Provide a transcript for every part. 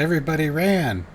Everybody ran.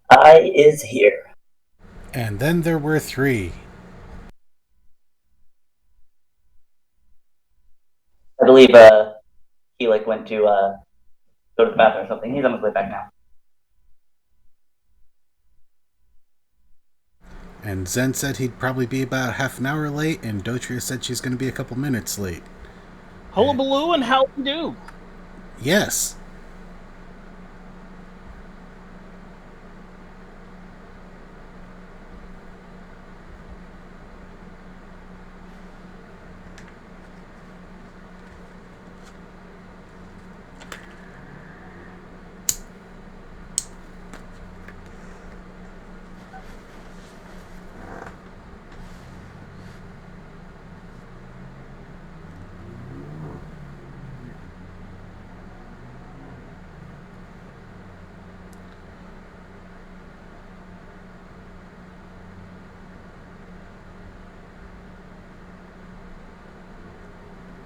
I is here. And then there were three. I believe he went to go to the bathroom or something. He's on his way back now. And Zen said he'd probably be about half an hour late, and Dotria said she's going to be a couple minutes late. Hullabaloo and how we do. Yes.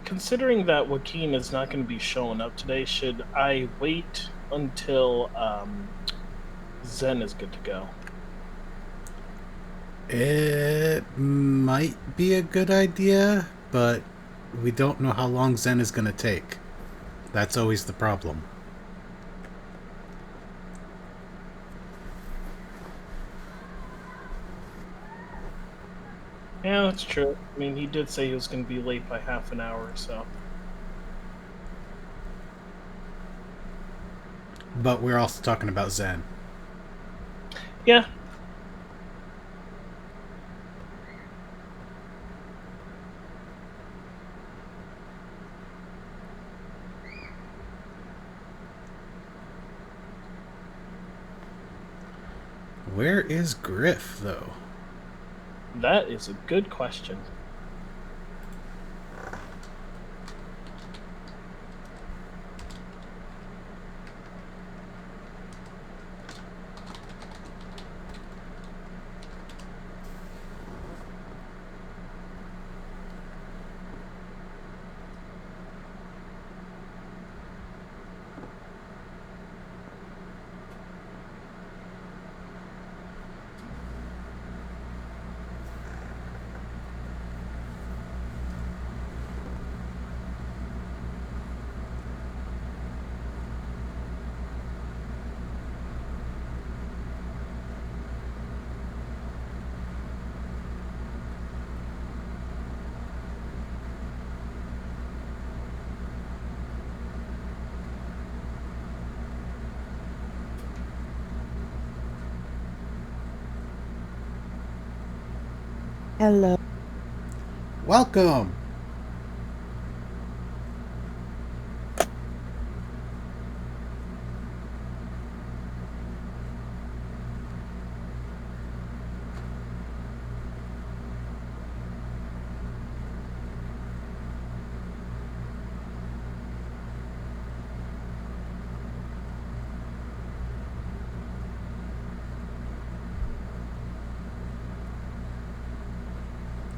Considering that Joaquin is not going to be showing up today, should I wait until Zen is good to go? It might be a good idea, but we don't know how long Zen is going to take. That's always the problem. Yeah, that's true. I mean, he did say he was going to be late by half an hour or so. But we're also talking about Zen. Yeah. Where is Griff, though? That is a good question. Hello. Welcome!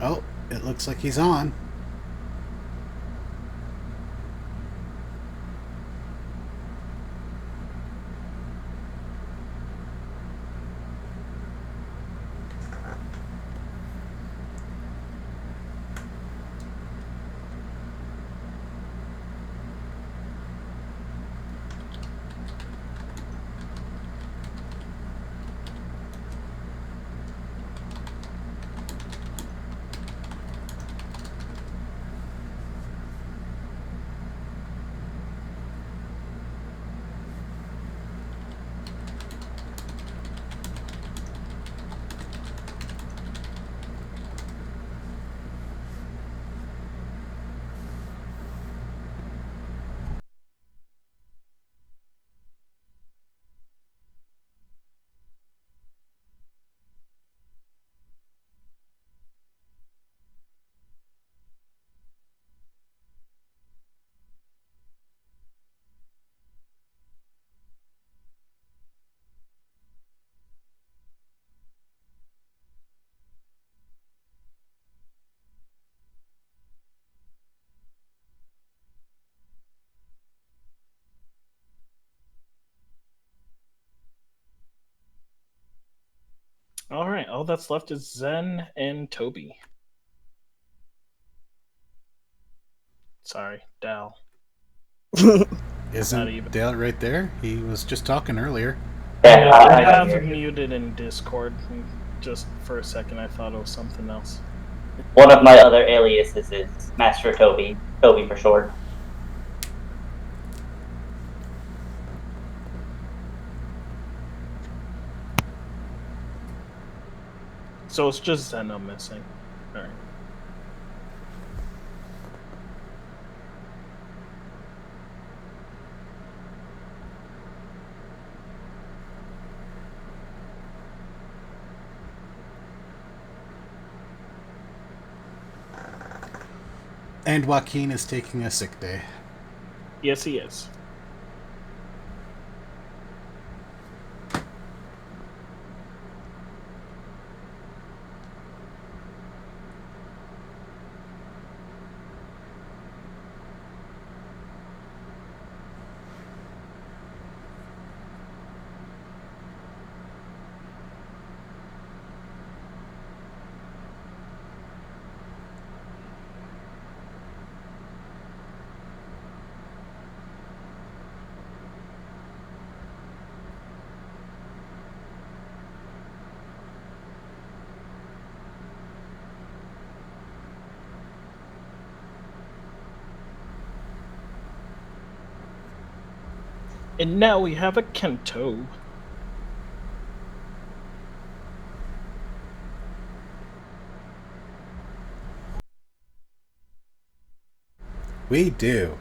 Oh, it looks like he's on. All right, all that's left is Zen and Toby. Sorry, Dal. Not Isn't even. Dale right there? He was just talking earlier. Yeah, I I have hear him you. muted in Discord. Just for a second, I thought it was something else. One of my other aliases is Master Toby. Toby for short. So it's just Zen I'm missing. All right. And Joaquin is taking a sick day. Yes, he is. And now we have a Kento. We do.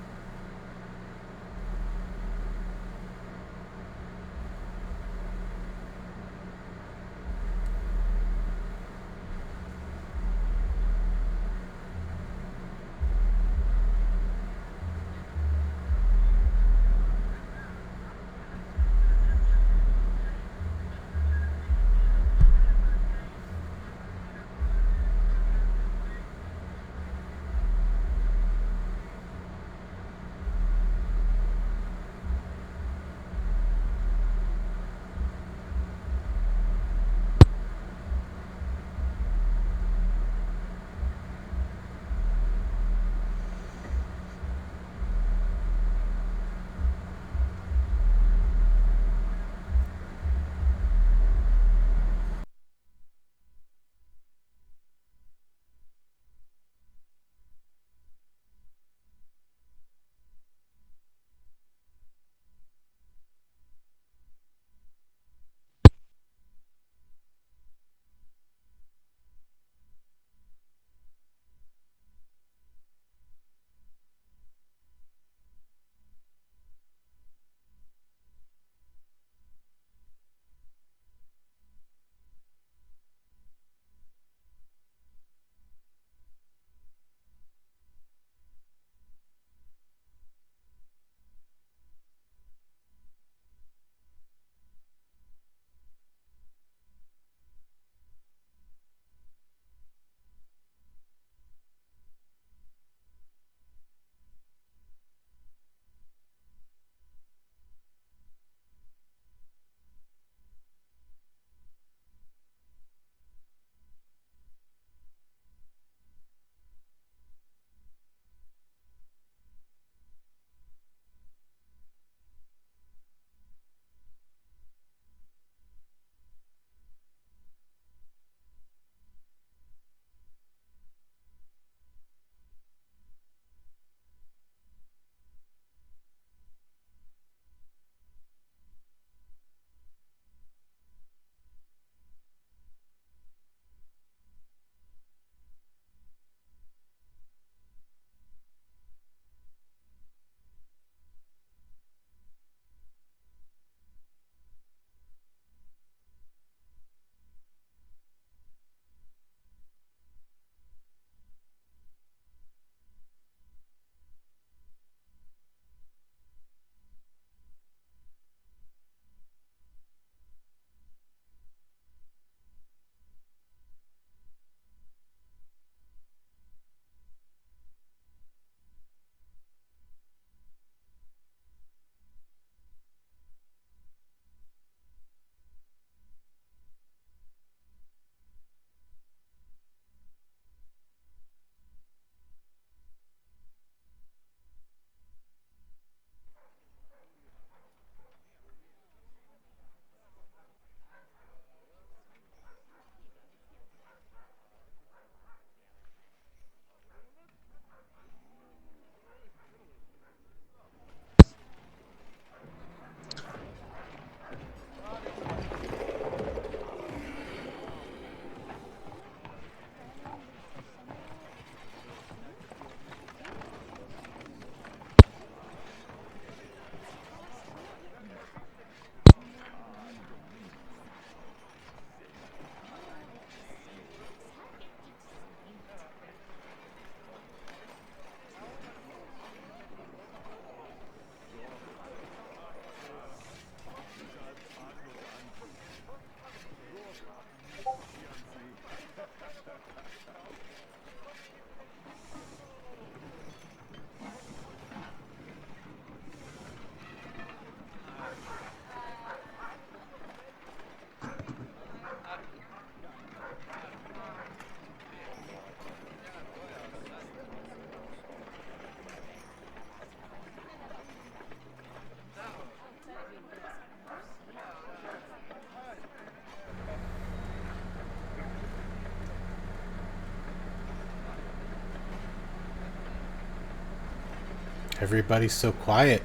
Everybody's so quiet.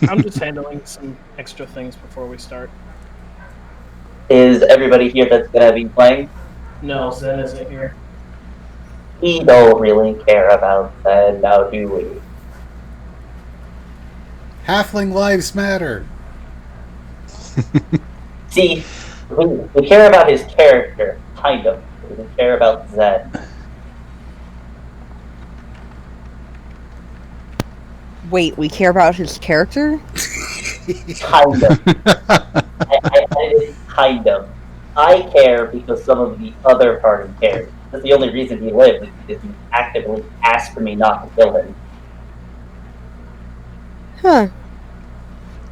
I'm just handling some extra things before we start. Is everybody here that's gonna be playing? No, Zen isn't here. We don't really care about that now, do we? Halfling lives matter. See, we care about his character, kind of. We don't care about Zen. Wait, we care about his character? Kind of. I edited kind of. I care because some of the other party cares. That's the only reason he lived, is because he actively asked me not to kill him. Huh.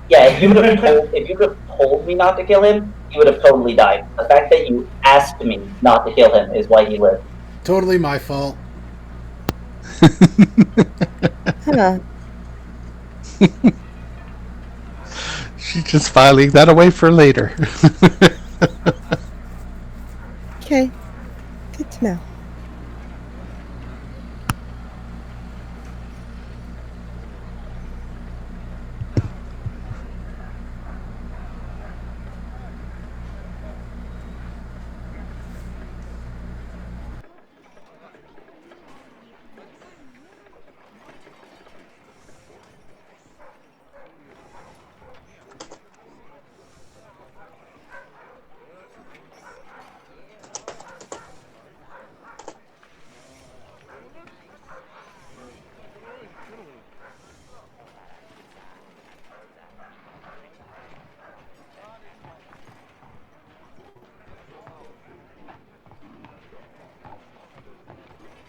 Yeah, if you would have told me not to kill him, he would have totally died. The fact that you asked me not to kill him is why he lived. Totally my fault. Huh. She's just filing that away for later. Okay. Good to know.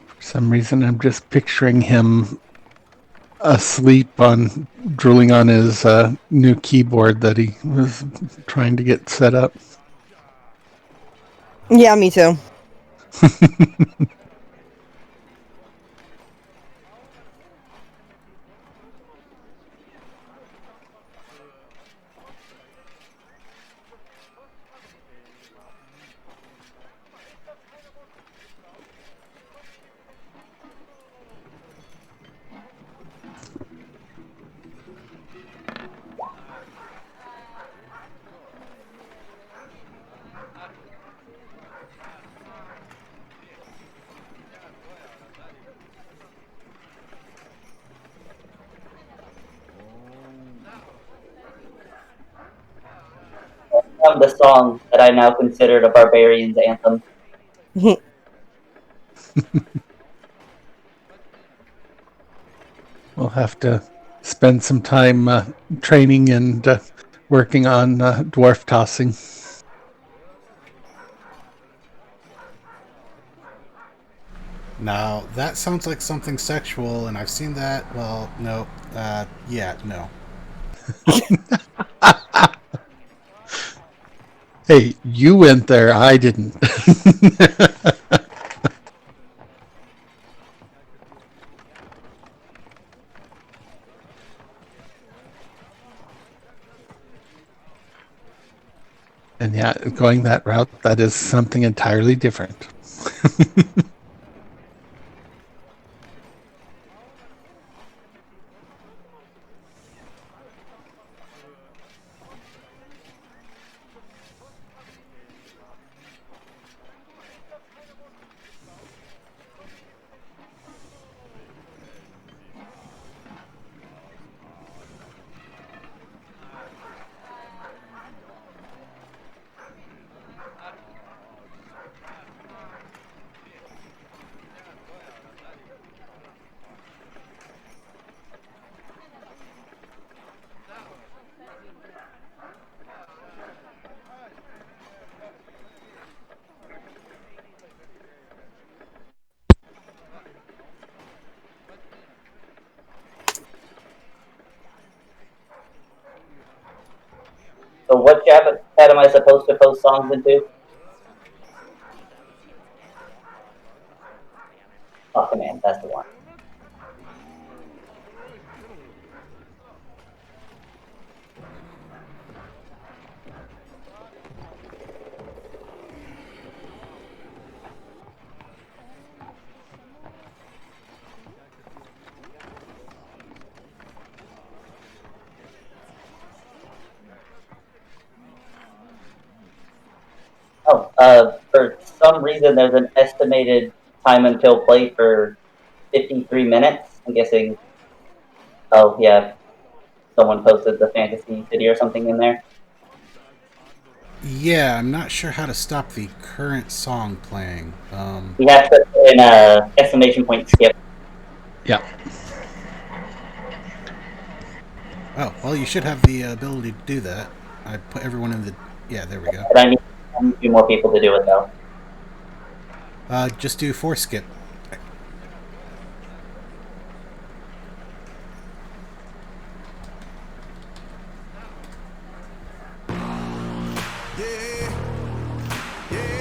For some reason, I'm just picturing him asleep on drooling on his new keyboard that he was trying to get set up. Yeah, me too. The song that I now consider the barbarian's anthem. We'll have to spend some time training and working on dwarf tossing. Now, that sounds like something sexual, and I've seen that. Well, no. Yeah, no. Hey, you went there. I didn't. And yeah, going that route, that is something entirely different. So what chat am I supposed to post songs into? Oh, man, that's the one. For some reason, there's an estimated time until play for 53 minutes. I'm guessing. Oh yeah, someone posted the Fantasy City or something in there. Yeah, I'm not sure how to stop the current song playing. We have to put in a exclamation point skip. Yeah. Oh, well, you should have the ability to do that. I put everyone in the... Yeah, there we go. But I need a few more people to do it though. Just do 4 skip.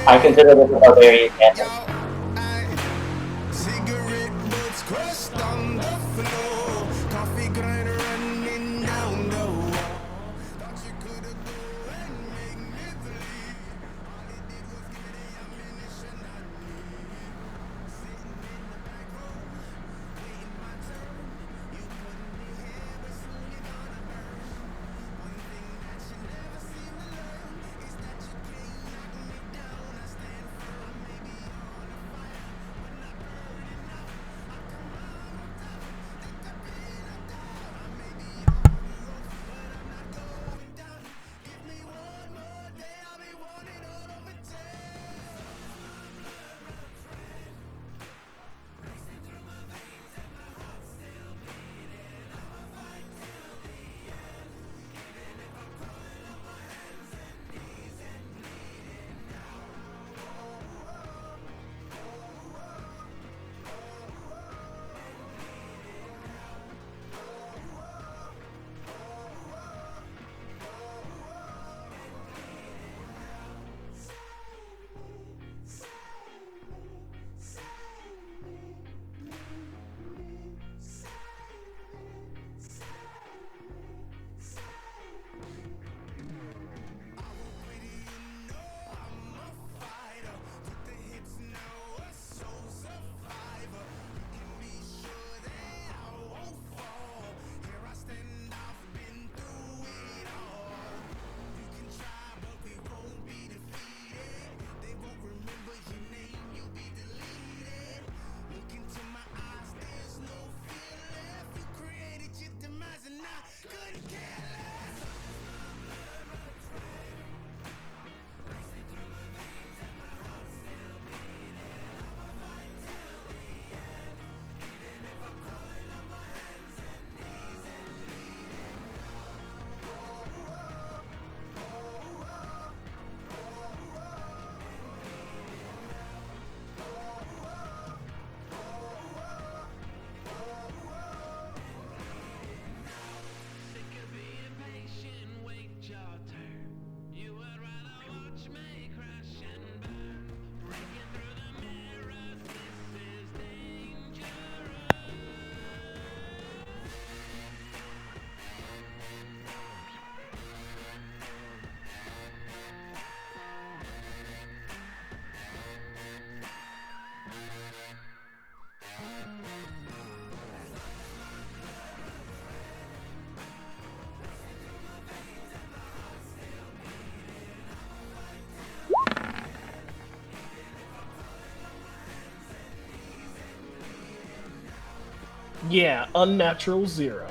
I consider this a barbarian anthem. Cigarette butts crushed on the floor. Coffee grinder running down the wall. Thought you could have go and make me believe. All it did was give me the ammunition I need. Sitting in the back row, waiting my turn. You putting me here, but soon you're gonna burn. One thing that you never seem to learn is that you can't knock me down. I stand firm, maybe on a fire, but not burning up. I come out on top, think I've been up down. I may be on the ropes, but I'm not going down. Give me one more day, I'll be wanting all over town. Yeah, unnatural 0.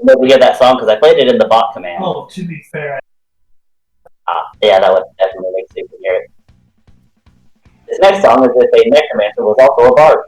Maybe we hear that song because I played it in the bot command. Oh, to be fair, Yeah, that would definitely make sense to hear it. This next song is if a necromancer was also a bard.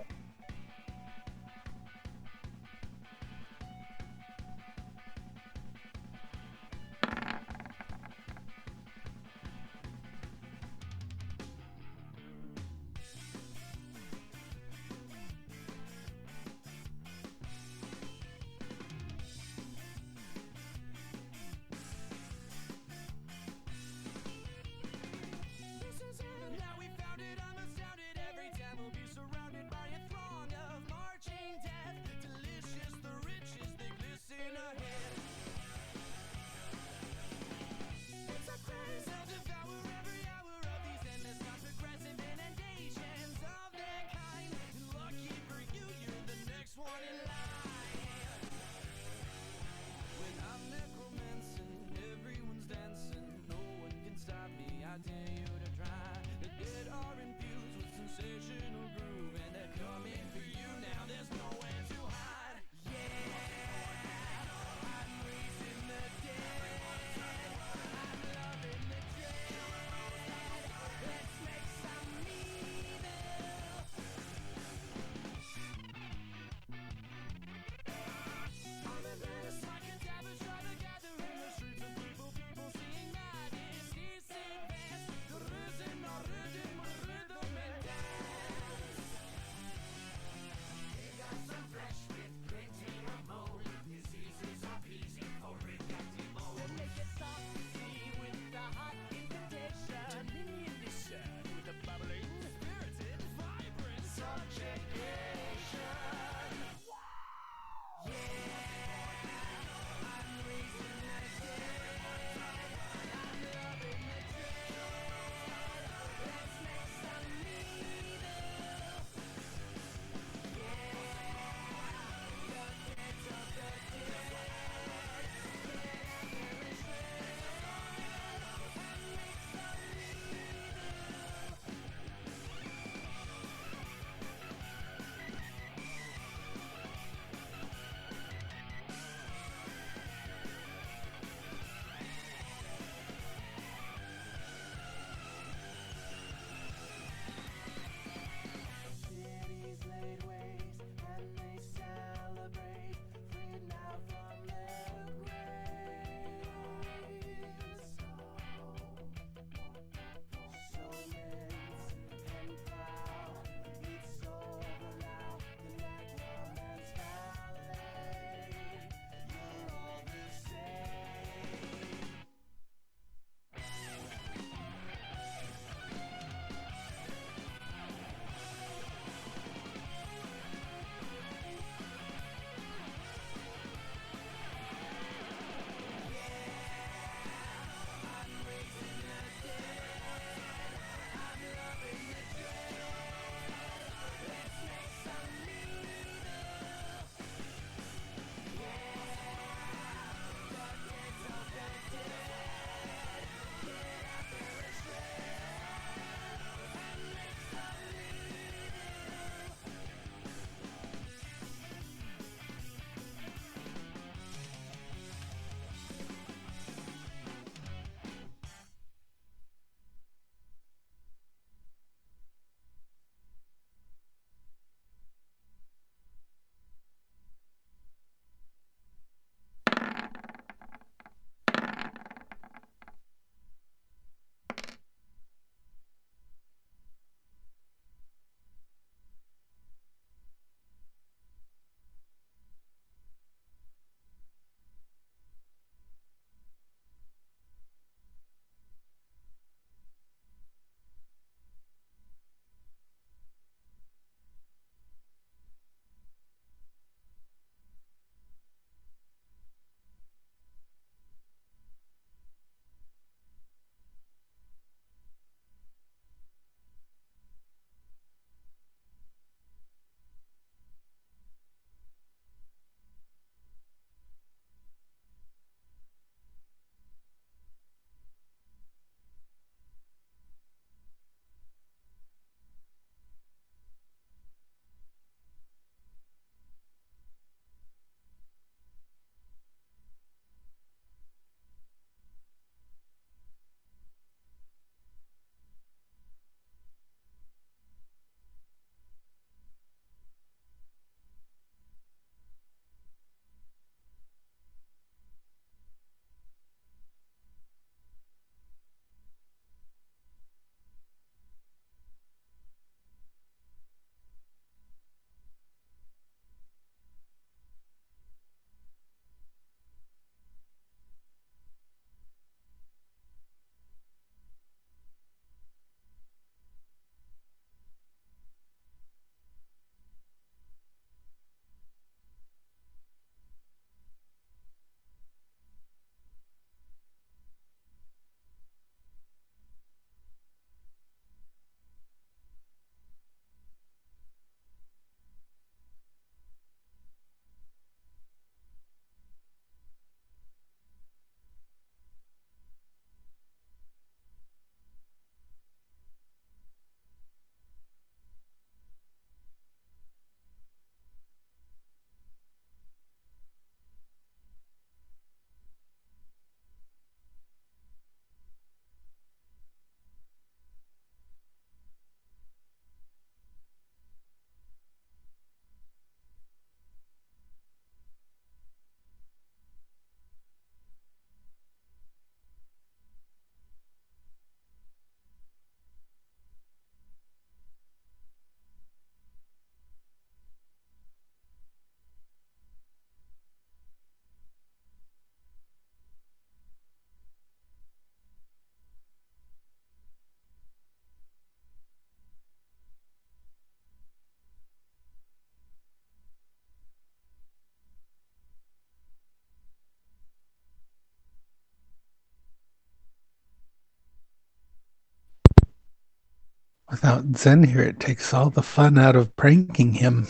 Without Zen here, it takes all the fun out of pranking him.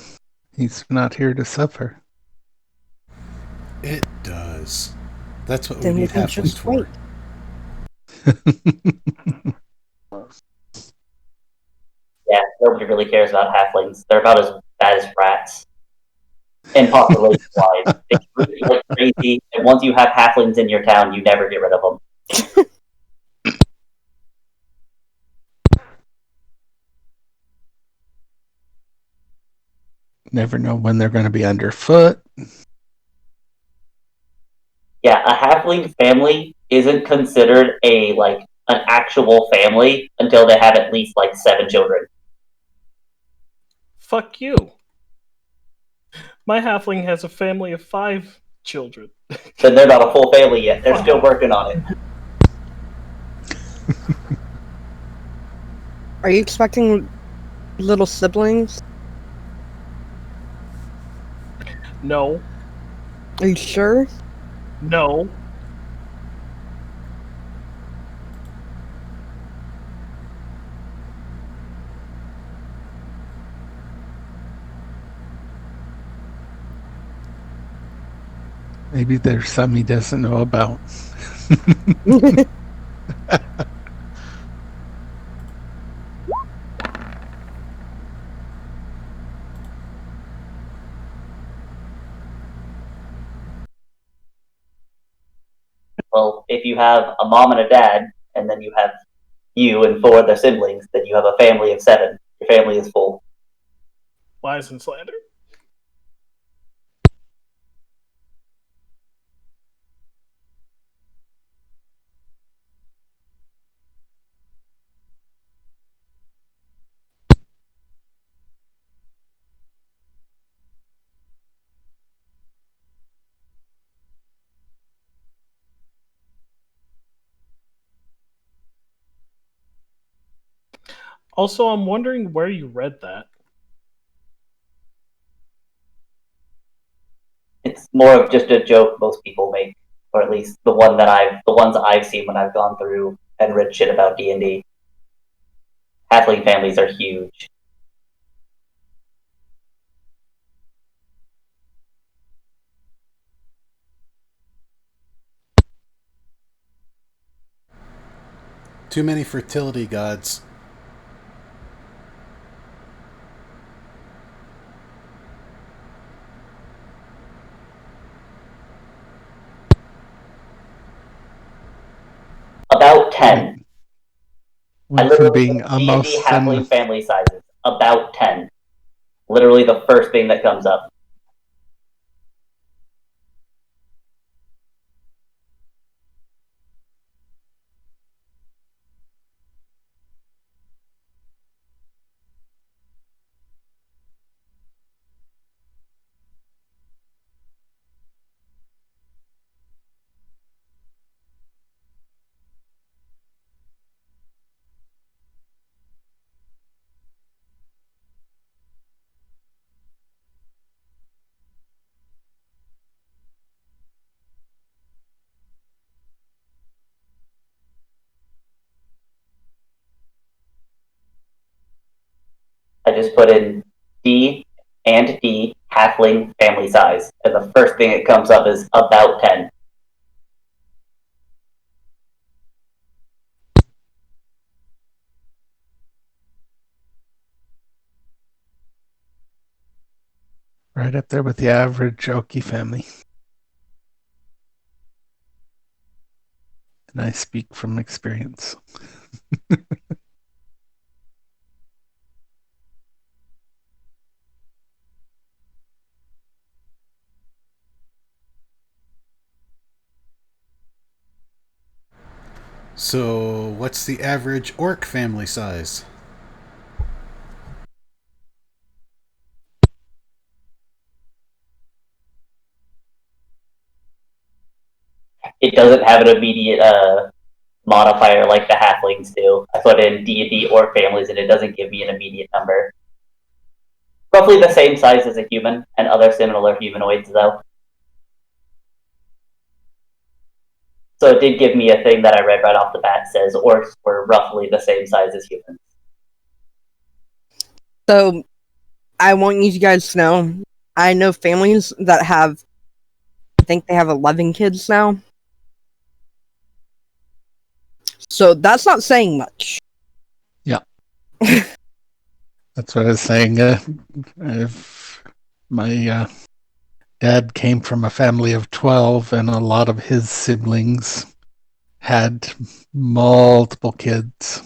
He's not here to suffer. It does. That's what we Then we need can halflings just for. Yeah, nobody really cares about halflings. They're about as bad as rats. And population-wise, they breed like crazy. And once you have halflings in your town, you never get rid of them. Never know when they're going to be underfoot. Yeah, a halfling family isn't considered an actual family until they have at least like 7 children. Fuck you. My halfling has a family of 5 children. Then they're not a full family yet. They're Wow. still working on it. Are you expecting little siblings? No. Are you sure? No. Maybe there's some he doesn't know about. Well, if you have a mom and a dad, and then you have you and 4 other siblings, then you have a family of 7. Your family is full. Lies and slander. Also, I'm wondering where you read that. It's more of just a joke most people make, or at least the ones I've seen when I've gone through and read shit about D&D. Halfling families are huge. Too many fertility gods. About 10. I Went from literally being D&D almost halfling family sizes. About 10. Literally the first thing that comes up. I just put in D and D halfling family size, and the first thing that comes up is about 10. right up there with the average Okie family. And I speak from experience. So, what's the average orc family size? It doesn't have an immediate modifier like the halflings do. I put in D&D orc families, and it doesn't give me an immediate number. Roughly the same size as a human and other similar humanoids, though. So it did give me a thing that I read right off the bat says orcs were roughly the same size as humans. So I want you guys to know, I know families that have, I think they have 11 kids now. So that's not saying much. Yeah. That's what I was saying. If my dad came from a family of 12, and a lot of his siblings had multiple kids.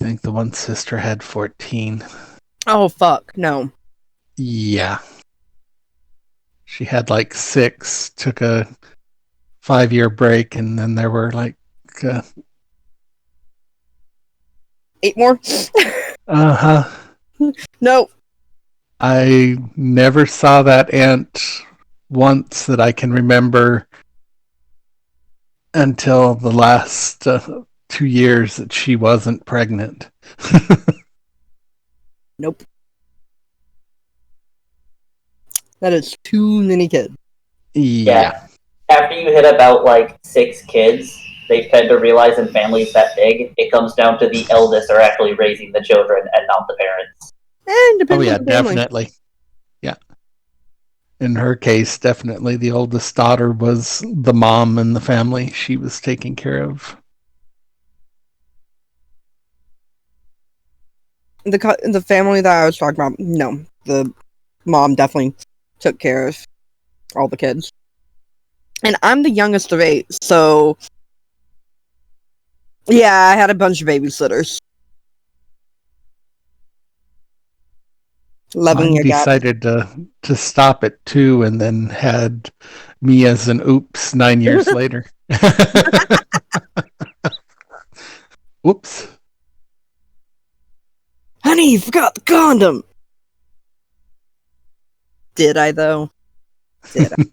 I think the one sister had 14. Oh, fuck. No. Yeah. She had like 6, took a 5-year break, and then there were like, uh 8 more? huh. No. I never saw that aunt once that I can remember until the last 2 years that she wasn't pregnant. Nope. That is too many kids. Yeah. After you hit about like 6 kids, they tend to realize in families that big, it comes down to the eldest are actually raising the children and not the parents. And depends Oh yeah, on the family. definitely. Yeah. In her case, definitely the oldest daughter was the mom in the family she was taking care of. The family that I was talking about, no. The mom definitely took care of all the kids. And I'm the youngest of 8, so yeah, I had a bunch of babysitters. 11-year Mine gap. decided to stop at 2, and then had me as an oops 9 years later. Whoops. Honey, you forgot the condom! Did I, though? Did I?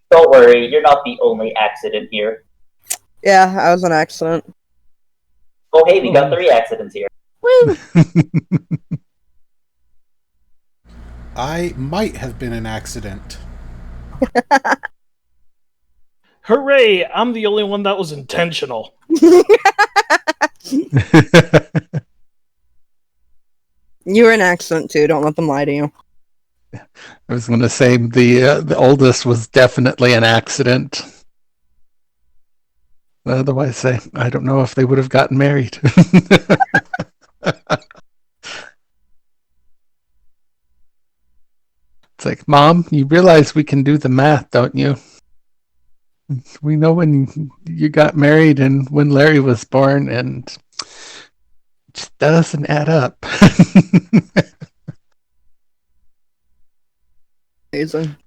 Don't worry, you're not the only accident here. Yeah, I was an accident. Oh hey, we got 3 accidents here. Woo! I might have been an accident. Hooray! I'm the only one that was intentional. You were an accident, too. Don't let them lie to you. I was going to say the oldest was definitely an accident. Otherwise, I don't know if they would have gotten married. It's like, Mom, you realize we can do the math, don't you? We know when you got married and when Larry was born, and it just doesn't add up. Amazing.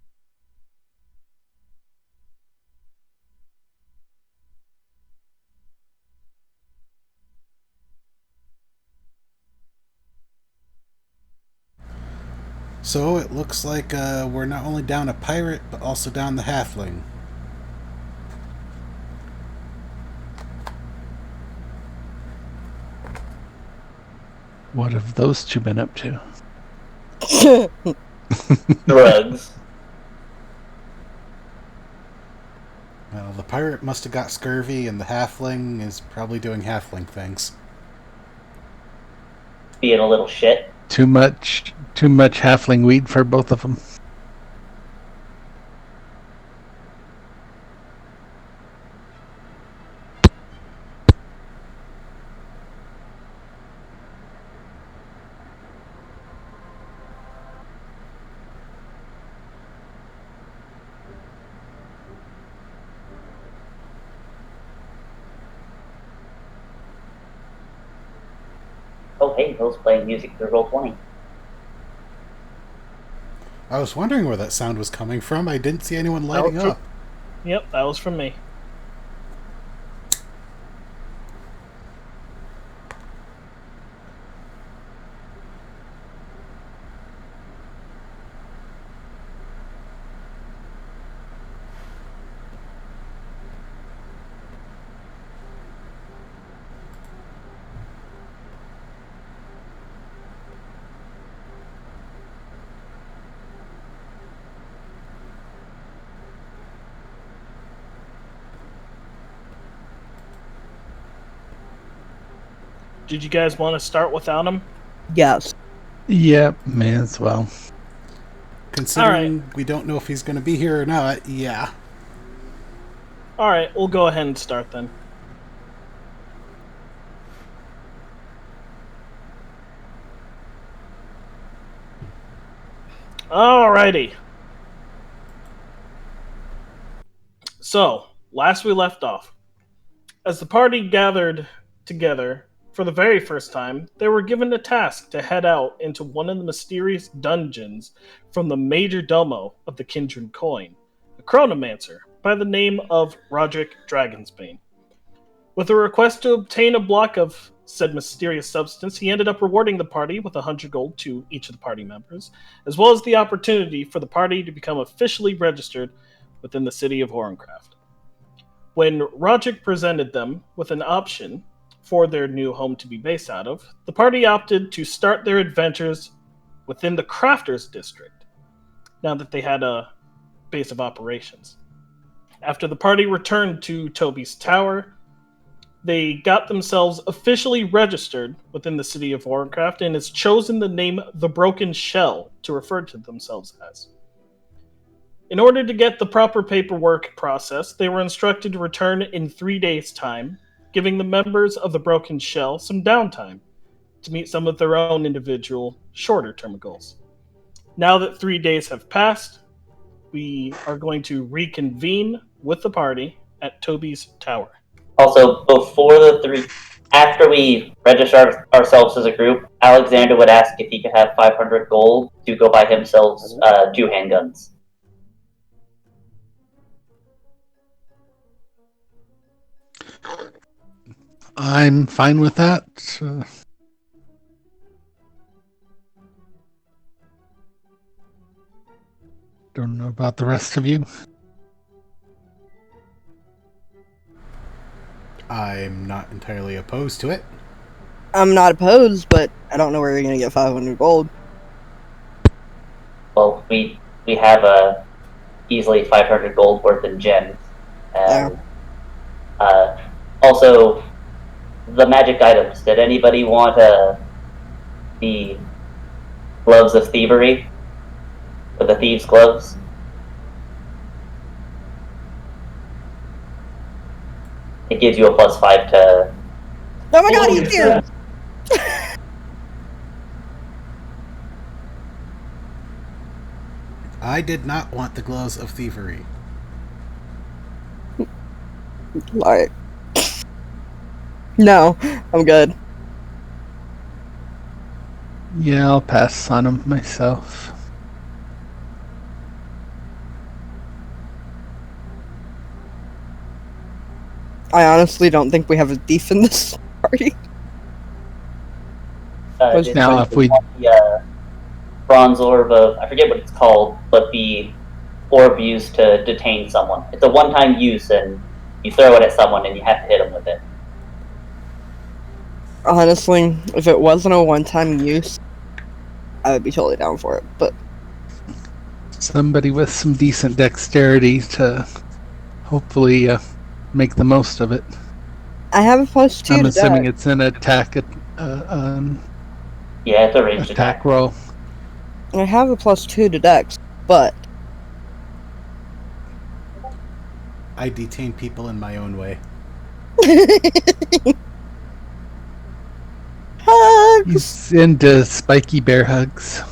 So it looks like we're not only down a pirate, but also down the halfling. What have those two been up to? Drugs. Well, the pirate must have got scurvy, and the halfling is probably doing halfling things. Being a little shit. Too much halfling weed for both of them. Oh hey, those playing music through Roll20. I was wondering where that sound was coming from. I didn't see anyone lighting Oh, up. Yep, that was from me. Did you guys want to start without him? Yes. Yep, may as well. Considering we don't know if he's going to be here or not, yeah. All right, we'll go ahead and start then. Alrighty. So, last we left off, as the party gathered together for the very first time, they were given a task to head out into one of the mysterious dungeons from the major domo of the Kindred Coin, a chronomancer by the name of Roderick Dragonsbane. With a request to obtain a block of said mysterious substance, he ended up rewarding the party with 100 gold to each of the party members, as well as the opportunity for the party to become officially registered within the city of Orincraft. When Roderick presented them with an option for their new home to be based out of, the party opted to start their adventures within the Crafters District, now that they had a base of operations. After the party returned to Toby's Tower, they got themselves officially registered within the city of Orincraft and has chosen the name The Broken Shell to refer to themselves as. In order to get the proper paperwork processed, they were instructed to return in 3 days' time, giving the members of the Broken Shell some downtime to meet some of their own individual, shorter-term goals. Now that 3 days have passed, we are going to reconvene with the party at Toby's Tower. Also, after we register ourselves as a group, Alexander would ask if he could have 500 gold to go buy himself 2 handguns. I'm fine with that. Don't know about the rest of you. I'm not entirely opposed to it. I'm not opposed, but I don't know where you're gonna get 500 gold. Well, we have easily 500 gold worth in gems. And, also, the magic items. Did anybody want the gloves of thievery? Or the thieves' gloves? It gives you a +5 to... Oh my god, he's here! I did not want the gloves of thievery. Alright. No, I'm good. Yeah, I'll pass on them myself. I honestly don't think we have a thief in this party. Now, if we... The bronze orb of... I forget what it's called, but the orb used to detain someone. It's a one-time use, and you throw it at someone, and you have to hit them with it. Honestly, if it wasn't a one-time use, I would be totally down for it, but... Somebody with some decent dexterity to hopefully make the most of it. I have a +2 I'm to assuming dex. it's an attack Yeah, it's a ranged attack roll. I have a +2 to dex, but... I detain people in my own way. Hugs! He's into spiky bear hugs.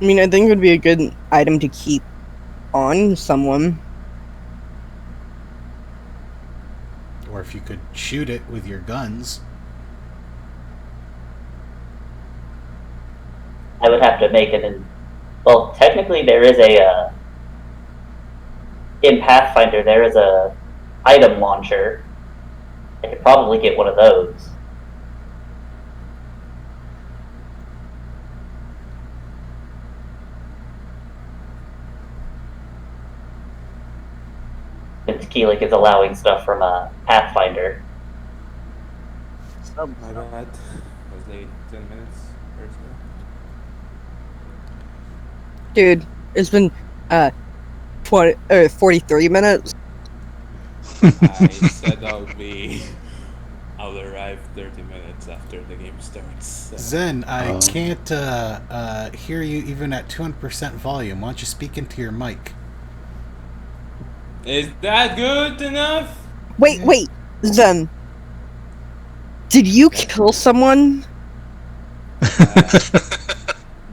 I mean, I think it would be a good item to keep on someone. Or if you could shoot it with your guns. I would have to make it in... Well, technically there is a... in Pathfinder, there is a item launcher. I could probably get one of those. Since Keelik is allowing stuff from Pathfinder. My bad. Was late 10 minutes or so. Dude, it's been 43 minutes. I said I'll arrive 30 minutes after the game starts. So. Zen, I Oh. can't hear you even at 200% volume. Why don't you speak into your mic? Is that good enough? Wait, Zen. Did you kill someone?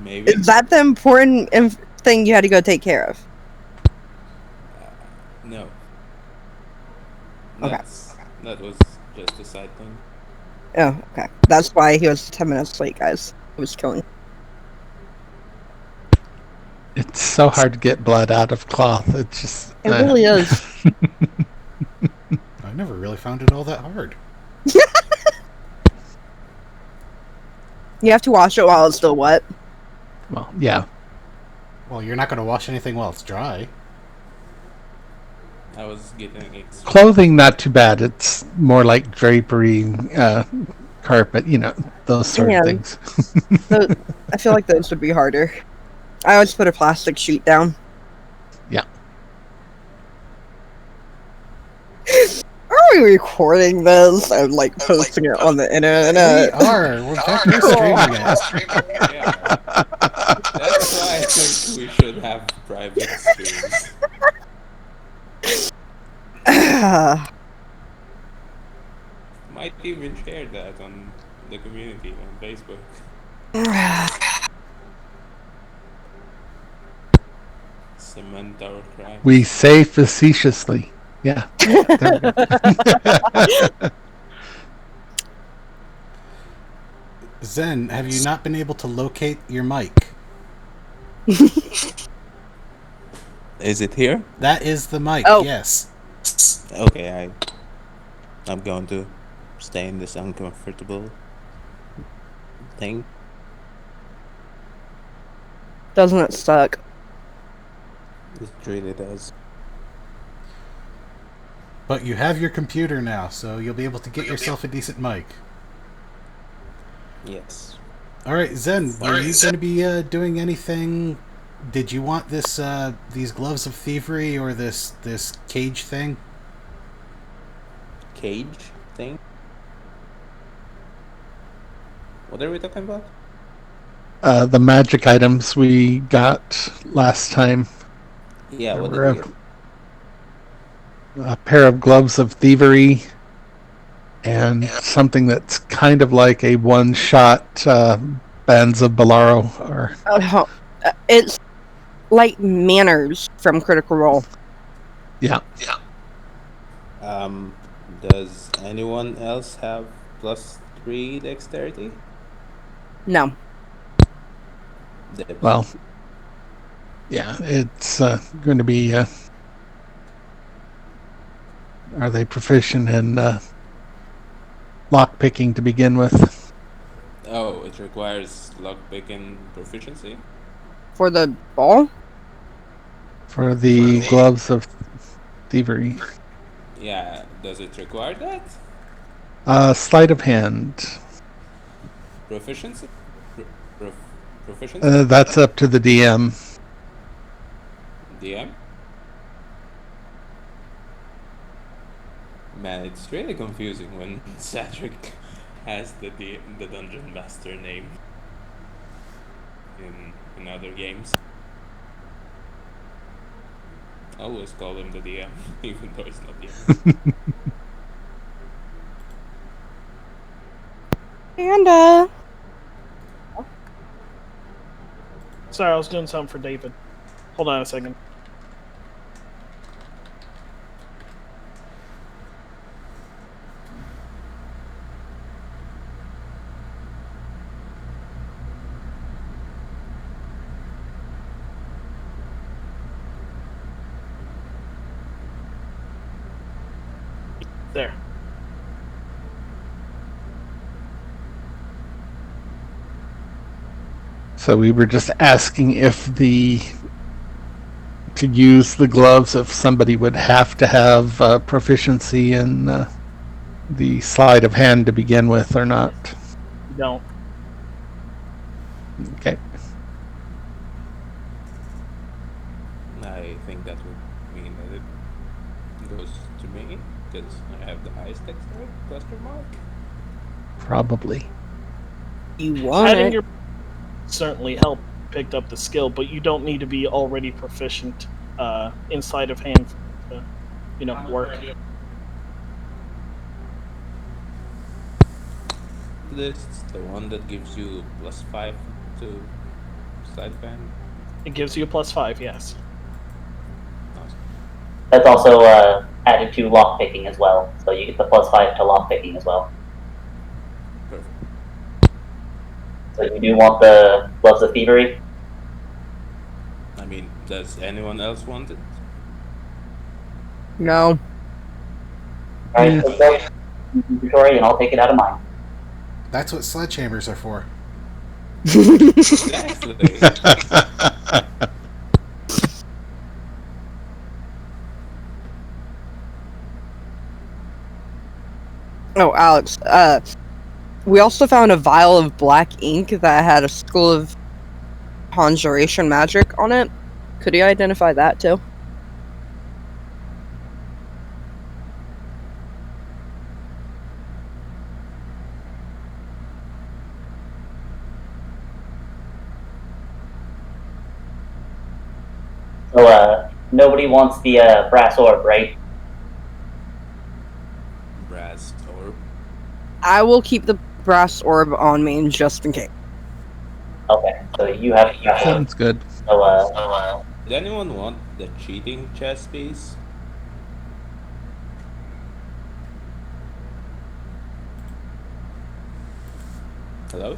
Maybe. Is that the important thing you had to go take care of? No. Okay. That was just a side thing. Oh, okay. That's why he was 10 minutes late, guys. He was killing. It's so hard to get blood out of cloth. It's just. It really is. I never really found it all that hard. You have to wash it while it's still wet. Well, yeah. Well, you're not going to wash anything while it's dry. I was getting extra. Clothing, not too bad. It's more like drapery, carpet, those sort of Man. things. I feel like those would be harder. I always put a plastic sheet down. Yeah. Are we recording this and posting it on the internet? We are. We're back to streaming it. Yeah. That's why I think we should have private streams. Might even share that on the community on Facebook. Cement our cracks. We say facetiously. Yeah. There we go. Zen, have you not been able to locate your mic? Is it here? That is the mic, Oh. yes. Okay, I'm going to stay in this uncomfortable thing. Doesn't it suck? It really does. But you have your computer now, so you'll be able to get yourself a decent mic. Yes. Alright, Zen, were you going to be doing anything? Did you want this these gloves of thievery or this cage thing? Cage thing? What are we talking about? The magic items we got last time. Yeah, There what were did we get? a pair of gloves of thievery and something that's kind of like a one-shot Bands of Bolaro. Or It's like manners from Critical Role. yeah. Does anyone else have +3 dexterity? No. Dibs. Well, yeah, it's going to be. Are they proficient in lock picking to begin with? Oh, it requires lockpicking proficiency? For the ball? For the gloves of thievery. Yeah, does it require that? Sleight of hand. Proficiency? Proficiency? That's up to the DM. DM? Man, it's really confusing when Cedric has the Dungeon Master name in other games. I always call him the DM, even though he's not DM. Panda. Sorry, I was doing something for David. Hold on a second. There. So we were just asking if to use the gloves, if somebody would have to have proficiency in the sleight of hand to begin with or not. You don't. Okay. I think that would goes to me because I have the highest dexterity? Question mark. Probably. You want Adding it? your certainly help picked up the skill, but you don't need to be already proficient inside of hand to, work. This is the one that gives you +5 to side band. It gives you a +5, yes. Nice. That's also added to lockpicking as well, so you get the +5 to lockpicking as well. Perfect. So you do want the Gloves of Thievery? I mean, does anyone else want it? No. Alright, Yeah. so go inventory and I'll take it out of mine. That's what sledgehammers are for. Exactly. Oh, Alex, we also found a vial of black ink that had a School of Conjuration magic on it. Could you identify that too? So nobody wants the brass orb, right? Brass orb. I will keep the brass orb on me just in case. Okay, so you have the brass orb. Sounds good. So Did anyone want the cheating chess piece? Hello?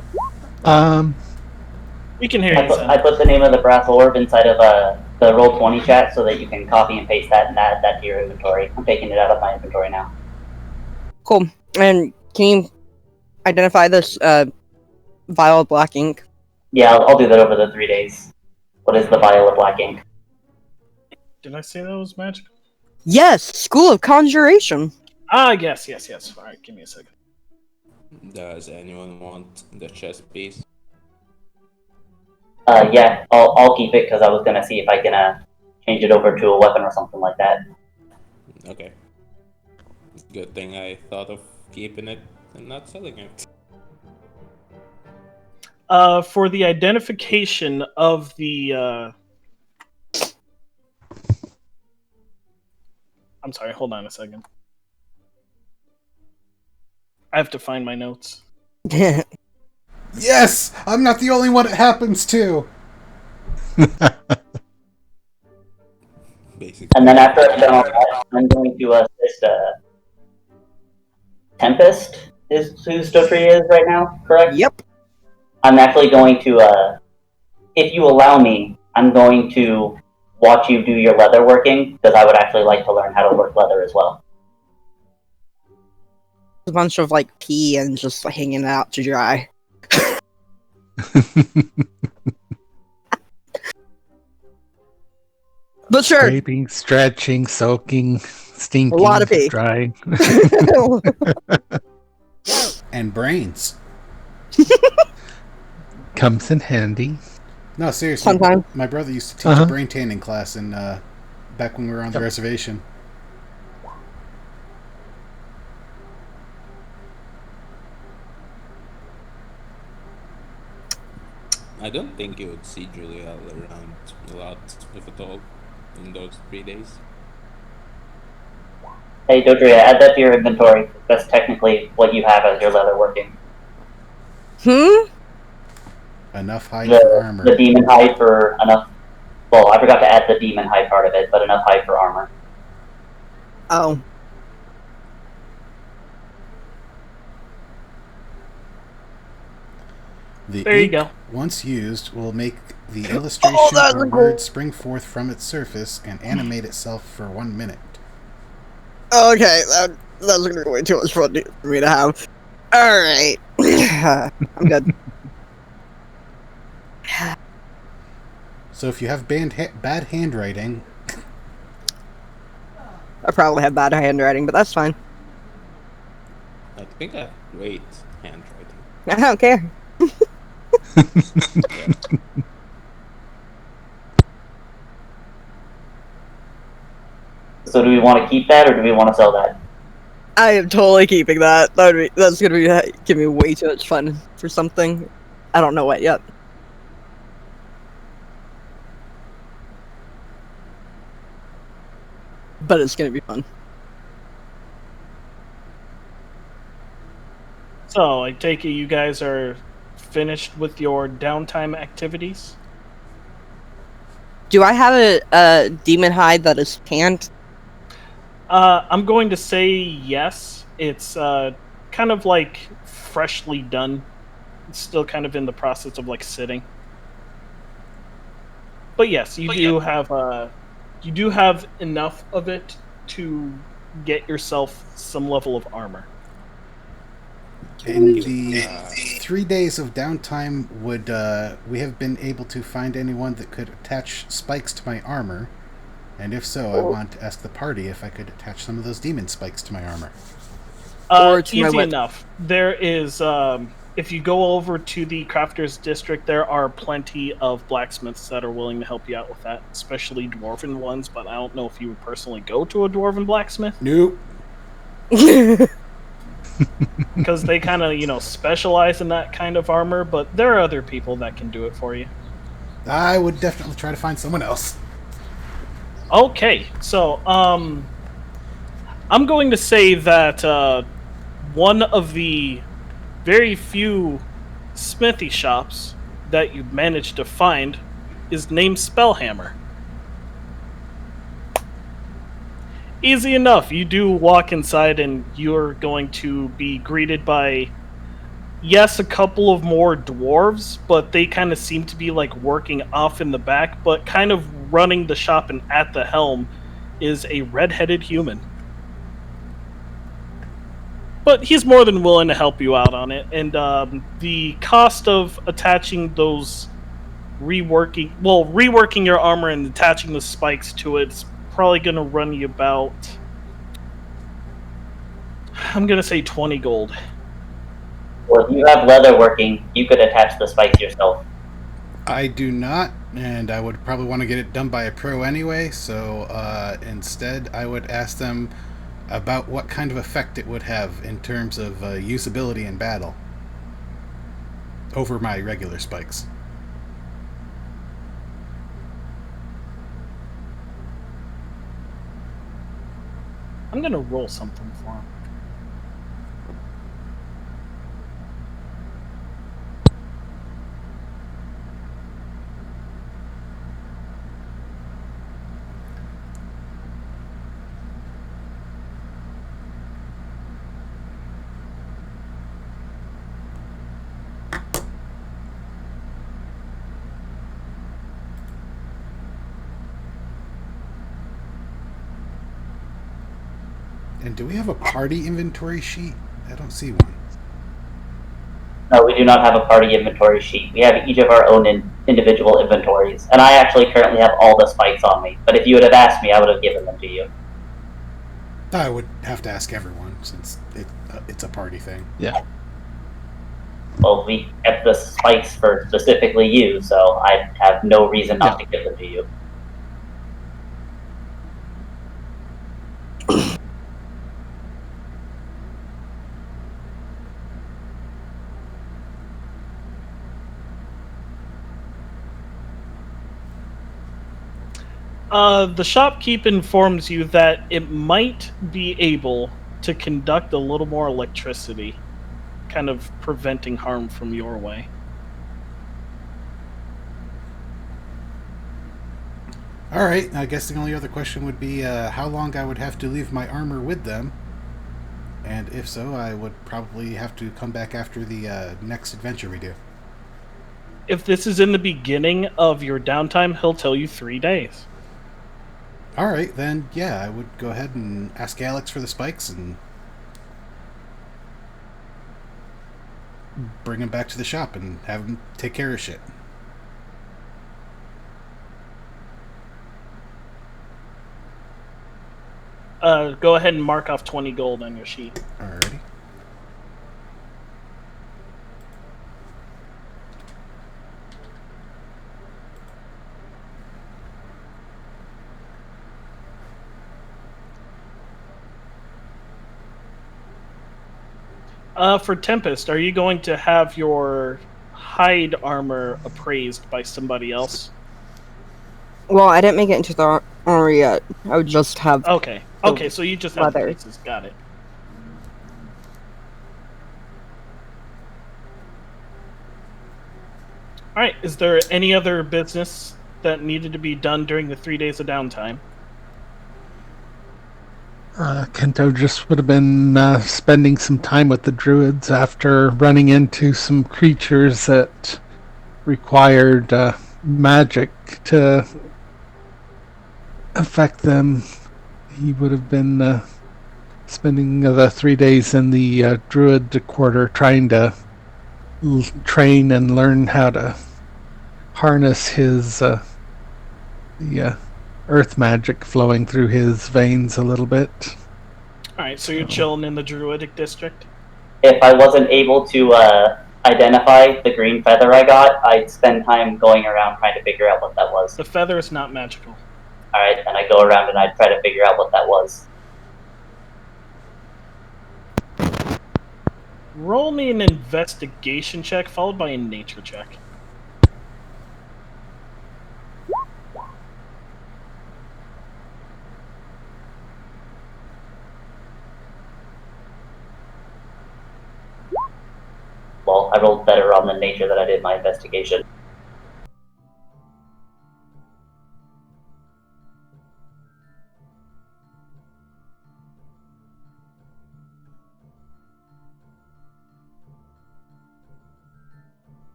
We can hear you, I Zen. put the name of the brass orb inside of the Roll20 chat so that you can copy and paste that and add that to your inventory. I'm taking it out of my inventory now. Cool. And can you identify this vial of black ink? Yeah, I'll do that over the 3 days. What is the vial of black ink? Did I say that was magic? Yes, School of Conjuration. Ah, yes. Alright, give me a second. Does anyone want the chess piece? Yeah, I'll keep it because I was gonna see if I can change it over to a weapon or something like that. Okay. Good thing I thought of keeping it and not selling it. For the identification of the I'm sorry, hold on a second. I have to find my notes. Yes! I'm not the only one it happens to! Basically. And then after I've done all that, I'm going to assist Tempest is who Stotri is right now, correct? Yep. I'm actually going to, if you allow me, I'm going to watch you do your leather working, because I would actually like to learn how to work leather as well. A bunch of like pee and just hanging out to dry. But sure. Scraping, stretching, soaking, stinking, A lot of pee. drying. And brains. Comes in handy. No, seriously. Sometimes. My brother used to teach a brain tanning class in back when we were on the reservation. I don't think you would see Julia around a lot, if at all, in those 3 days. Hey, Dodria, add that to your inventory. That's technically what you have as your leather working. Enough hide for armor. The demon hide for enough. Well, I forgot to add the demon hide part of it, but enough hide for armor. Oh. The There you ink, go. once used, will make the illustration that's or cool. word spring forth from its surface and animate itself for 1 minute. Okay, that's gonna be way too much fun for me to have. Alright. I'm good. So if you have bad handwriting, I probably have bad handwriting, but that's fine. I think I have great handwriting. I don't care. Yeah. So do we want to keep that or do we want to sell that? I am totally keeping that. That's gonna be give me way too much fun for something. I don't know what yet. But it's gonna be fun. So I take it you guys are finished with your downtime activities. Do I have a demon hide that is tanned? I'm going to say yes. It's kind of like freshly done. It's still kind of in the process of like sitting. But yes, you do have enough of it to get yourself some level of armor. In the 3 days of downtime, would we have been able to find anyone that could attach spikes to my armor? And if so, I want to ask the party if I could attach some of those demon spikes to my armor. Or to my Easy weapon. enough. There is, if you go over to the crafters district, there are plenty of blacksmiths that are willing to help you out with that, especially dwarven ones. But I don't know if you would personally go to a dwarven blacksmith Nope. because they kind of specialize in that kind of armor. But there are other people that can do it for you. I would definitely try to find someone else. Okay, so I'm going to say that one of the very few smithy shops that you managed to find is named Spellhammer. Easy enough. You do walk inside and you're going to be greeted by, yes, a couple of more dwarves, but they kind of seem to be like working off in the back, but kind of running the shop and at the helm is a red-headed human. But he's more than willing to help you out on it, and the cost of attaching those reworking your armor and attaching the spikes to it's probably going to run you about, I'm going to say 20 gold. Well, if you have leather working, you could attach the spikes yourself. I do not, and I would probably want to get it done by a pro anyway, so instead I would ask them about what kind of effect it would have in terms of usability in battle over my regular spikes. I'm going to roll something for him. And do we have a party inventory sheet? I don't see one. No, we do not have a party inventory sheet. We have each of our own individual inventories. And I actually currently have all the spikes on me. But if you would have asked me, I would have given them to you. I would have to ask everyone since it's a party thing. Yeah. Well, we kept the spikes for specifically you, so I have no reason not to give them to you. The shopkeep informs you that it might be able to conduct a little more electricity, kind of preventing harm from your way. Alright, I guess the only other question would be how long I would have to leave my armor with them. And if so, I would probably have to come back after the next adventure we do. If this is in the beginning of your downtime, he'll tell you 3 days. Alright, then, yeah, I would go ahead and ask Alex for the spikes and bring him back to the shop and have him take care of shit. Go ahead and mark off 20 gold on your sheet. Alrighty. For Tempest, are you going to have your hide armor appraised by somebody else? Well, I didn't make it into the armor yet. I would just have. Okay. Okay, so you just have the leather. pieces. Got it. All right. Is there any other business that needed to be done during the 3 days of downtime? Kento just would have been spending some time with the druids after running into some creatures that required magic to affect them. He would have been spending the 3 days in the druid quarter trying to train and learn how to harness his the earth magic flowing through his veins a little bit. All right, so you're chilling in the druidic district? If I wasn't able to identify the green feather I got, I'd spend time going around trying to figure out what that was. The feather is not magical. Alright, and I go around and I try to figure out what that was. Roll me an investigation check followed by a nature check. Well, I rolled better on the nature than I did my investigation.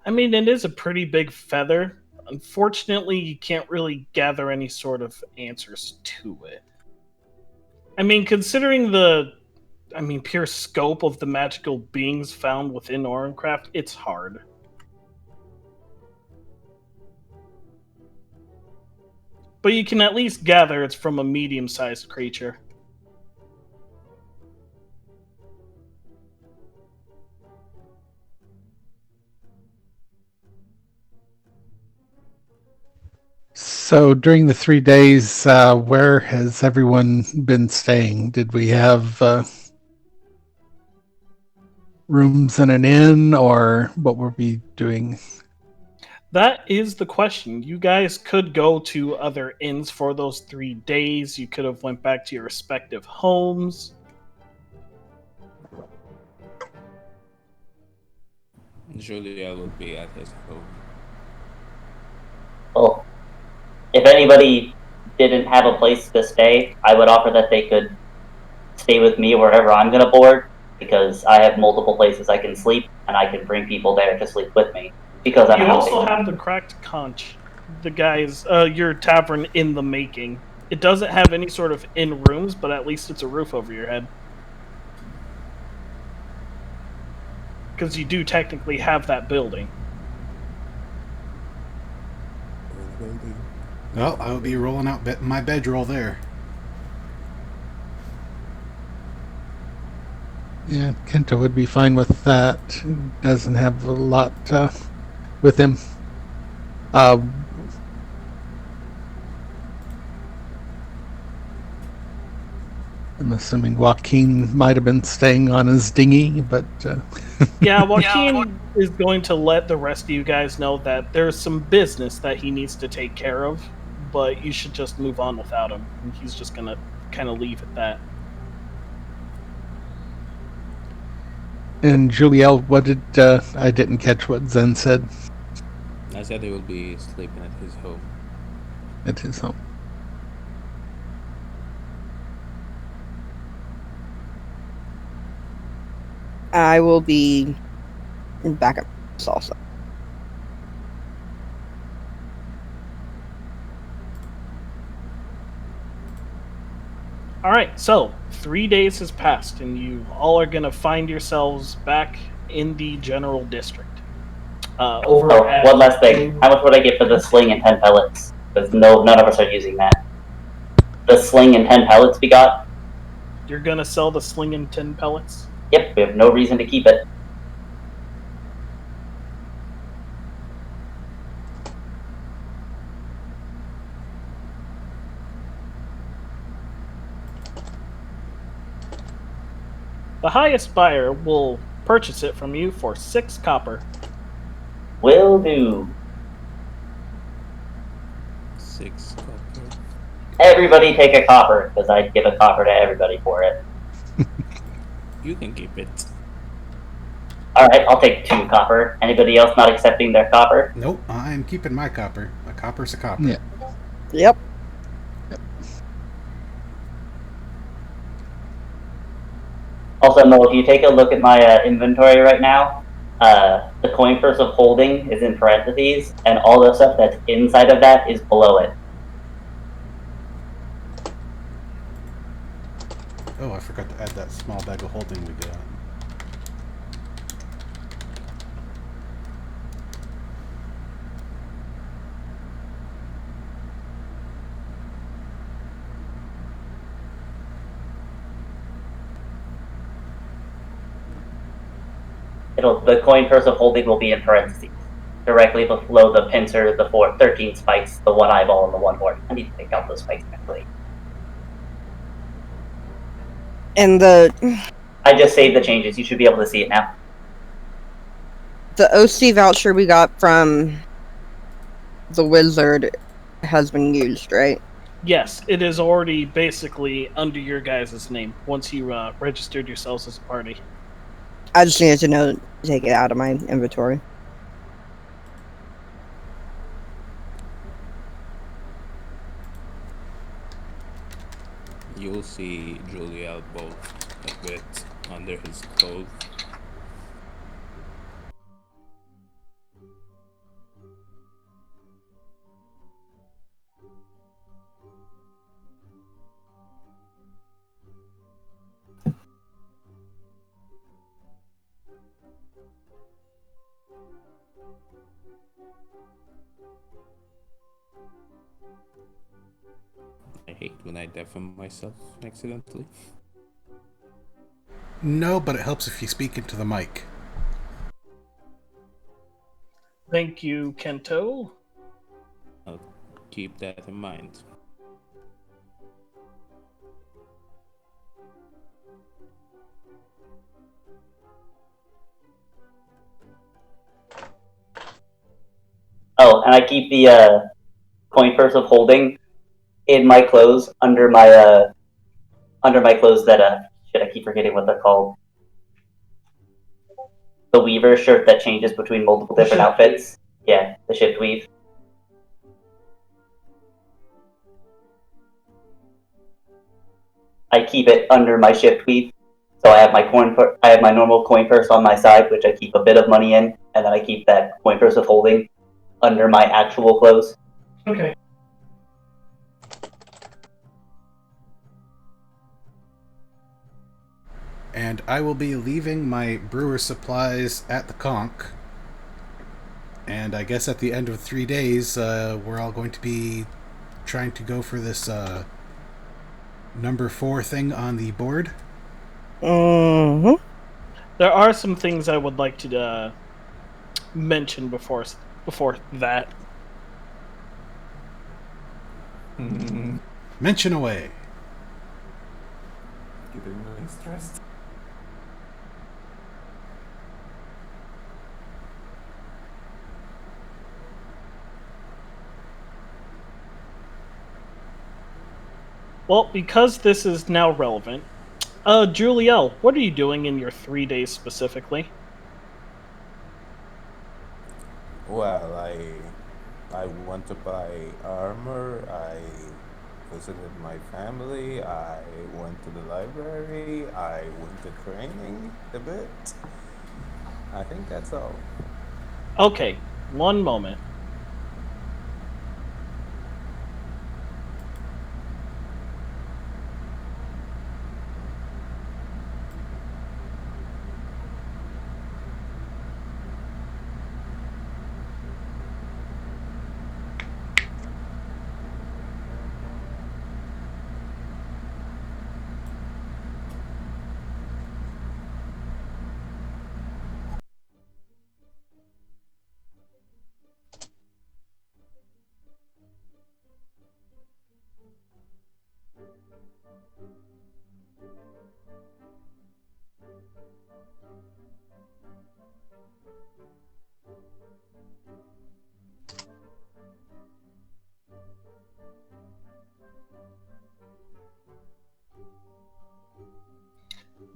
I mean, it is a pretty big feather. Unfortunately, you can't really gather any sort of answers to it. I mean, considering the pure scope of the magical beings found within Orincraft, it's hard. But you can at least gather it's from a medium-sized creature. So during the 3 days, where has everyone been staying? Did we have rooms in an inn, or what were we doing? That is the question. You guys could go to other inns for those 3 days. You could have went back to your respective homes. Julia will be at his home. Well, if anybody didn't have a place to stay, I would offer that they could stay with me wherever I'm going to board, because I have multiple places I can sleep, and I can bring people there to sleep with me. Because I'm You helping. also have the Cracked Conch, the guys, your tavern in the making. It doesn't have any sort of inn rooms, but at least it's a roof over your head. Because you do technically have that building. Well, I will be rolling out my bedroll there. Yeah, Kento would be fine with that. Doesn't have a lot with him. I'm assuming Joaquin might have been staying on his dinghy, but Yeah, Joaquin is going to let the rest of you guys know that there's some business that he needs to take care of, but you should just move on without him. And he's just going to kind of leave at that. And Juliel, what did I didn't catch what Zen said I said he will be sleeping at his home. at his home. I will be back at salsa. All right, so 3 days has passed, and you all are going to find yourselves back in the general district. Over at- one last thing. How much would I get for the sling and 10 pellets? Because none of us are using that. The sling and 10 pellets we got? You're going to sell the sling and 10 pellets? Yep, we have no reason to keep it. The highest buyer will purchase it from you for 6 copper. Will do. 6 copper. Everybody take a copper, because I'd give a copper to everybody for it. You can keep it. Alright, I'll take 2 copper. Anybody else not accepting their copper? Nope, I'm keeping my copper. A copper's a copper. Yeah. Yep. Also, Mo, if you take a look at my inventory right now, the coin purse of holding is in parentheses, and all the stuff that's inside of that is below it. Oh, I forgot to add that small bag of holding we got. The coin purse of holding will be in parentheses, directly below the pincer, the 13 spikes, the 1 eyeball, and the 1 horn. I need to take out those spikes actually. And I just saved the changes. You should be able to see it now. the OC voucher we got from the wizard has been used, right? Yes, it is already basically under your guys' name once you registered yourselves as a party. I just needed to know to take it out of my inventory. You'll see Julia both a bit under his clothes. I hate when I deafen myself accidentally. No, but it helps if you speak into the mic. Thank you, Kento. I'll keep that in mind. Oh, and I keep the coin purse of holding in my clothes under my clothes that shit, I keep forgetting what they're called. The weaver shirt that changes between multiple different outfits. Yeah, the shift weave. I keep it under my shift weave. So I have I have my normal coin purse on my side, which I keep a bit of money in, and then I keep that coin purse of holding under my actual clothes. Okay. And I will be leaving my brewer supplies at the conch. And I guess at the end of 3 days, we're all going to be trying to go for this number 4 thing on the board. Mm-hmm. There are some things I would like to mention before that. Mention away. Getting really stressed. Well, because this is now relevant, Juliel, what are you doing in your 3 days specifically? Well, I went to buy armor. I visited my family. I went to the library. I went to training a bit. I think that's all. Okay, one moment.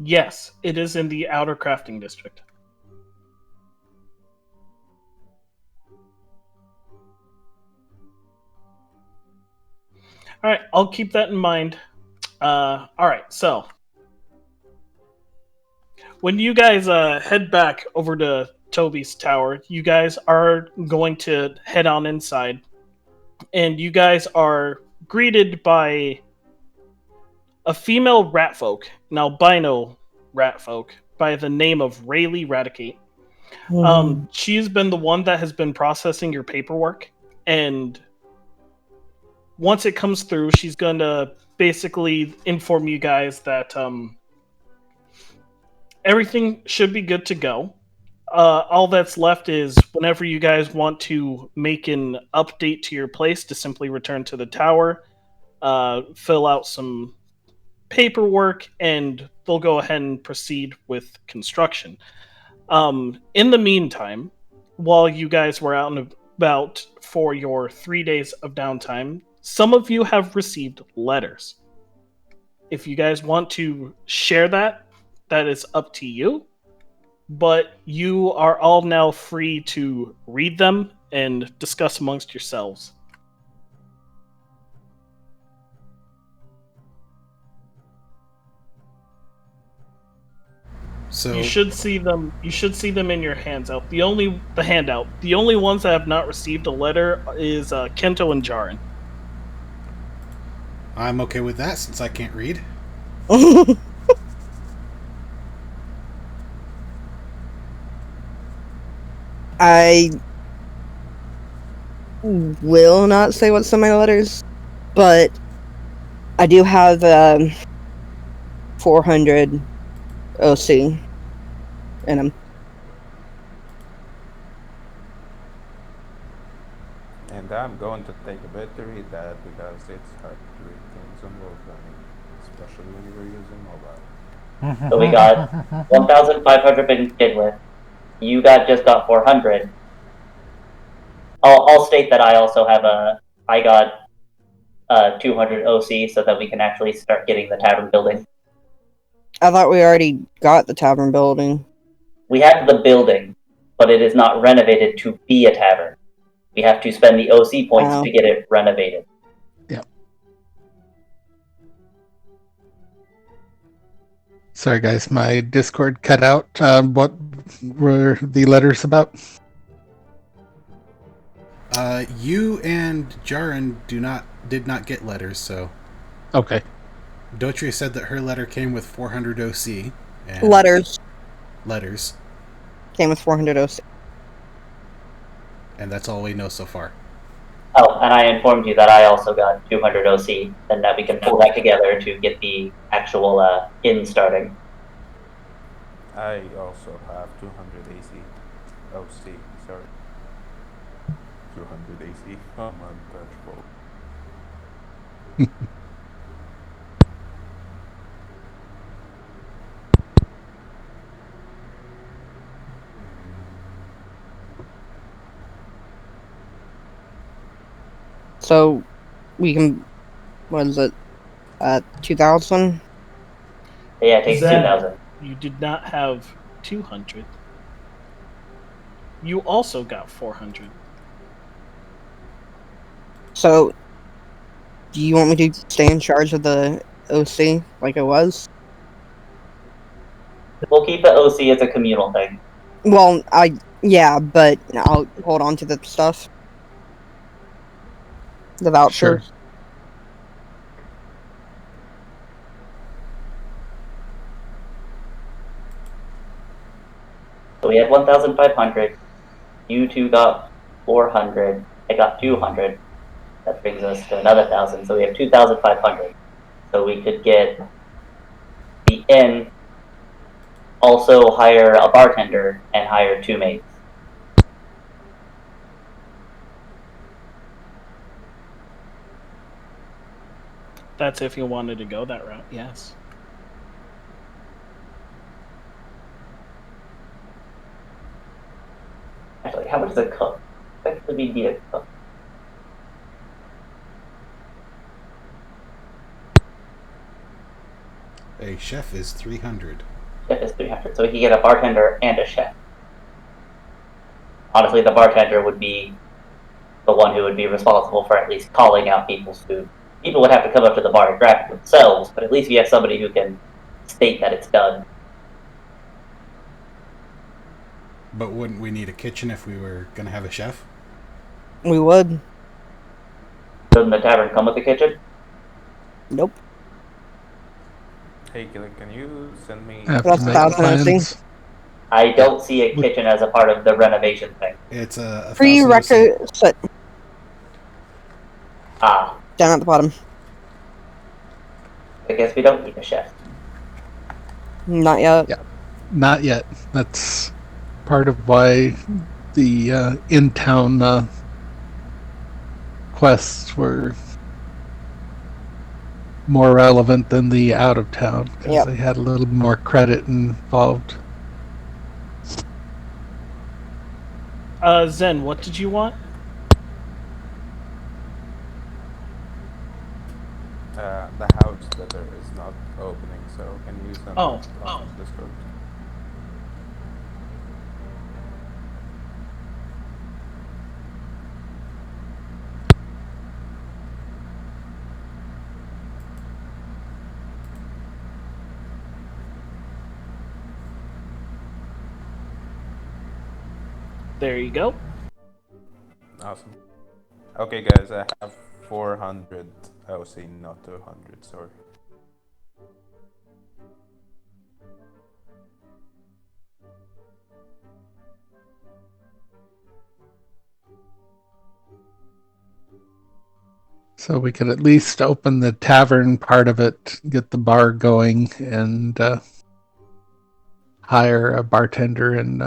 Yes, it is in the outer crafting district. All right, I'll keep that in mind. All right, so when you guys head back over to Toby's tower, you guys are going to head on inside, and you guys are greeted by a female rat folk, an albino rat folk, by the name of Rayleigh Radicate. She's been the one that has been processing your paperwork, and once it comes through, she's gonna basically inform you guys that everything should be good to go. All that's left is whenever you guys want to make an update to your place, to simply return to the tower, fill out some paperwork, and they'll go ahead and proceed with construction. In the meantime, while you guys were out and about for your 3 days of downtime, some of you have received letters. If you guys want to share that, that is up to you. But you are all now free to read them and discuss amongst yourselves. So You should see them. You should see them in your handout. The handout. The only ones that have not received a letter is Kento and Jaren. I'm okay with that since I can't read. I will not say what's in my letters, but I do have 400 OC in them. And I'm going to take a bit to read that because it's hard to read things on Wolfgang, especially when you're using mobile. So we got 1,500 to begin with. You just got 400. I'll state that I also have I got 200 OC so that we can actually start getting the tavern building. I thought we already got the tavern building. We have the building, but it is not renovated to be a tavern. We have to spend the OC points to get it renovated. Yep. Sorry, guys, my Discord cut out. What were the letters about? You and Jaren did not get letters, so Okay. Dotria said that her letter came with 400 OC. And Letters came with 400 OC. And that's all we know so far. Oh, and I informed you that I also got 200 OC, and that we can pull that together to get the actual inn starting. I also have 200 AC. OC, sorry. 200 AC. I'm untouchable. So we can, what is it, 2,000? Yeah, it takes 2,000. You did not have 200. You also got 400. So, do you want me to stay in charge of the OC like it was? We'll keep the OC as a communal thing. Well, yeah, but I'll hold on to the stuff. The vouchers. Sure. So we had 1,500. You two got 400. I got 200. That brings us to another 1,000. So we have 2,500. So we could get the inn, also hire a bartender, and hire 2 maids. That's if you wanted to go that route, yes. Actually, how much does a cook? Effectively, we need a cook. A chef is 300. Chef is 300, so we can get a bartender and a chef. Honestly, the bartender would be the one who would be responsible for at least calling out people's food. People would have to come up to the bar and grab it themselves, but at least we have somebody who can state that it's done. But wouldn't we need a kitchen if we were going to have a chef? We would. Doesn't the tavern come with a kitchen? Nope. Hey, Gillian, can you send me Have That's to make thousand OC. plans. I don't see a kitchen as a part of the renovation thing. It's a 1,000 OC. Prerequisite Ah, down at the bottom. I guess we don't need a chef. Not yet. Yeah. Not yet. That's part of why the in-town quests were more relevant than the out-of-town, because Yep. they had a little more credit involved. Zen, what did you want? The house letter is not opening, so can you send Oh. it on Discord? There you go. Awesome. Okay, guys, I have 400 OC, not 200, sorry. So we could at least open the tavern part of it, get the bar going, and hire a bartender and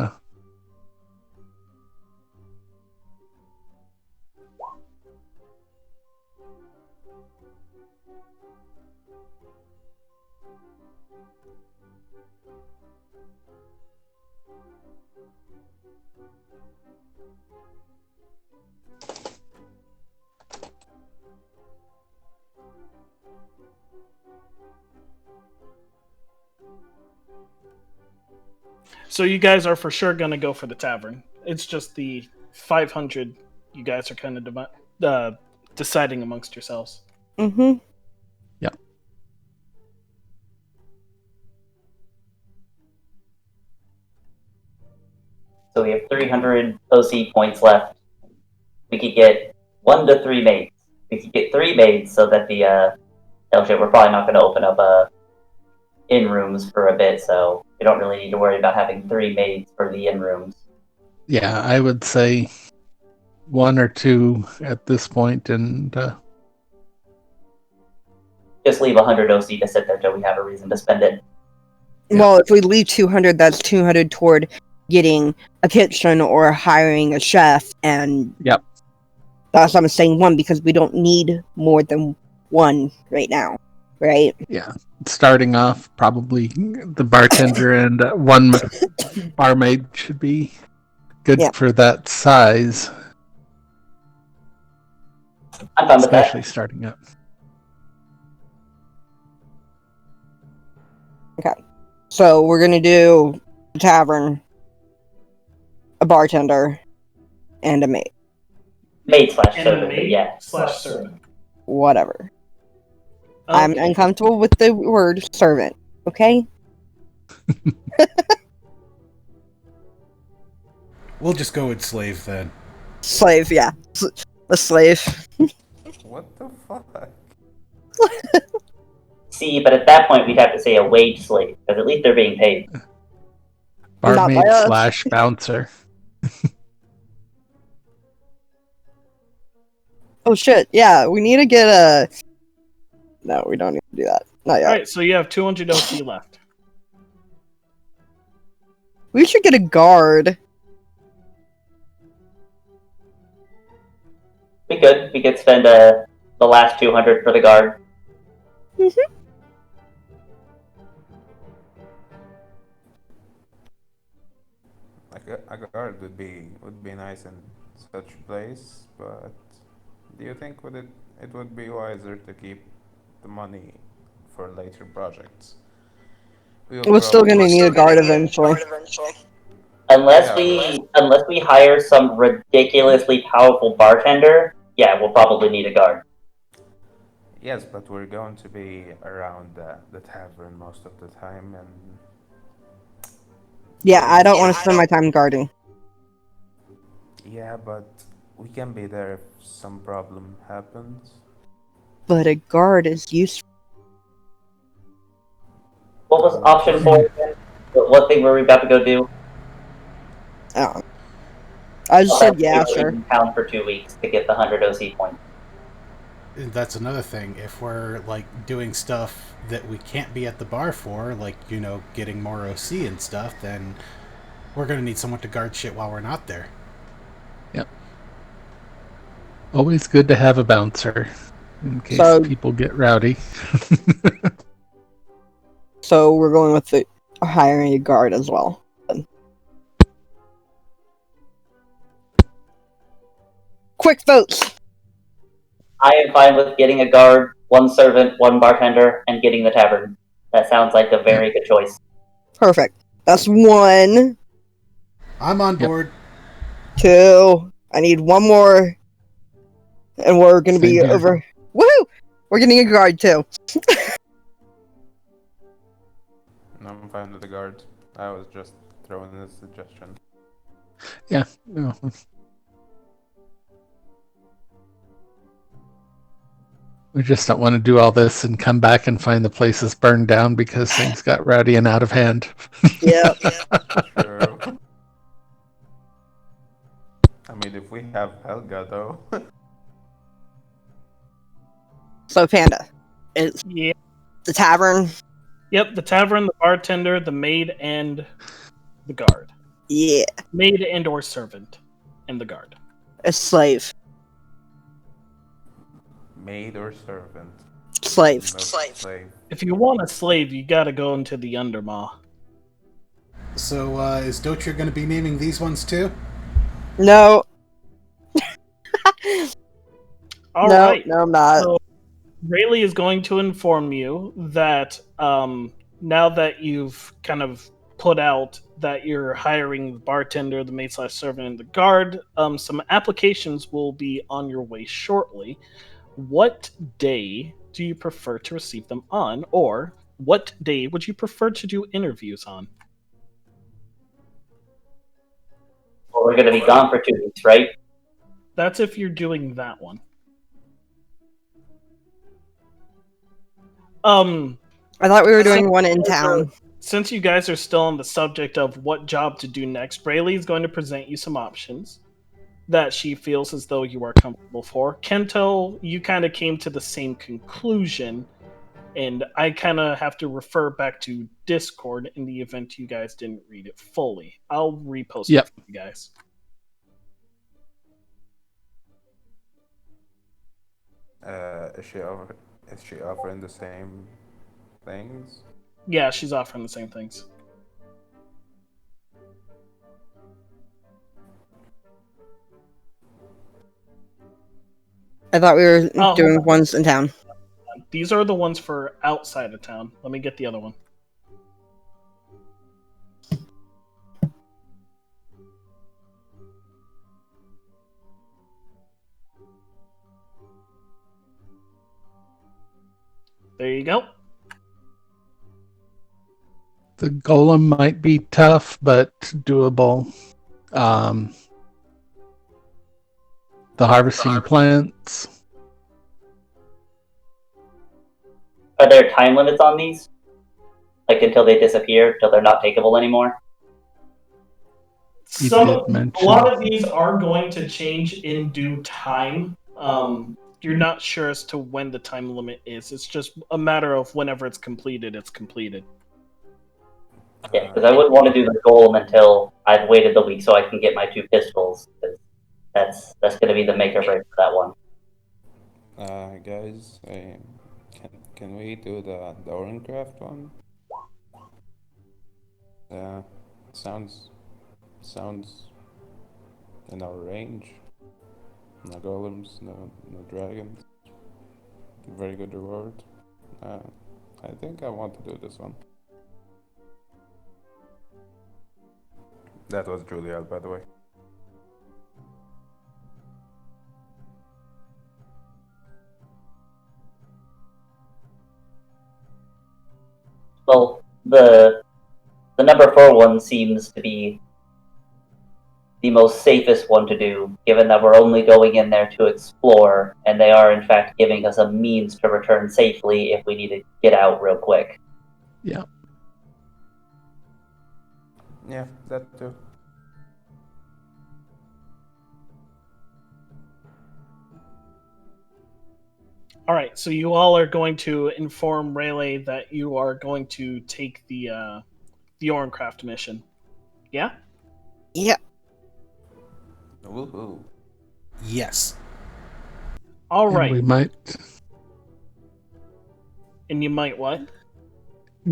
So you guys are for sure gonna go for the tavern. It's just the 500 you guys are kind of deciding amongst yourselves. Mm-hmm. So we have 300 OC points left. We could get 1 to 3 maids. We could get 3 maids so that the hell shit, we're probably not going to open up in rooms for a bit, so we don't really need to worry about having 3 maids for the in rooms. yeah, I would say 1 or 2 at this point, and Just leave 100 OC to sit there till we have a reason to spend it. Yeah. Well, if we leave 200, that's 200 toward getting a kitchen or hiring a chef, and Yep. that's why I'm saying 1, because we don't need more than 1 right now, right? yeah, starting off, probably the bartender and 1 barmaid should be good Yeah. for that size, I'm fine with that. especially starting up. So we're gonna do a tavern, a bartender, and a maid. Maid slash And servant, the but maid yeah. slash servant. Whatever. I'm Okay. uncomfortable with the word servant. Okay. We'll just go with slave then. Slave, yeah. A slave. What the fuck? See, but at that point we'd have to say a wage slave, because at least they're being paid. Not Barmaid by us. slash bouncer. Oh shit, yeah, we need to get a... No, we don't need to do that. Not yet. Alright, so you have 200 OC left. We should get a guard. We could spend the last 200 for the guard. Like a guard would be nice in such a place, but do you think it would be wiser to keep the money for later projects? We're still gonna need a guard eventually. Unless we hire some ridiculously powerful bartender, yeah, we'll probably need a guard. Yes, but we're going to be around the tavern most of the time, and Yeah, I don't want to spend my time guarding. yeah, but we can be there if some problem happens. But a guard is useful. What was option 4 again? What thing were we about to go do? Oh. I just said yeah, We were sure. in town for 2 weeks to get the 100 OC points. That's another thing. If we're like doing stuff that we can't be at the bar for, like, you know, getting more OC and stuff, then we're gonna need someone to guard shit while we're not there. Yep. Always good to have a bouncer in case people get rowdy. So we're going with the hiring a guard as well. Quick votes. I am fine with getting a guard, 1 servant, 1 bartender, and getting the tavern. That sounds like a very good choice. Perfect. That's 1. I'm on board. 2. I need 1 more. And we're gonna be over. Woohoo! We're getting a guard too. I'm fine with the guard. I was just throwing a suggestion. Yeah. No. We just don't want to do all this and come back and find the place is burned down because things got rowdy and out of hand. Yeah. True. I mean, if we have Helga, though. So Panda, it's Yeah. the tavern. Yep, the tavern, the bartender, the maid, and the guard. Yeah. Maid and or servant, and the guard. A slave. Maid or servant? Slave. No slave. If you want a slave, you gotta go into the Undermaw. So, is Dotra going to be naming these ones too? No. All no, right. no, I'm not. So, Rayleigh is going to inform you that now that you've kind of put out that you're hiring the bartender, the maid/servant, and the guard, some applications will be on your way shortly. What day do you prefer to receive them on, or what day would you prefer to do interviews on? Well, we're going to be gone for 2 weeks, right? That's if you're doing that one. I thought we were doing one in town. Since you guys are still on the subject of what job to do next, Rayleigh is going to present you some options that she feels as though you are comfortable for. Kento, you kind of came to the same conclusion, and I kind of have to refer back to Discord in the event you guys didn't read it fully. I'll repost it for you guys. Is she offering the same things? Yeah, she's offering the same things. I thought we were doing ones in town. These are the ones for outside of town. Let me get the other one. There you go. The golem might be tough, but doable. The harvesting plants. Are there time limits on these? Like until they disappear, till they're not takeable anymore? A lot of these are going to change in due time. You're not sure as to when the time limit is. It's just a matter of whenever it's completed, it's completed. Yeah, because I wouldn't want to do the golem until I've waited the week so I can get my 2 pistols. That's going to be the make or break for that one. Guys, can we do the Orincraft one? Sounds in our range. No golems, no dragons. Very good reward. I think I want to do this one. That was Juliet, by the way. Well, the number 4 one seems to be the most safest one to do, given that we're only going in there to explore, and they are in fact giving us a means to return safely if we need to get out real quick. Yeah. Yeah, that too. All right, so you all are going to inform Rayleigh that you are going to take the Orincraft mission. Yeah. Yeah. Woohoo. Yes. All And right, we might and you might what?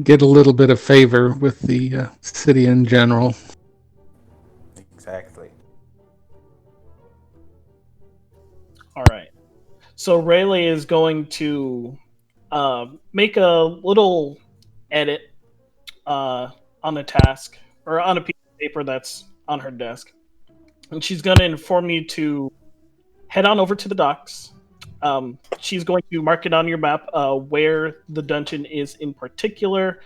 get a little bit of favor with the city in general. Exactly. All right. So Rayleigh is going to make a little edit on a task or on a piece of paper that's on her desk, and she's going to inform you to head on over to the docks. She's going to mark it on your map where the dungeon is in particular,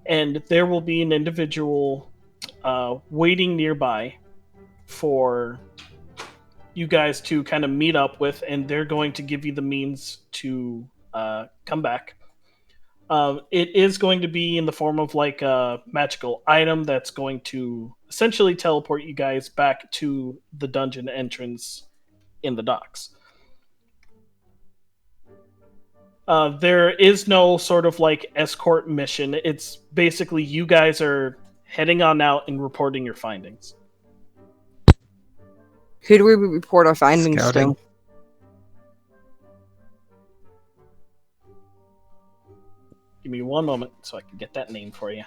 and there will be an individual waiting nearby for you guys to kind of meet up with, and they're going to give you the means to come back. It is going to be in the form of like a magical item that's going to essentially teleport you guys back to the dungeon entrance in the docks. There is no sort of like escort mission. It's basically you guys are heading on out and reporting your findings. Who do we report our findings Scouting. to? Give me one moment so I can get that name for you.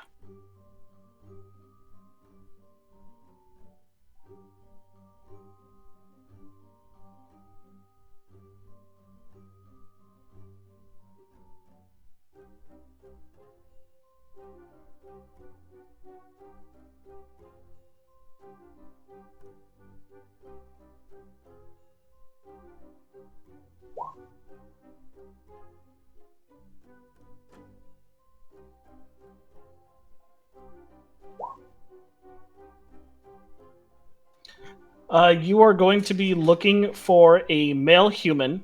You are going to be looking for a male human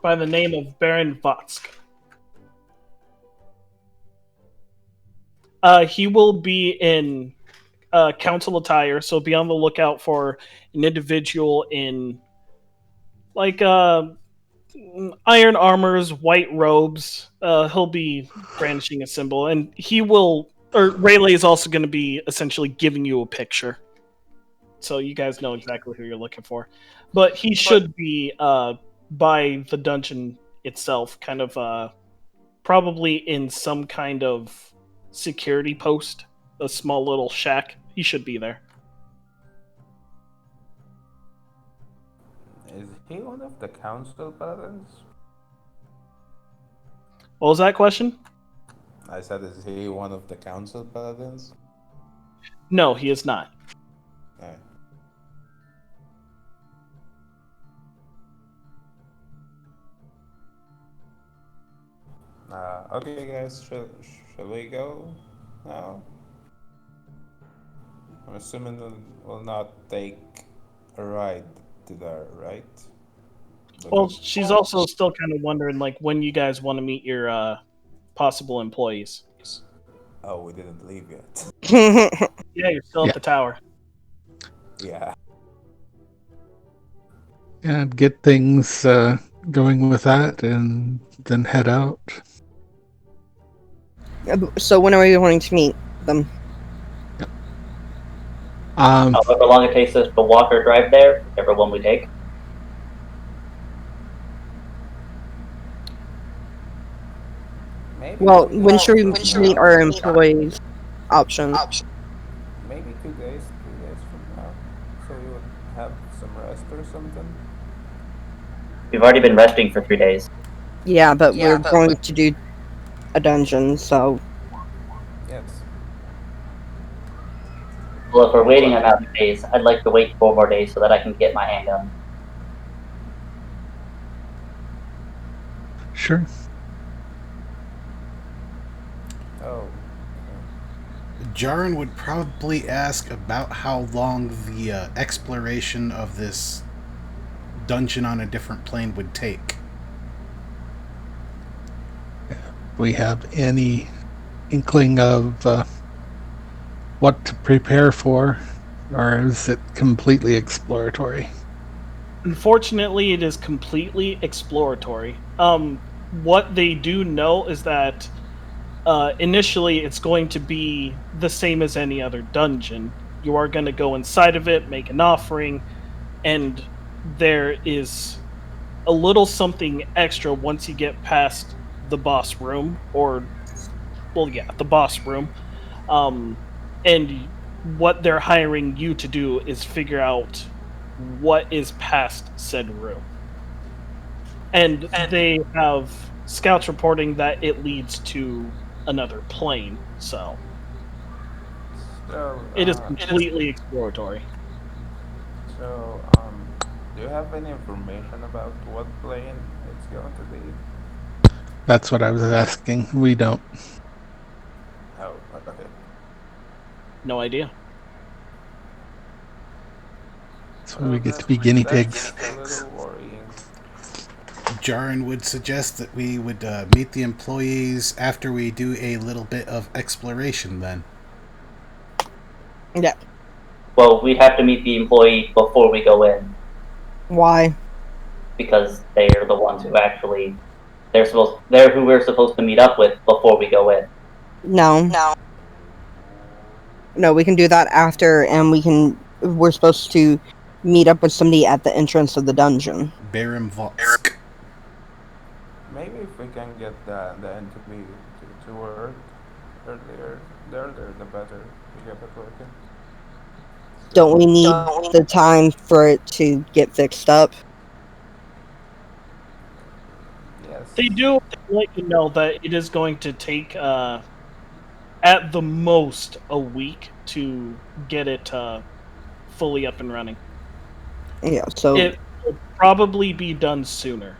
by the name of Baron Vatsk. He will be in council attire, so be on the lookout for an individual in like iron armors, white robes. He'll be brandishing a symbol, and he will. Or Rayleigh is also going to be essentially giving you a picture, so you guys know exactly who you're looking for. But he should be by the dungeon itself, kind of probably in some kind of security post, a small little shack. He should be there. Is he one of the council paladins? What was that question? I said, is he one of the council paladins? No, he is not. Alright. Okay, guys, shall we go now? I'm assuming we'll not take a ride to there, right? Well, she's also still kind of wondering, like, when you guys want to meet your possible employees. Oh, we didn't leave yet. Yeah, you're still at the tower. Yeah. And get things going with that, and then head out. So when are we wanting to meet them? However long it takes us to walk or drive there, whichever one we take. Maybe Well, when should we meet our employees? Options. maybe 2 days from now. So we would have some rest or something. We've already been resting for 3 days. Yeah, but we're going to do a dungeon, so Yes. Well, if we're waiting another days, I'd like to wait 4 more days so that I can get my handgun. Sure. Oh, Jaren would probably ask about how long the exploration of this dungeon on a different plane would take. We have any inkling of what to prepare for, or is it completely exploratory? Unfortunately, it is completely exploratory. What they do know is that initially it's going to be the same as any other dungeon. You are going to go inside of it, make an offering, and there is a little something extra once you get past the boss room, or, well, yeah, the boss room. And what they're hiring you to do is figure out what is past said room. And they have scouts reporting that it leads to another plane, so so it is completely exploratory. so do you have any information about what plane it's going to be? That's what I was asking. We don't. Oh, okay. No idea. So Well, we get to be guinea pigs. that's a little worrying. Jaren would suggest that we would meet the employees after we do a little bit of exploration then. Yeah. Well, we'd have to meet the employee before we go in Why? because they are the ones who actually they're who we're supposed to meet up with before we go in. No. No, we can do that after, and we're supposed to meet up with somebody at the entrance of the dungeon. Barim Votsk. Maybe if we can get the entity to work earlier, the earlier the better to get it working. Don't we need the time for it to get fixed up? Yes. They do let you know that it is going to take, at the most, a week to get it fully up and running. Yeah, so It will probably be done sooner,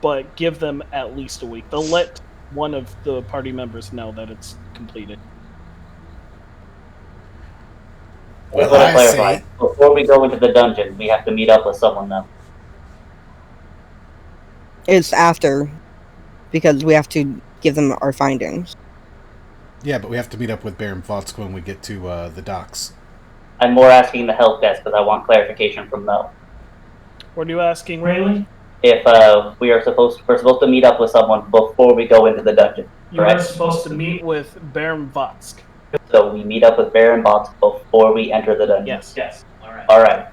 but give them at least a week. They'll let one of the party members know that it's completed. I just Well, want to I clarify. say, Before we go into the dungeon, we have to meet up with someone though. it's after, because we have to give them our findings. yeah, but we have to meet up with Barim Votsk when we get to the docks. I'm more asking the help desk because I want clarification from them. What are you asking, Rayleigh? If we're supposed to meet up with someone before we go into the dungeon. You are Correct? supposed to meet with Baron Votsk. So we meet up with Baron Box before we enter the dungeon. Yes. All right.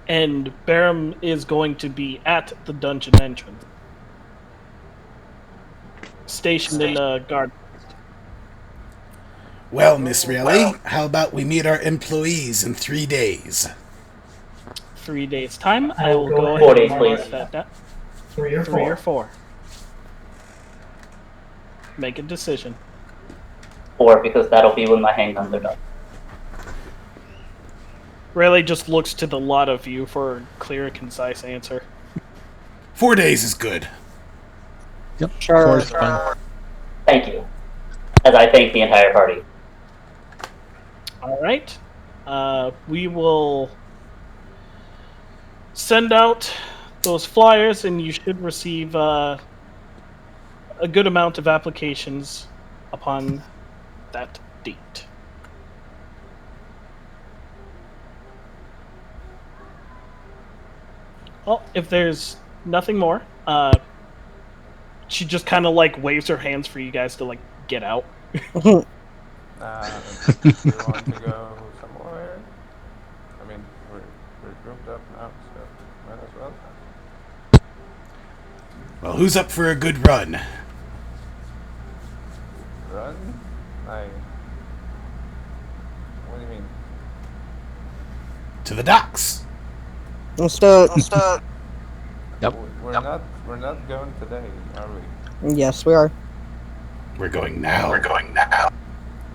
And Barum is going to be at the dungeon entrance, stationed in a guard. Well, Miss Rayleigh, how about we meet our employees in 3 days? 3 days time. I will go 4 ahead days, and please. mark that down. 3 or 4. 3 or 4. Make a decision. 4 because that'll be when my handguns are done. Rayleigh just looks to the lot of you for a clear, concise answer. 4 days is good. Yep. Sure. 4 is fine. Thank you. As I thank the entire party. All right. We will send out those flyers, and you should receive a good amount of applications upon that date. Well, if there's nothing more, she just kind of like waves her hands for you guys to like get out. Do you want to go somewhere? I mean, we're grouped up now, so might as well. Well, who's up for a good run? Run? What do you mean? To the docks. Let's do it. Yep. We're not going today, are we? Yes, we are. We're going now.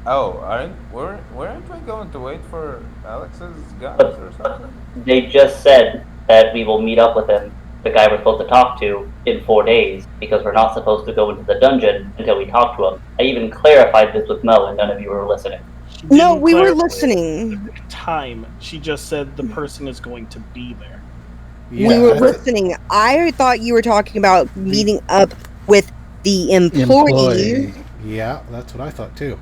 Oh, weren't we going to wait for Alex's guns But or something? they just said that we will meet up with him, the guy we're supposed to talk to, in 4 days, because we're not supposed to go into the dungeon until we talk to him. I even clarified this with Mo, and none of you were listening. She No, didn't we were clarify listening. the time. She just said the person is going to be there. Yeah, We were I th- listening. I thought you were talking about meeting up with the employee Employee. yeah, that's what I thought too.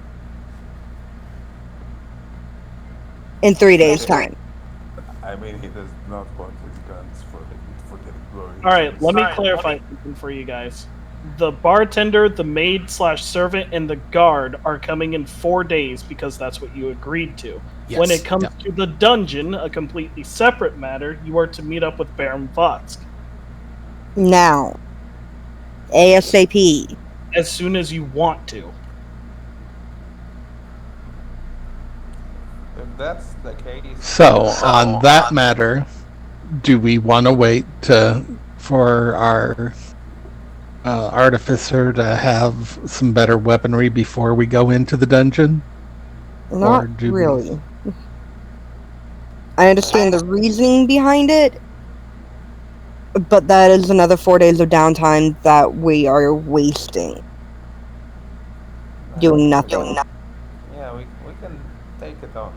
in 3 days' time. I mean, he does not want his guns for the employees. All right, let me clarify something for you guys. The bartender, the maid/servant, and the guard are coming in 4 days because that's what you agreed to. Yes. When it comes Yeah. to the dungeon, a completely separate matter, you are to meet up with Baron Votsk Now. ASAP. as soon as you want to. If that's the case, So, on that matter, do we want to wait for our artificer to have some better weaponry before we go into the dungeon? Not Or do we- really. I understand the reasoning behind it, but that is another 4 days of downtime that we are wasting doing nothing. yeah, we can take it on.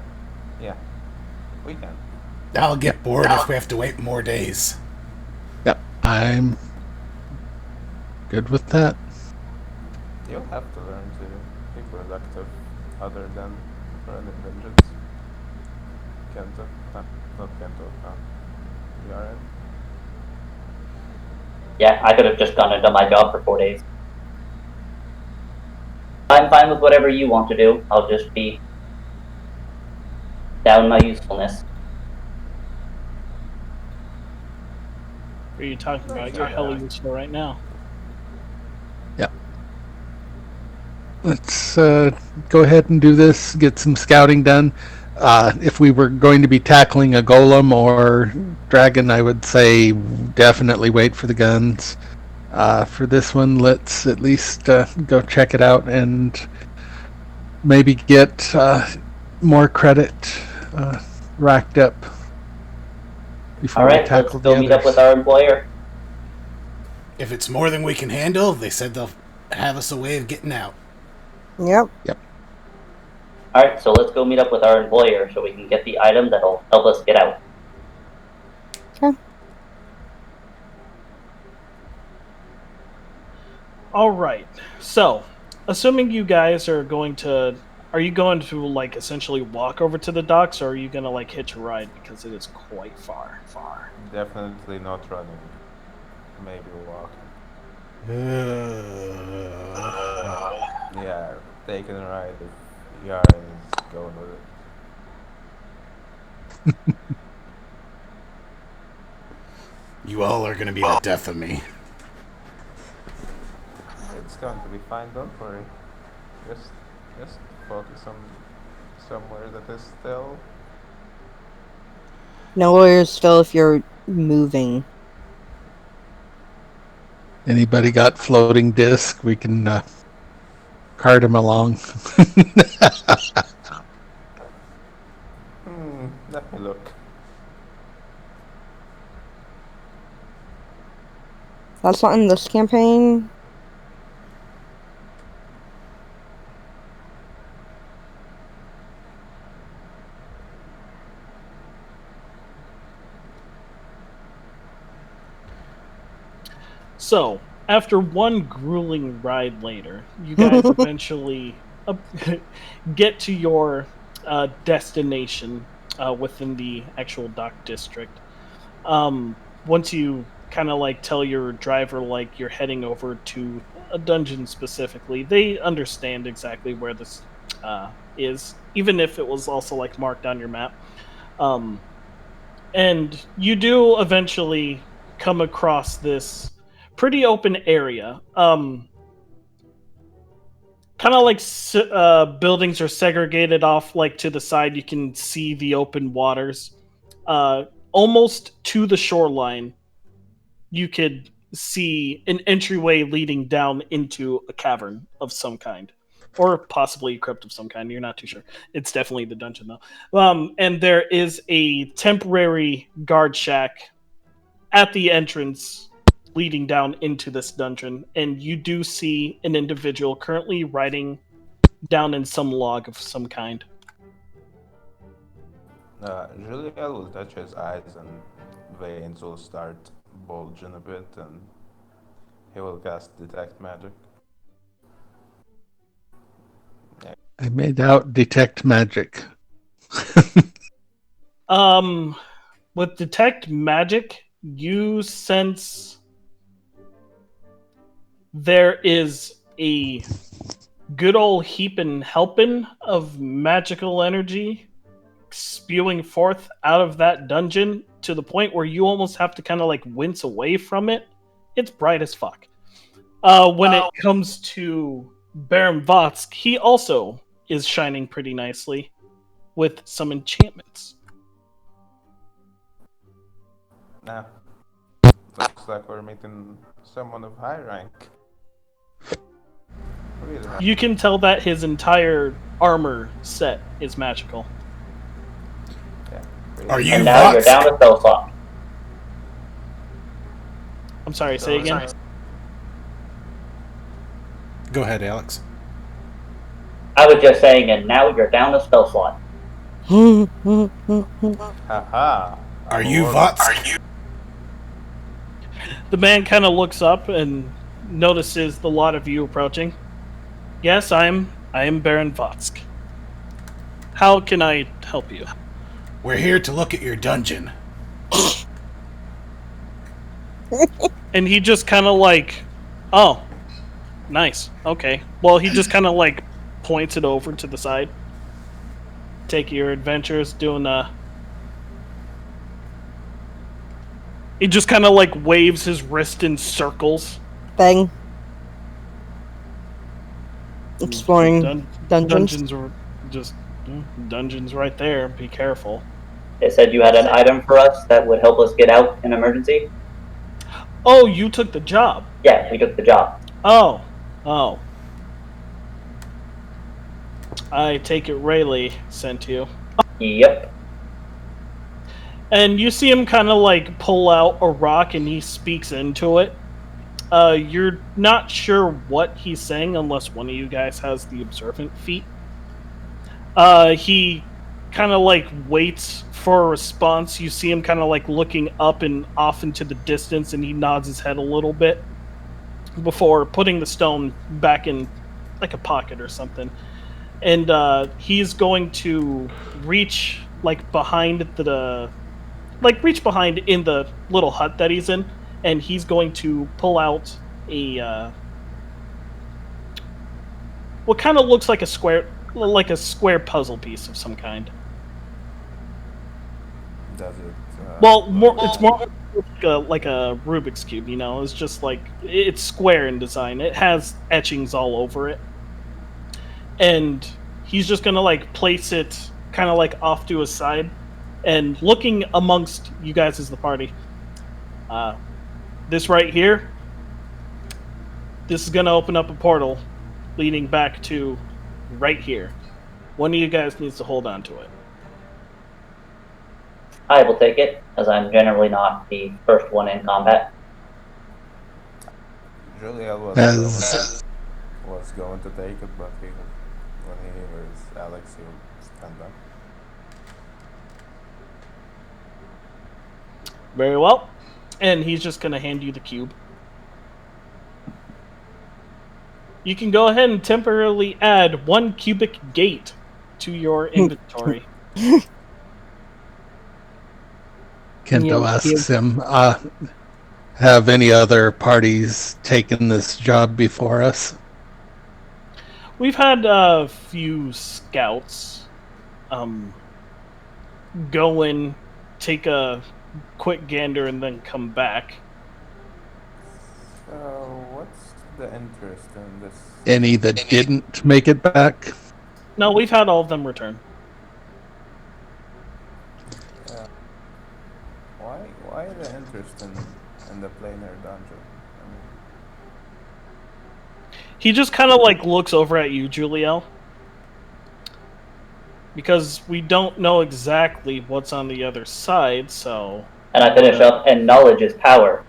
Yeah, we can. I'll get bored if we have to wait more days. Yep, I'm good with that. You'll have to learn to be productive other than running dungeons. Kento? Not Kento. Yaren? Yeah, I could have just gone and done my job for 4 days. I'm fine with whatever you want to do. I'll just be down my usefulness. What are you talking about? You're hella useful right now. Let's go ahead and do this, get some scouting done. If we were going to be tackling a golem or dragon, I would say definitely wait for the guns. For this one, let's at least go check it out and maybe get more credit racked up before All we right, let's tackle go the meet up with others. our employer. If it's more than we can handle, they said they'll have us a way of getting out. Yep. All right, so let's go meet up with our employer so we can get the item that'll help us get out. All right. So, assuming you guys are going to, are you going to like essentially walk over to the docks, or are you going to like hitch a ride because it is quite far? Definitely not running. Maybe walking. Yeah, taking a ride if Yaren is going with it. You all are going to be the death of me. It's going to be fine, don't worry. Just focus on somewhere that is still. Nowhere still if you're moving. Anybody got floating disc? We can cart him along. Let me look. That's not in this campaign. So, after one grueling ride later, you guys eventually get to your destination within the actual dock district. Once you kind of like tell your driver like you're heading over to a dungeon specifically, they understand exactly where this is, even if it was also like marked on your map. And you do eventually come across this pretty open area. Kind of like buildings are segregated off like to the side. You can see the open waters. Almost to the shoreline, you could see an entryway leading down into a cavern of some kind. or possibly a crypt of some kind. You're not too sure. It's definitely the dungeon though. And there is a temporary guard shack at the entrance leading down into this dungeon, and you do see an individual currently writing down in some log of some kind. Julia will touch his eyes and veins will start bulging a bit, and he will cast Detect Magic. I made out detect magic. With detect magic, you sense there is a good old heaping helping of magical energy spewing forth out of that dungeon to the point where you almost have to kind of like wince away from it. It's bright as fuck. When it comes to Baron Votsk, he also is shining pretty nicely with some enchantments. Nah, looks like we're meeting someone of high rank. Really high. You can tell that his entire armor set is magical. Yeah, really Are high. you And now you're Votsk? down to spell slot. I'm sorry, say again. Go ahead, Alex. I was just saying, and now you're down to spell slot. Haha. Are you Votsk? The man kind of looks up and notices the lot of you approaching. Yes, I am Baron Votsk. How can I help you? We're here to look at your dungeon. And he just kind of like, oh, nice. Okay. Well, he just kind of like points it over to the side. Take your adventures doing He just kind of like waves his wrist in circles. Thing. Exploring dungeons. Dungeons are just dungeons right there. Be careful. They said you had an item for us that would help us get out in emergency. Oh, you took the job. Yeah, we took the job. Oh. I take it Rayleigh sent you. Yep. And you see him kind of like pull out a rock and he speaks into it. You're not sure what he's saying unless one of you guys has the observant feat. He kind of like waits for a response. You see him kind of like looking up and off into the distance, and he nods his head a little bit before putting the stone back in like a pocket or something. And he's going to reach like behind reach behind in the little hut that he's in, and he's going to pull out a what kind of looks like a square puzzle piece of some kind. Does it? It's more like a Rubik's cube. You know, it's just like it's square in design. It has etchings all over it, and he's just gonna like place it kind of like off to his side, and looking amongst you guys as the party. This right here, this is gonna open up a portal leading back to right here. One of you guys needs to hold on to it. I will take it, as I'm generally not the first one in combat. Julia was going to take it, but when he hears Alex, he'll stand up. Very well. And he's just going to hand you the cube. You can go ahead and temporarily add 1 cubic gate to your inventory. Kento asks him, have any other parties taken this job before us? We've had a few scouts go in, take a quick gander, and then come back. What's the interest in this? Any that didn't make it back? No, we've had all of them return. Why the interest in the planar dungeon? He just kind of like looks over at you, Juliel. Because we don't know exactly what's on the other side, so... And I finish up, and knowledge is power.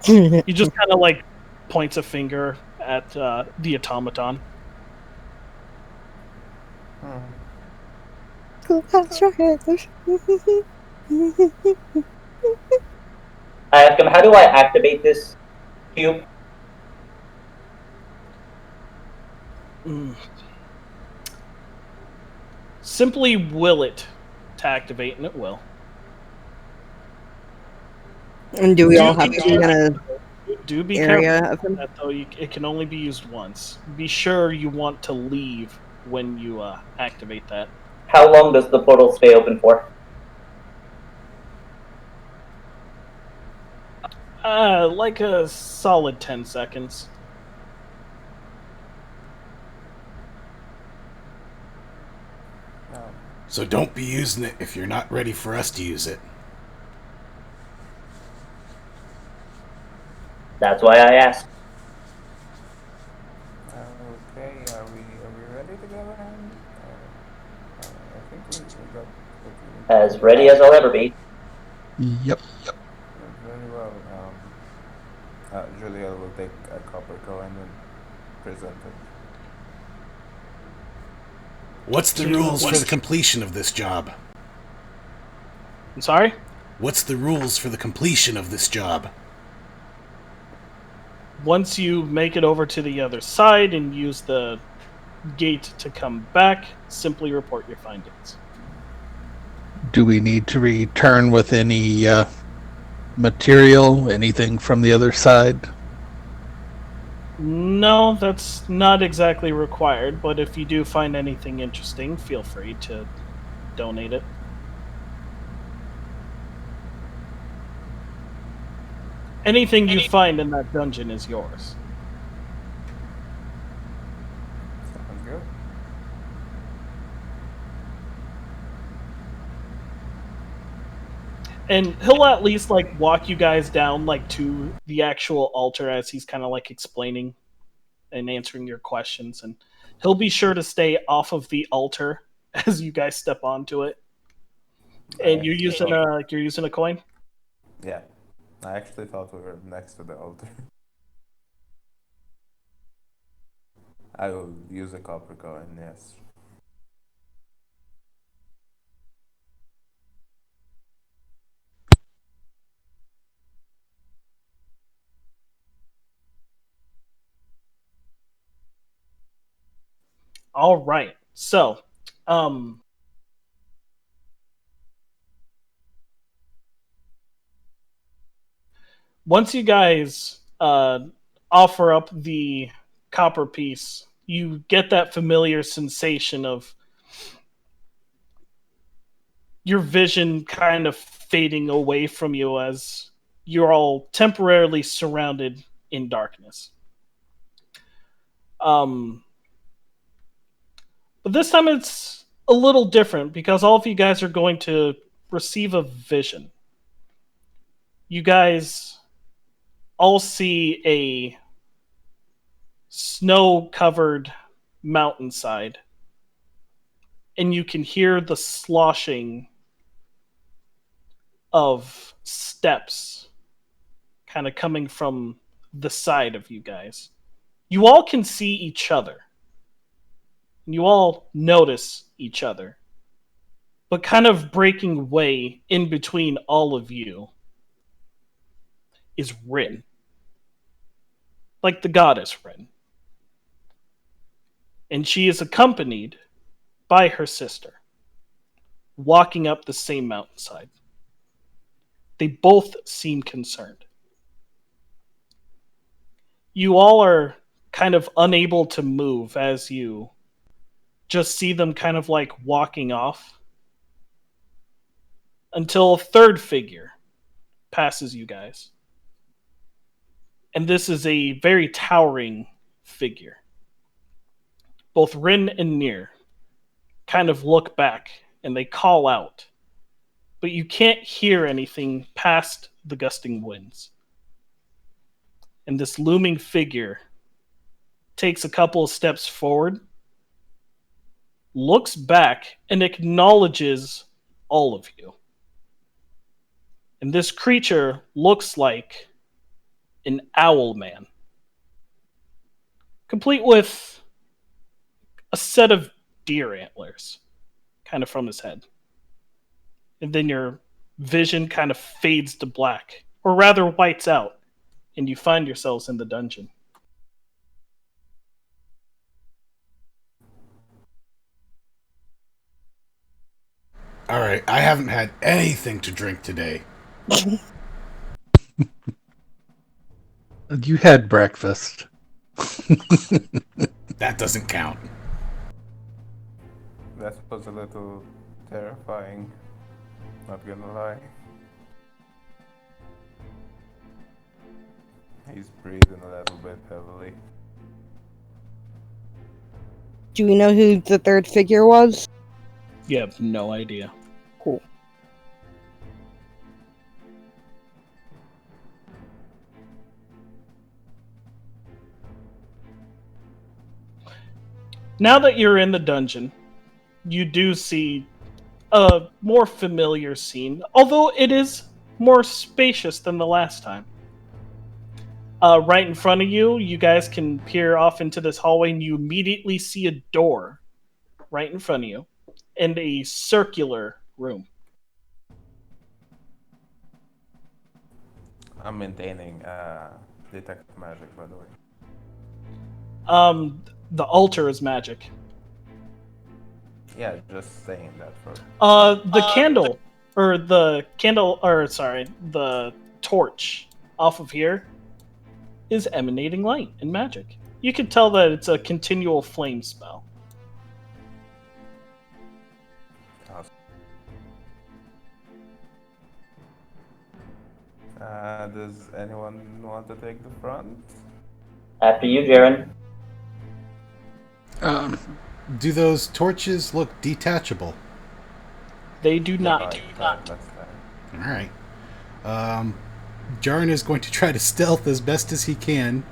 He just kind of like points a finger at the automaton. That's right. I ask him, how do I activate this cube? Simply will it to activate, and it will. And do we all have to be in a Do be area careful of him? that though it can only be used once. Be sure you want to leave when you activate that. How long does the portal stay open for? Like a solid 10 seconds. So don't be using it if you're not ready for us to use it. That's why I asked. Okay, are we ready to go then? I think we got what we need. As ready as I'll ever be. Yep. Very well. Julia will take a copper coin and present it. What's the rules for the completion of this job? I'm sorry? What's the rules for the completion of this job? Once you make it over to the other side and use the gate to come back, simply report your findings. Do we need to return with any material, anything from the other side? No, that's not exactly required, but if you do find anything interesting, feel free to donate it. Anything you find in that dungeon is yours. Sounds good. And he'll at least like walk you guys down like to the actual altar as he's kind of like explaining and answering your questions, and he'll be sure to stay off of the altar as you guys step onto it. And you're using a coin? Yeah. I actually thought we were next to the altar. I will use a copper coin, yes. All right. So, once you guys offer up the copper piece, you get that familiar sensation of your vision kind of fading away from you as you're all temporarily surrounded in darkness. But this time it's a little different because all of you guys are going to receive a vision. You guys all see a snow-covered mountainside, and you can hear the sloshing of steps kind of coming from the side of you guys. You all can see each other. You all notice each other. But kind of breaking way in between all of you is Rin. Like the goddess Rin. And she is accompanied by her sister, walking up the same mountainside. They both seem concerned. You all are kind of unable to move as you just see them kind of like walking off until a third figure passes you guys. And this is a very towering figure. Both Rin and Nir kind of look back and they call out, but you can't hear anything past the gusting winds. And this looming figure takes a couple of steps forward, looks back, and acknowledges all of you. And this creature looks like an owl man, complete with a set of deer antlers, kind of from his head. And then your vision kind of fades to black, or rather whites out, and you find yourselves in the dungeon. All right, I haven't had anything to drink today. You had breakfast. That doesn't count. That was a little terrifying. Not gonna lie. He's breathing a little bit heavily. Do we know who the third figure was? You have no idea. Cool. Now that you're in the dungeon, you do see a more familiar scene, although it is more spacious than the last time. Right in front of you, you guys can peer off into this hallway, and you immediately see a door right in front of you, and a circular room. I'm maintaining detect magic, by the way. The altar is magic. Yeah, just saying that for. The torch off of here is emanating light and magic. You can tell that it's a continual flame spell. Does anyone want to take the front? After you, Jaren. Do those torches look detachable? They do not. That's fine. All right. Jaren is going to try to stealth as best as he can.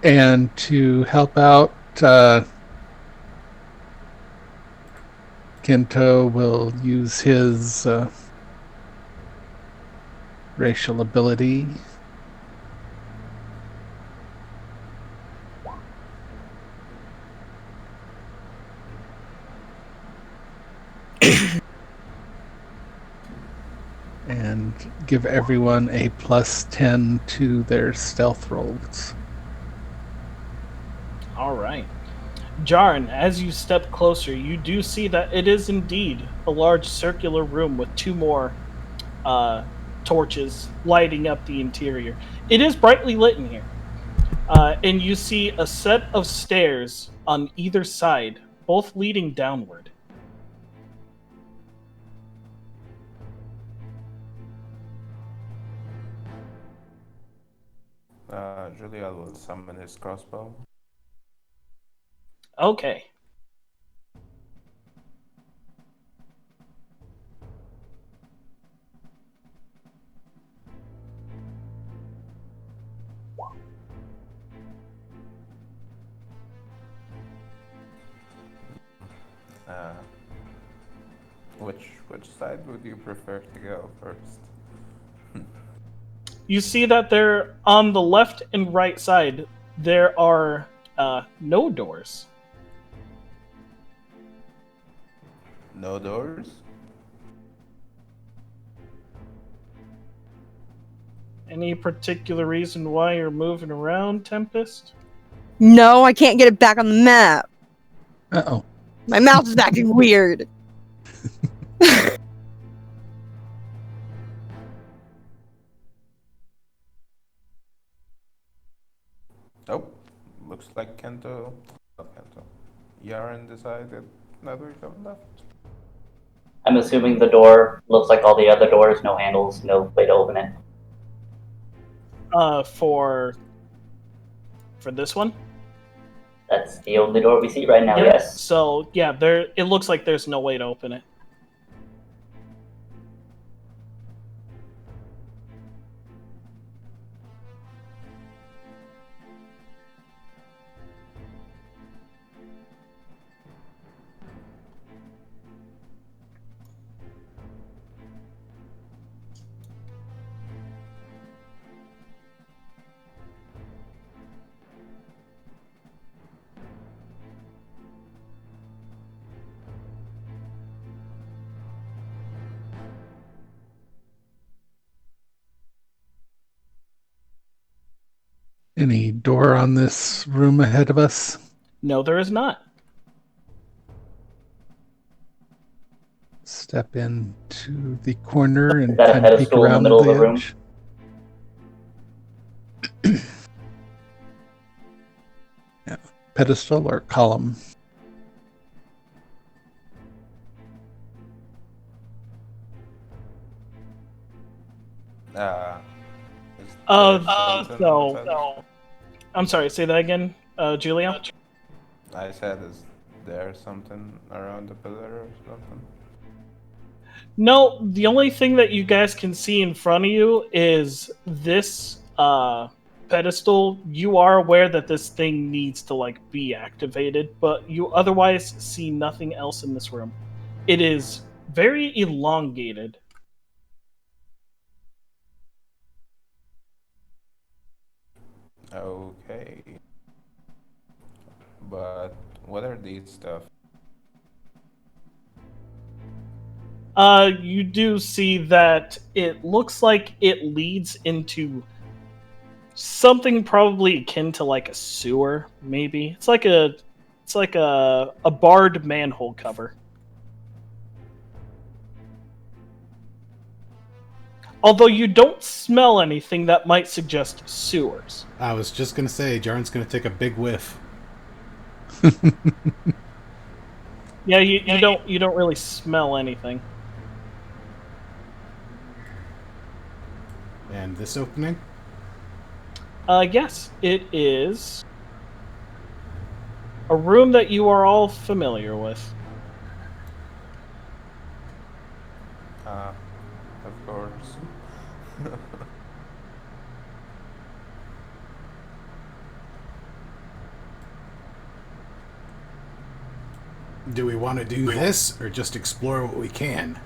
And to help out, Kento will use his racial ability. And give everyone a +10 to their stealth rolls. All right. Jaren, as you step closer, you do see that it is indeed a large circular room with two more torches lighting up the interior. It is brightly lit in here. And you see a set of stairs on either side, both leading downward. Juliel will summon his crossbow. Okay. Which side would you prefer to go first? You see that there, on the left and right side, there are no doors. No doors? Any particular reason why you're moving around, Tempest? No, I can't get it back on the map. Uh-oh. My mouse is acting weird. Nope. Looks like Yaren decided that we go left. I'm assuming the door looks like all the other doors, no handles, no way to open it. For this one? That's the only door we see right now, Yep. yes. So, yeah, it looks like there's no way to open it. Any door on this room ahead of us? No, there is not. Step into the corner and that a kind of peek pedestal in the around middle of the the room? edge. Yeah. Pedestal or column? Is Uh, there something on the so pedestal? I'm sorry. Say that again, Julia. I said, is there something around the pillar or something? No, the only thing that you guys can see in front of you is this pedestal. You are aware that this thing needs to like be activated, but you otherwise see nothing else in this room. It is very elongated. Okay. But what are these stuff? You do see that it looks like it leads into something probably akin to like a sewer, maybe. It's like a barred manhole cover. Although you don't smell anything that might suggest sewers. I was just gonna say, Jarn's gonna take a big whiff. Yeah, you don't really smell anything. And this opening? Yes, it is a room that you are all familiar with. Of course. Do we want to do this, or just explore what we can?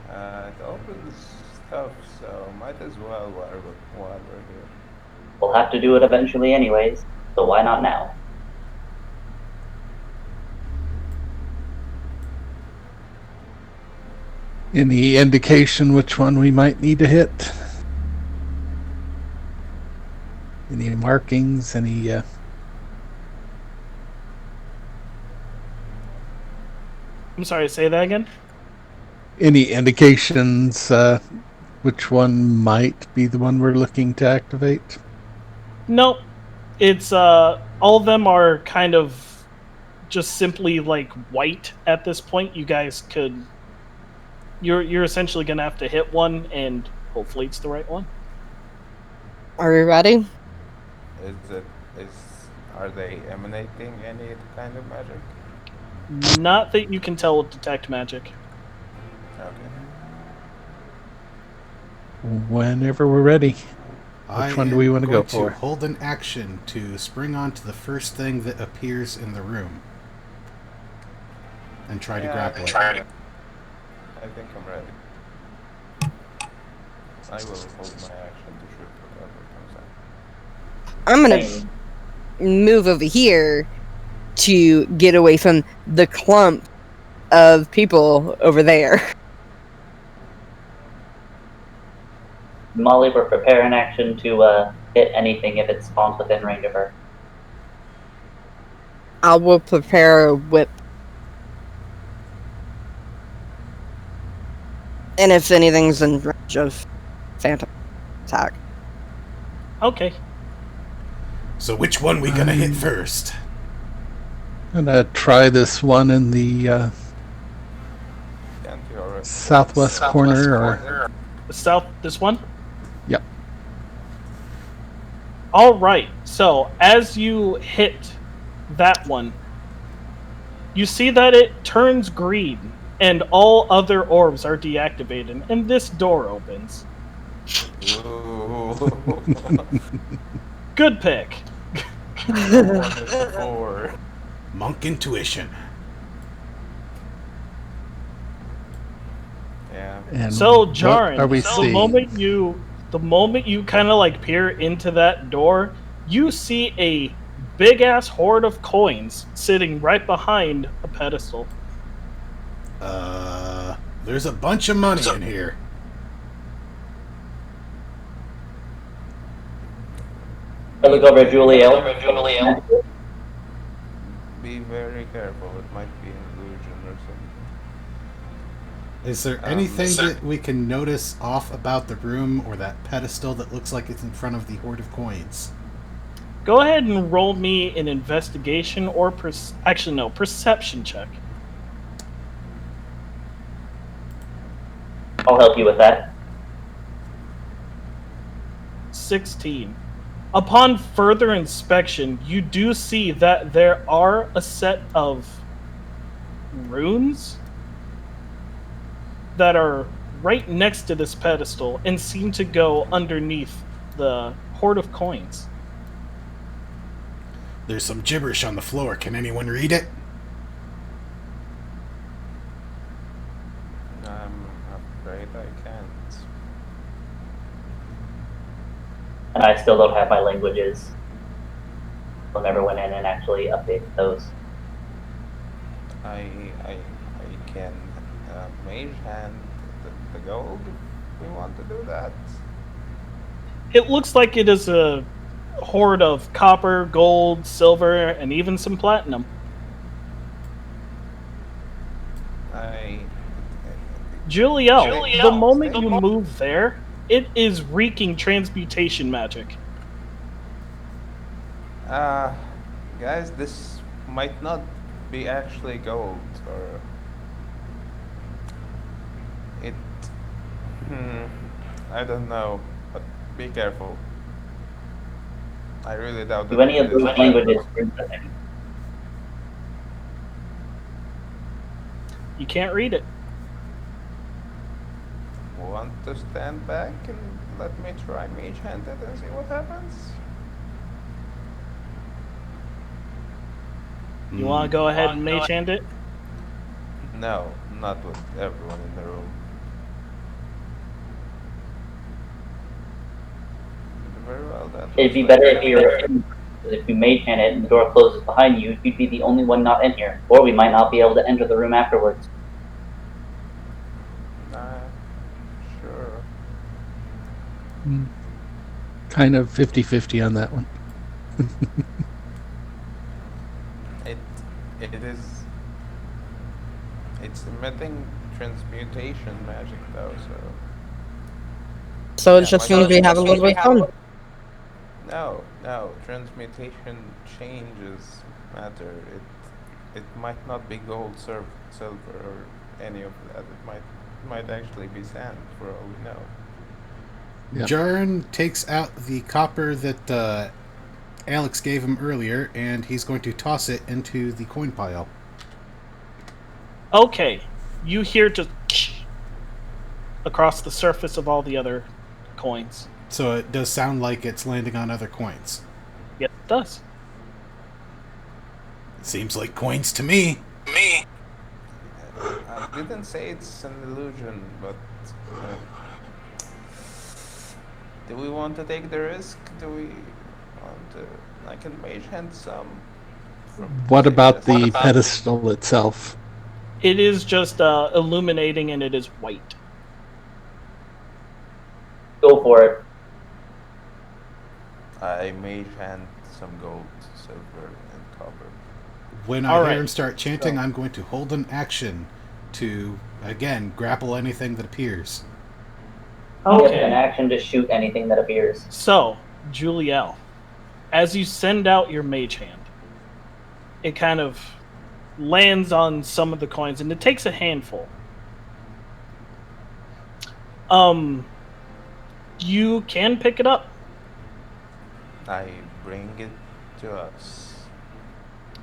It opens stuff, so might as well while we're here. We'll have to do it eventually anyways, so why not now? Any indication which one we might need to hit? Any markings? Any I'm sorry, say that again? any indications which one might be the one we're looking to activate? Nope. It's all of them are kind of just simply like white at this point. You guys could you're essentially gonna have to hit one and hopefully it's the right one. Are we ready? Are they emanating any kind of magic? Not that you can tell with detect magic. Okay. Whenever we're ready. Which one do we want to go for? Hold an action to spring onto the first thing that appears in the room, and try to grapple it. I think I'm ready. I will hold my action to shoot whatever comes out. I'm gonna move over here to get away from the clump of people over there. Molly will prepare an action to hit anything if it spawns within range of her. I will prepare a whip. And if anything's in range of phantom attack. Okay. So which one we gonna hit first? I'm gonna try this one in the southwest corner. Or The south this one? Yep. Alright, so as you hit that one, you see that it turns green and all other orbs are deactivated, and this door opens. Ooh. Good pick. Monk intuition. Yeah. and So, what Jaren, are we the seeing? moment you kind of like peer into that door, you see a big ass hoard of coins sitting right behind a pedestal. There's a bunch of money in here. I look over at Juliel. Be very careful. It might be an illusion or something. Is there anything that we can notice off about the room or that pedestal that looks like it's in front of the hoard of coins? Go ahead and roll me an investigation or perception check. I'll help you with that. 16. Upon further inspection, you do see that there are a set of runes that are right next to this pedestal and seem to go underneath the hoard of coins. There's some gibberish on the floor. Can anyone read it? I'm afraid I can't. And I still don't have my languages. I never went in and actually updated those. I can mage hand the gold if we want to do that. It looks like it is a hoard of copper, gold, silver, and even some platinum. Juliel, the moment you move there, it is wreaking transmutation magic. Guys, this might not be actually gold, or it. I don't know, but be careful. I really doubt that. Do any of those languages? You can't read it. Want to stand back and let me try mage hand it and see what happens? You want to go ahead and mage hand it? No, not with everyone in the room. Very well, that It'd be looks better like- if you were in, because if you mage hand it and the door closes behind you, you'd be the only one not in here, or we might not be able to enter the room afterwards. Sure. Kind of 50-50 on that one. It is. It's emitting transmutation magic though, So it just means we have a little bit of fun. no, transmutation changes matter. It might not be gold, silver, or any of that. It might actually be sand for all we know. Yep. Jarn takes out the copper that Alex gave him earlier, and he's going to toss it into the coin pile. Okay, you hear just across the surface of all the other coins. So it does sound like it's landing on other coins. Yes, it does. Seems like coins to me. I didn't say it's an illusion, but do we want to take the risk? Do we want to? I can mage hand some. What about the pedestal itself? It is just illuminating and it is white. Go for it. I mage hand some gold, silver, and copper. When I hear him start chanting, I'm going to hold an action to, again, grapple anything that appears. Okay. An action to shoot anything that appears. So, Juliel, as you send out your mage hand, it kind of lands on some of the coins, and it takes a handful. You can pick it up. I bring it to us.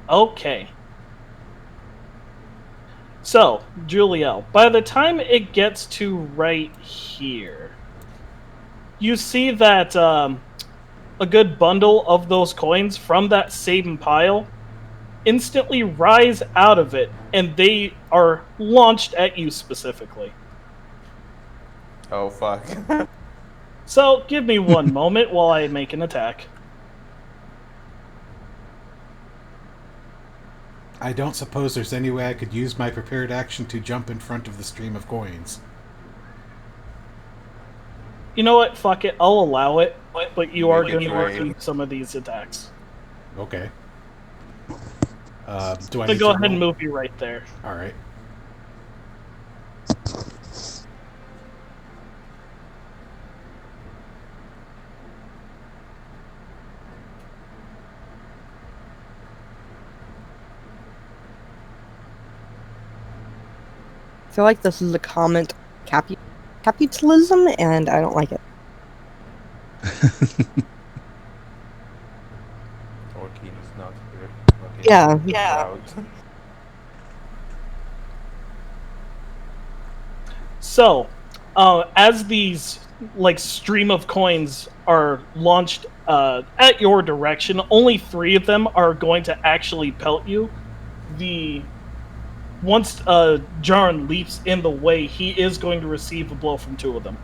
Okay. So, Juliel, by the time it gets to right here, you see that a good bundle of those coins from that same pile instantly rise out of it, and they are launched at you specifically. Oh fuck. So, give me one moment while I make an attack. I don't suppose there's any way I could use my prepared action to jump in front of the stream of coins. You know what? Fuck it. I'll allow it. but you are Make it going to rain. receive some of these attacks. Okay. Do I So need go to ahead and roll? move you right there. All right. I feel like this is a comment capitalism, and I don't like it. Orkeen is not here. Okay, Yeah. yeah. So, as these like stream of coins are launched at your direction, only 3 of them are going to actually pelt you. Once Jarn leaps in the way, he is going to receive a blow from 2 of them.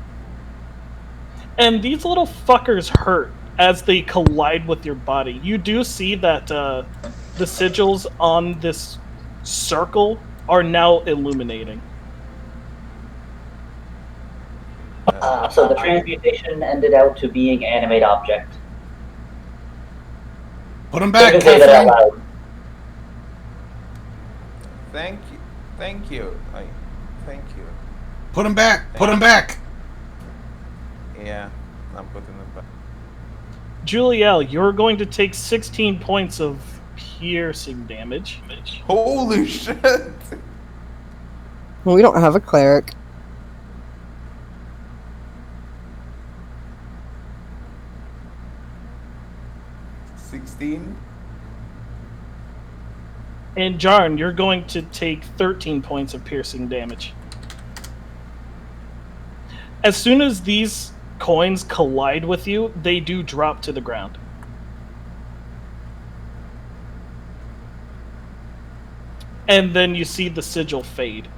And these little fuckers hurt as they collide with your body. You do see that the sigils on this circle are now illuminating. So the transmutation ended out to being animate object. Put him You back, can say that out Catherine. loud. Thank you. Thank you. Thank you. Put him back. Put him back. Yeah, I'm putting it back. Juliel, you're going to take 16 points of piercing damage. Holy shit! We don't have a cleric. $16? And Jarn, you're going to take 13 points of piercing damage. As soon as these coins collide with you, they do drop to the ground. And then you see the sigil fade.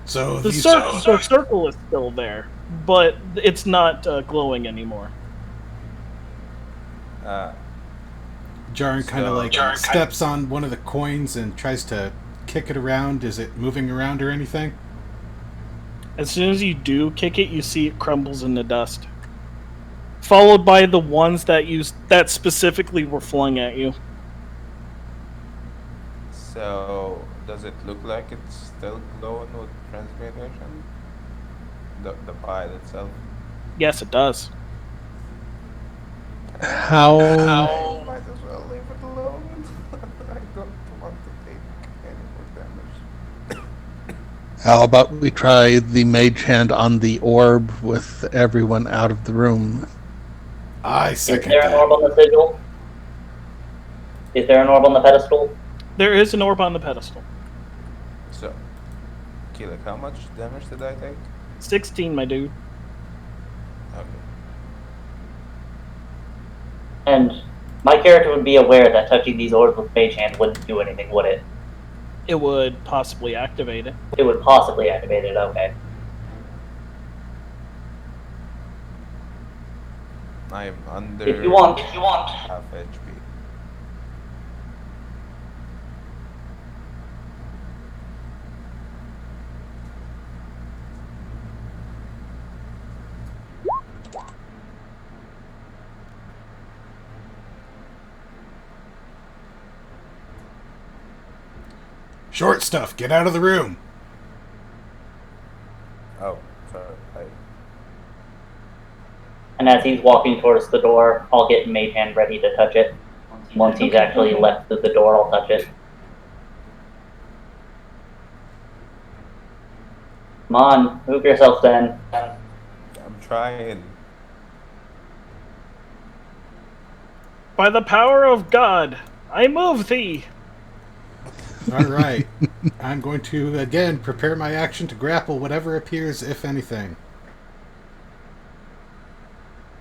So The circle is still there, but it's not glowing anymore. Jarn kind of So- like steps on one of the coins and tries to kick it around. Is it moving around or anything? As soon as you do kick it, you see it crumbles into dust. Followed by the ones that specifically were flung at you. So, does it look like it's still glowing with transmutation? The pile itself? Yes, it does. How Might as well leave it alone. I don't want to take any more damage. how about we try the mage hand on the orb with everyone out of the room? I Is second there an orb that. on the sigil? Is there an orb on the pedestal? There is an orb on the pedestal. So, Keelik, how much damage did I take? 16, my dude. Okay. And my character would be aware that touching these orbs with Mage Hand wouldn't do anything, would it? It would possibly activate it. It would possibly activate it, okay. I am under If you want. half HP. Short stuff, get out of the room. Oh, sorry. And as he's walking towards the door, I'll get Mage Hand ready to touch it. Once he's actually left the door, I'll touch it. Come on, move yourself then. I'm trying. By the power of God, I move thee. All right. I'm going to, again, prepare my action to grapple whatever appears, if anything.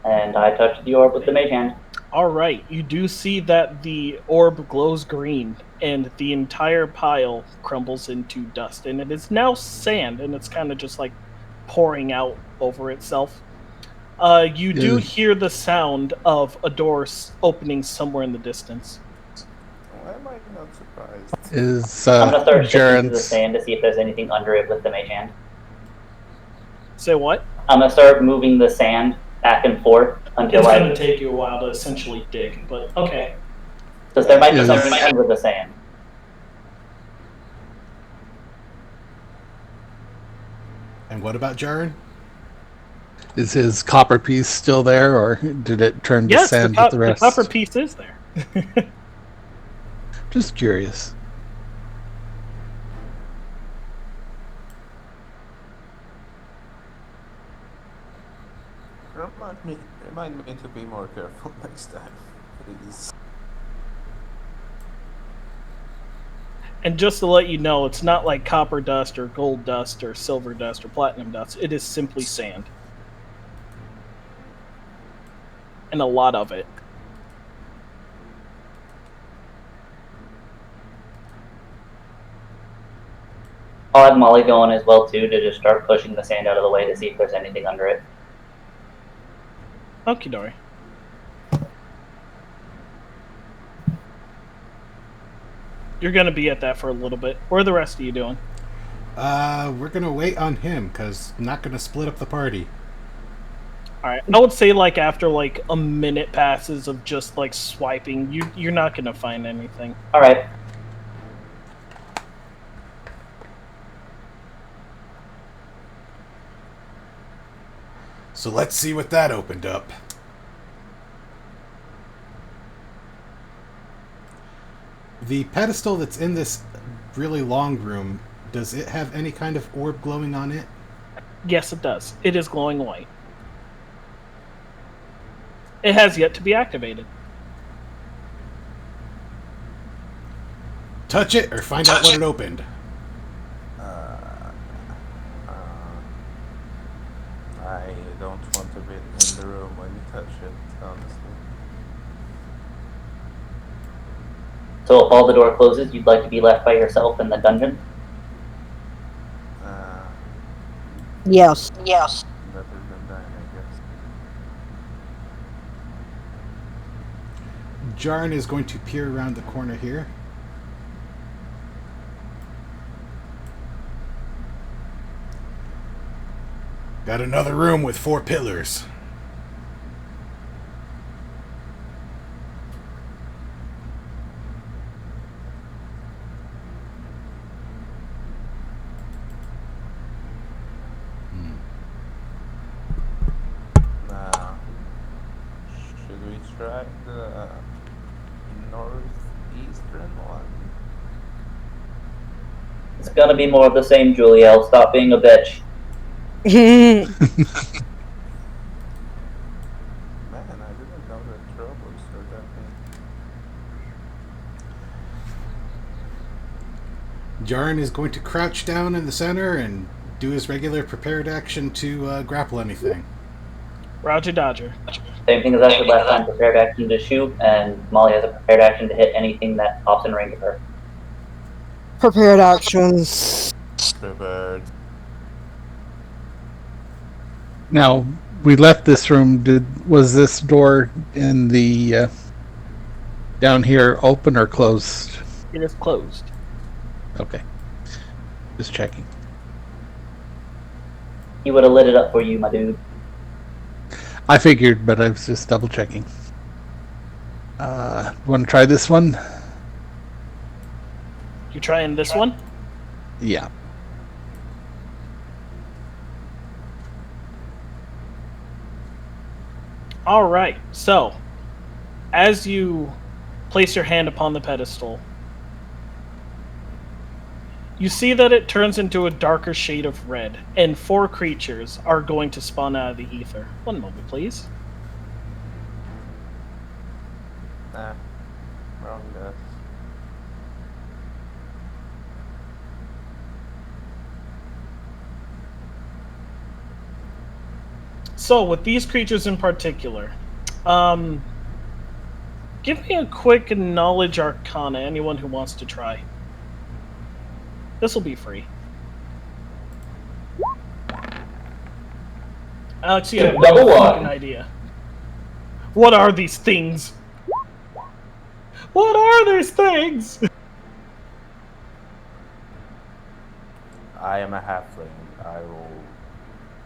And I touch the orb with the Mage Hand. Alright, you do see that the orb glows green, and the entire pile crumbles into dust, and it is now sand, and it's kind of just like pouring out over itself. You do hear the sound of a door opening somewhere in the distance. Why am I not surprised? Is I'm gonna start shifting through the Jaren's sand to see if there's anything under it with the Mage Hand. Say what? I'm gonna start moving the sand back and forth until It's going to take you a while to essentially dig, but okay. because there might be Is- something under the sand. And what about Jaren? Is his copper piece still there, or did it turn to Yes, sand with the the rest? copper piece is there. Just curious. Remind me to be more careful next time, please. And just to let you know, it's not like copper dust or gold dust or silver dust or platinum dust. It is simply sand. And a lot of it. I'll have Molly going as well too to just start pushing the sand out of the way to see if there's anything under it. Okie dory. You're going to be at that for a little bit. What are the rest of you doing? We're gonna wait on him, because I'm not gonna split up the party. Alright, I would say like after like a minute passes of just like swiping, you're not going to find anything. Alright. So let's see what that opened up. The pedestal that's in this really long room, does it have any kind of orb glowing on it? Yes, it does. It is glowing white. It has yet to be activated. Touch it or find out what it opened. I don't want to be in the room when you touch it, honestly. So if all the door closes, you'd like to be left by yourself in the dungeon? Yes. Better than that, I guess. Jarn is going to peer around the corner here. Got another room with 4 pillars. Should we try the northeastern one? It's gonna be more of the same, Juliel. Stop being a bitch. Man, I didn't know that troubles were that big. Jarn is going to crouch down in the center and do his regular prepared action to grapple anything. Roger Dodger. Same thing as I did last time, prepared action to shoot, and Molly has a prepared action to hit anything that pops in range of her. Prepared actions. Prepared. Now, we left this room. Was this door in the down here open or closed? It is closed. Okay. Just checking. He would have lit it up for you, my dude. I figured, but I was just double checking. Want to try this one? You trying this one? Yeah. All right. So, as you place your hand upon the pedestal, you see that it turns into a darker shade of red, and 4 creatures are going to spawn out of the ether. One moment, please. Nah, wrong guess. So, with these creatures in particular, give me a quick knowledge arcana, anyone who wants to try. This will be free. Alex, you have no Double fucking one. idea. What are these things? What are these things? I am a halfling. I will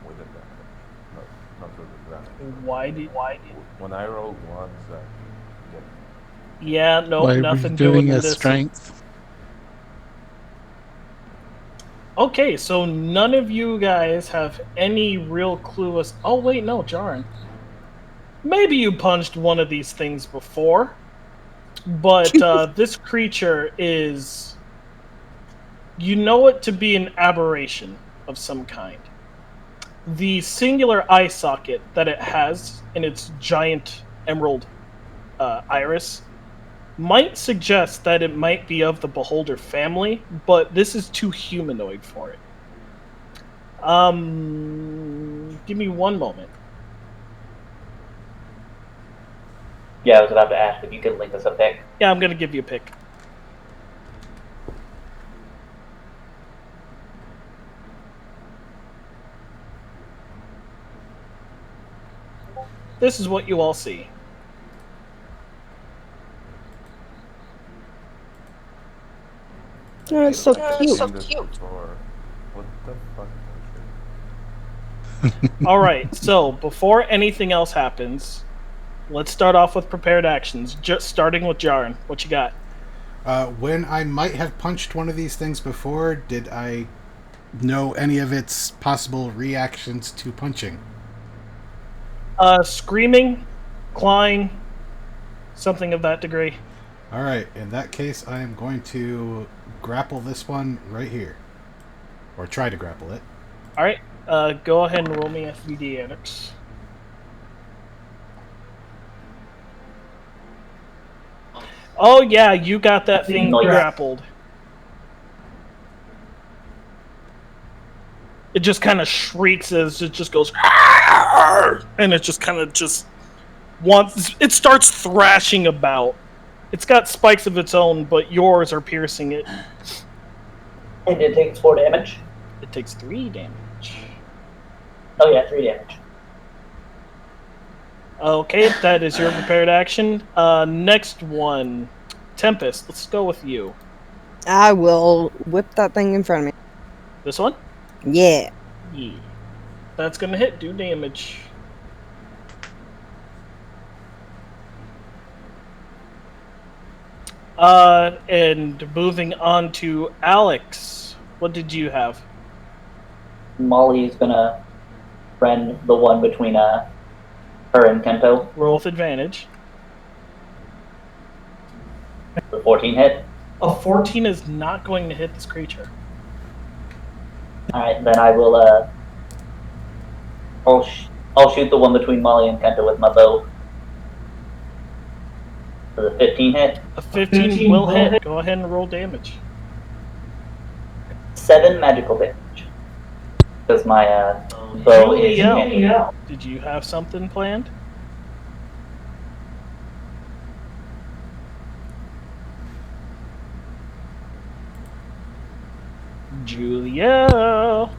with advantage. Why did? When I rolled ones, I get Yeah, nope, Why were you nothing doing in a this. strength? Okay, so none of you guys have any real clue as. Oh wait, no, Jaren. Maybe you punched one of these things before, but this creature is. You know it to be an aberration of some kind. The singular eye socket that it has in its giant emerald iris might suggest that it might be of the beholder family, but this is too humanoid for it. Give me one moment. Yeah, I was about to ask if you could link us a pic. Yeah, I'm gonna give you a pick. This is what you all see. Oh, it's so cute. seen this before. What the fuck? All right, so before anything else happens, let's start off with prepared actions. Just starting with Jaren. What you got? When I might have punched one of these things before, did I know any of its possible reactions to punching? Screaming, clawing, something of that degree. All right, in that case, I am going to grapple this one right here. Or try to grapple it. All right, go ahead and roll me a 3D annex. Oh yeah, you got that thing Nice. grappled. It just kind of shrieks as it just goes, and it just kind of just wants. It starts thrashing about. It's got spikes of its own, but yours are piercing it. And it takes 4 damage. It takes 3 damage. Oh yeah, 3 damage. Okay, that is your prepared action. Next one, Tempest. Let's go with you. I will whip that thing in front of me. This one? Yeah. Yeah. That's gonna hit. Do damage. And moving on to Alex. What did you have? Molly's gonna friend the one between her and Kento. Roll with advantage. The 14 hit. A 14 is not going to hit this creature. Alright, then I will I'll shoot the one between Molly and Kento with my bow. For the 15 hit. A 15 will hit. Go ahead and roll damage. 7 magical damage. Because my bow is handing out. Did you have something planned? Julia.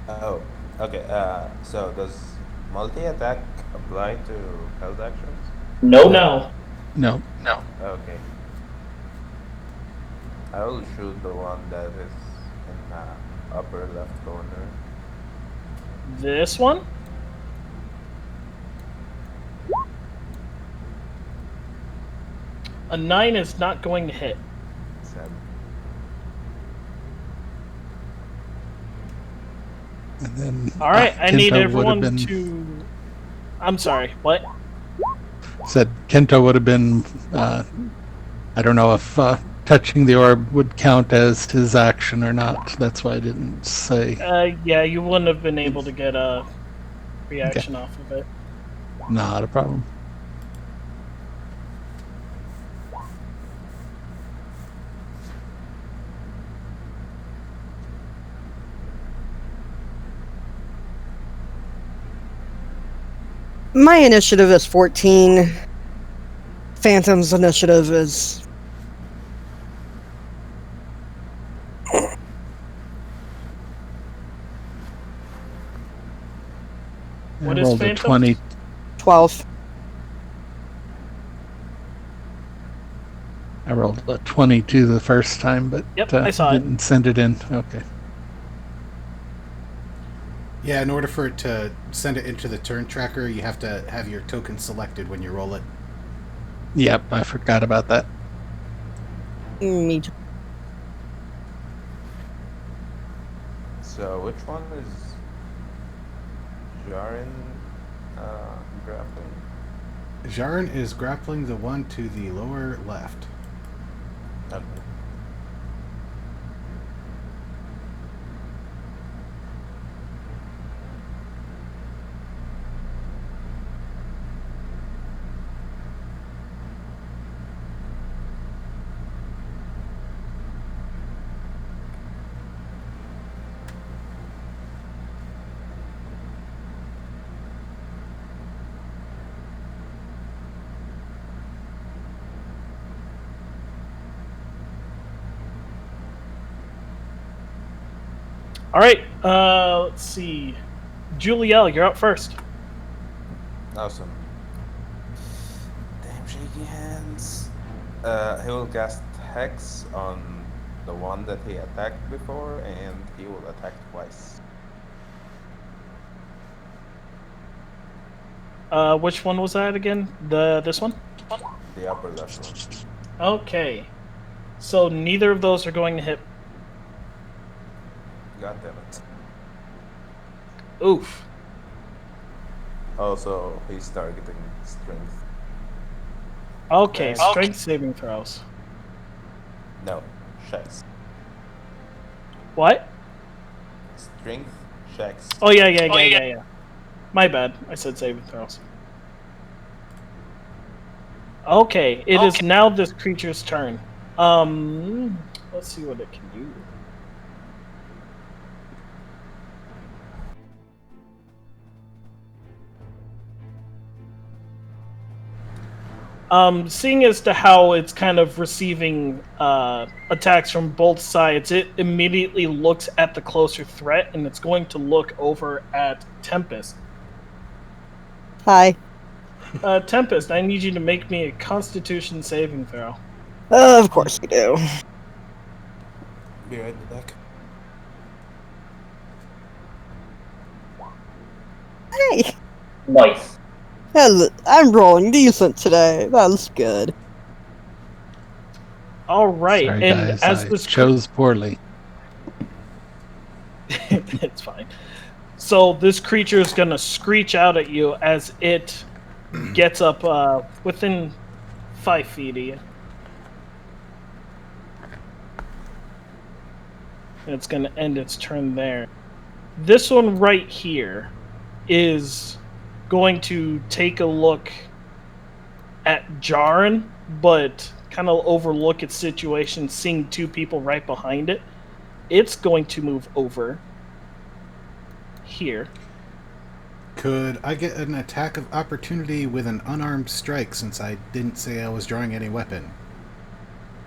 Oh, okay. So does multi-attack apply to held actions? Nope. No. No. Okay. I will shoot the one that is in the upper left corner. This one? A 9 is not going to hit. 7. And then All right, I need Kento would everyone have been, to. I'm sorry. What? said Kento would have been. I don't know if touching the orb would count as his action or not. That's why I didn't say. Yeah, you wouldn't have been able to get a reaction off of it. Not a problem. My initiative is 14. Phantom's initiative is... What I is rolled a Phantom? 20. 12. I rolled a 22 the first time, but Yep, I saw it. didn't send it in. Okay. Yeah, in order for it to send it into the turn tracker, you have to have your token selected when you roll it. Yep, I forgot about that. Me too. So which one is Jaren grappling? Jaren is grappling the one to the lower left. Okay. All right. Let's see. Julielle, you're up first. Awesome. Damn shaky hands. He will cast Hex on the one that he attacked before, and he will attack twice. Which one was that again? This one? The upper left one. Okay. So neither of those are going to hit. God damn it. Oof. Also, he's targeting strength. Okay, Okay. strength saving throws. No, checks. What? Strength checks. Oh yeah. My bad. I said saving throws. Okay, it is now this creature's turn. Let's see what it can do. Seeing as to how it's kind of receiving attacks from both sides, it immediately looks at the closer threat, and it's going to look over at Tempest. Hi. Tempest, I need you to make me a Constitution saving throw. Of course you do. Be right back. Hey. Nice. Hello. I'm rolling decent today. That's good. All right, Sorry, and guys, as I this chose poorly. it's fine. So this creature is gonna screech out at you as it gets up within 5 feet of you. And it's gonna end its turn there. This one right here is going to take a look at Jaren, but kind of overlook its situation, seeing two people right behind it. It's going to move over here. Could I get an attack of opportunity with an unarmed strike since I didn't say I was drawing any weapon?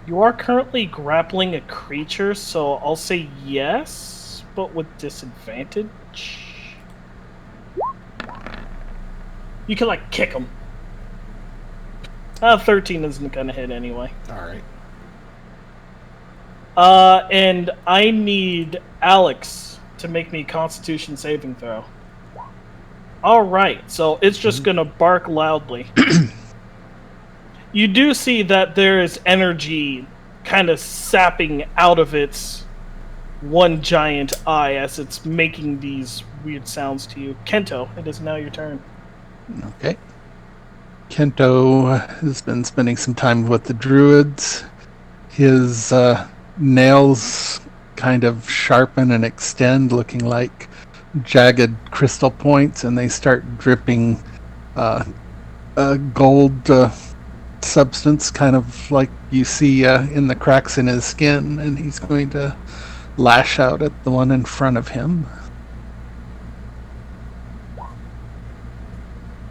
You are currently grappling a creature, so I'll say yes, but with disadvantage. You can, like, kick him. 13 isn't gonna hit anyway. Alright. And I need Alex to make me a Constitution saving throw. Alright, so it's just gonna bark loudly. You do see that there is energy kind of sapping out of its one giant eye as it's making these weird sounds to you. Kento, it is now your turn. Okay. Kento has been spending some time with the druids. His nails kind of sharpen and extend, looking like jagged crystal points, and they start dripping a gold substance, kind of like you see in the cracks in his skin, and he's going to lash out at the one in front of him.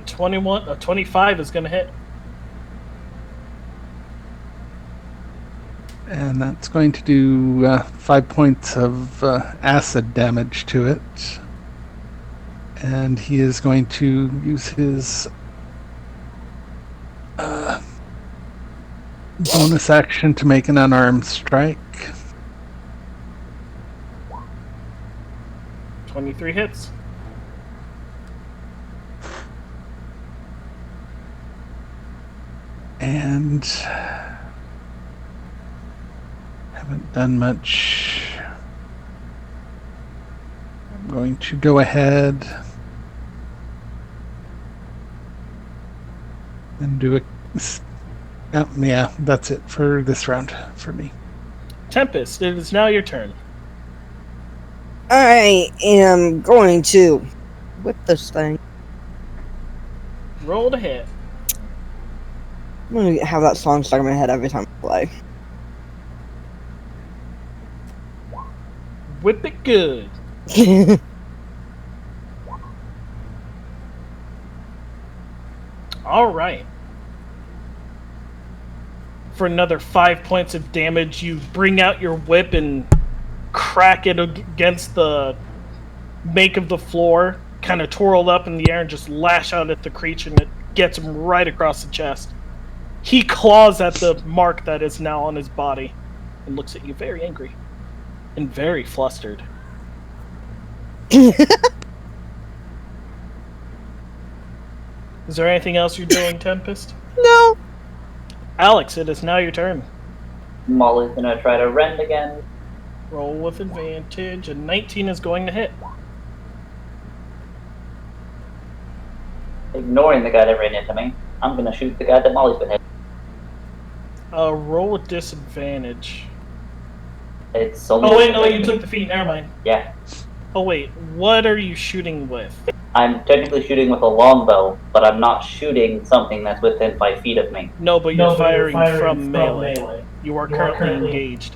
25 is going to hit. And that's going to do 5 points of acid damage to it. And he is going to use his bonus action to make an unarmed strike. 23 hits. And haven't done much. I'm going to go ahead and do a. Yeah, that's it for this round for me. Tempest, it is now your turn. I am going to whip this thing. Roll to hit. I'm going to have that song stuck in my head every time I play. Whip it good. All right. For another 5 points of damage, you bring out your whip and crack it against the make of the floor, kind of twirl up in the air and just lash out at the creature, and it gets him right across the chest. He claws at the mark that is now on his body and looks at you very angry and very flustered. Is there anything else you're doing, Tempest? No. Alex, it is now your turn. Molly's gonna try to rend again. Roll with advantage, and 19 is going to hit. Ignoring the guy that ran into me, I'm gonna shoot the guy that Molly's been hitting. Roll with disadvantage. It's only. Oh wait, no, you took the feat. Never mind. Yeah. Oh wait, what are you shooting with? I'm technically shooting with a longbow, but I'm not shooting something that's within 5 feet of me. No, but you're firing from melee. You are currently engaged.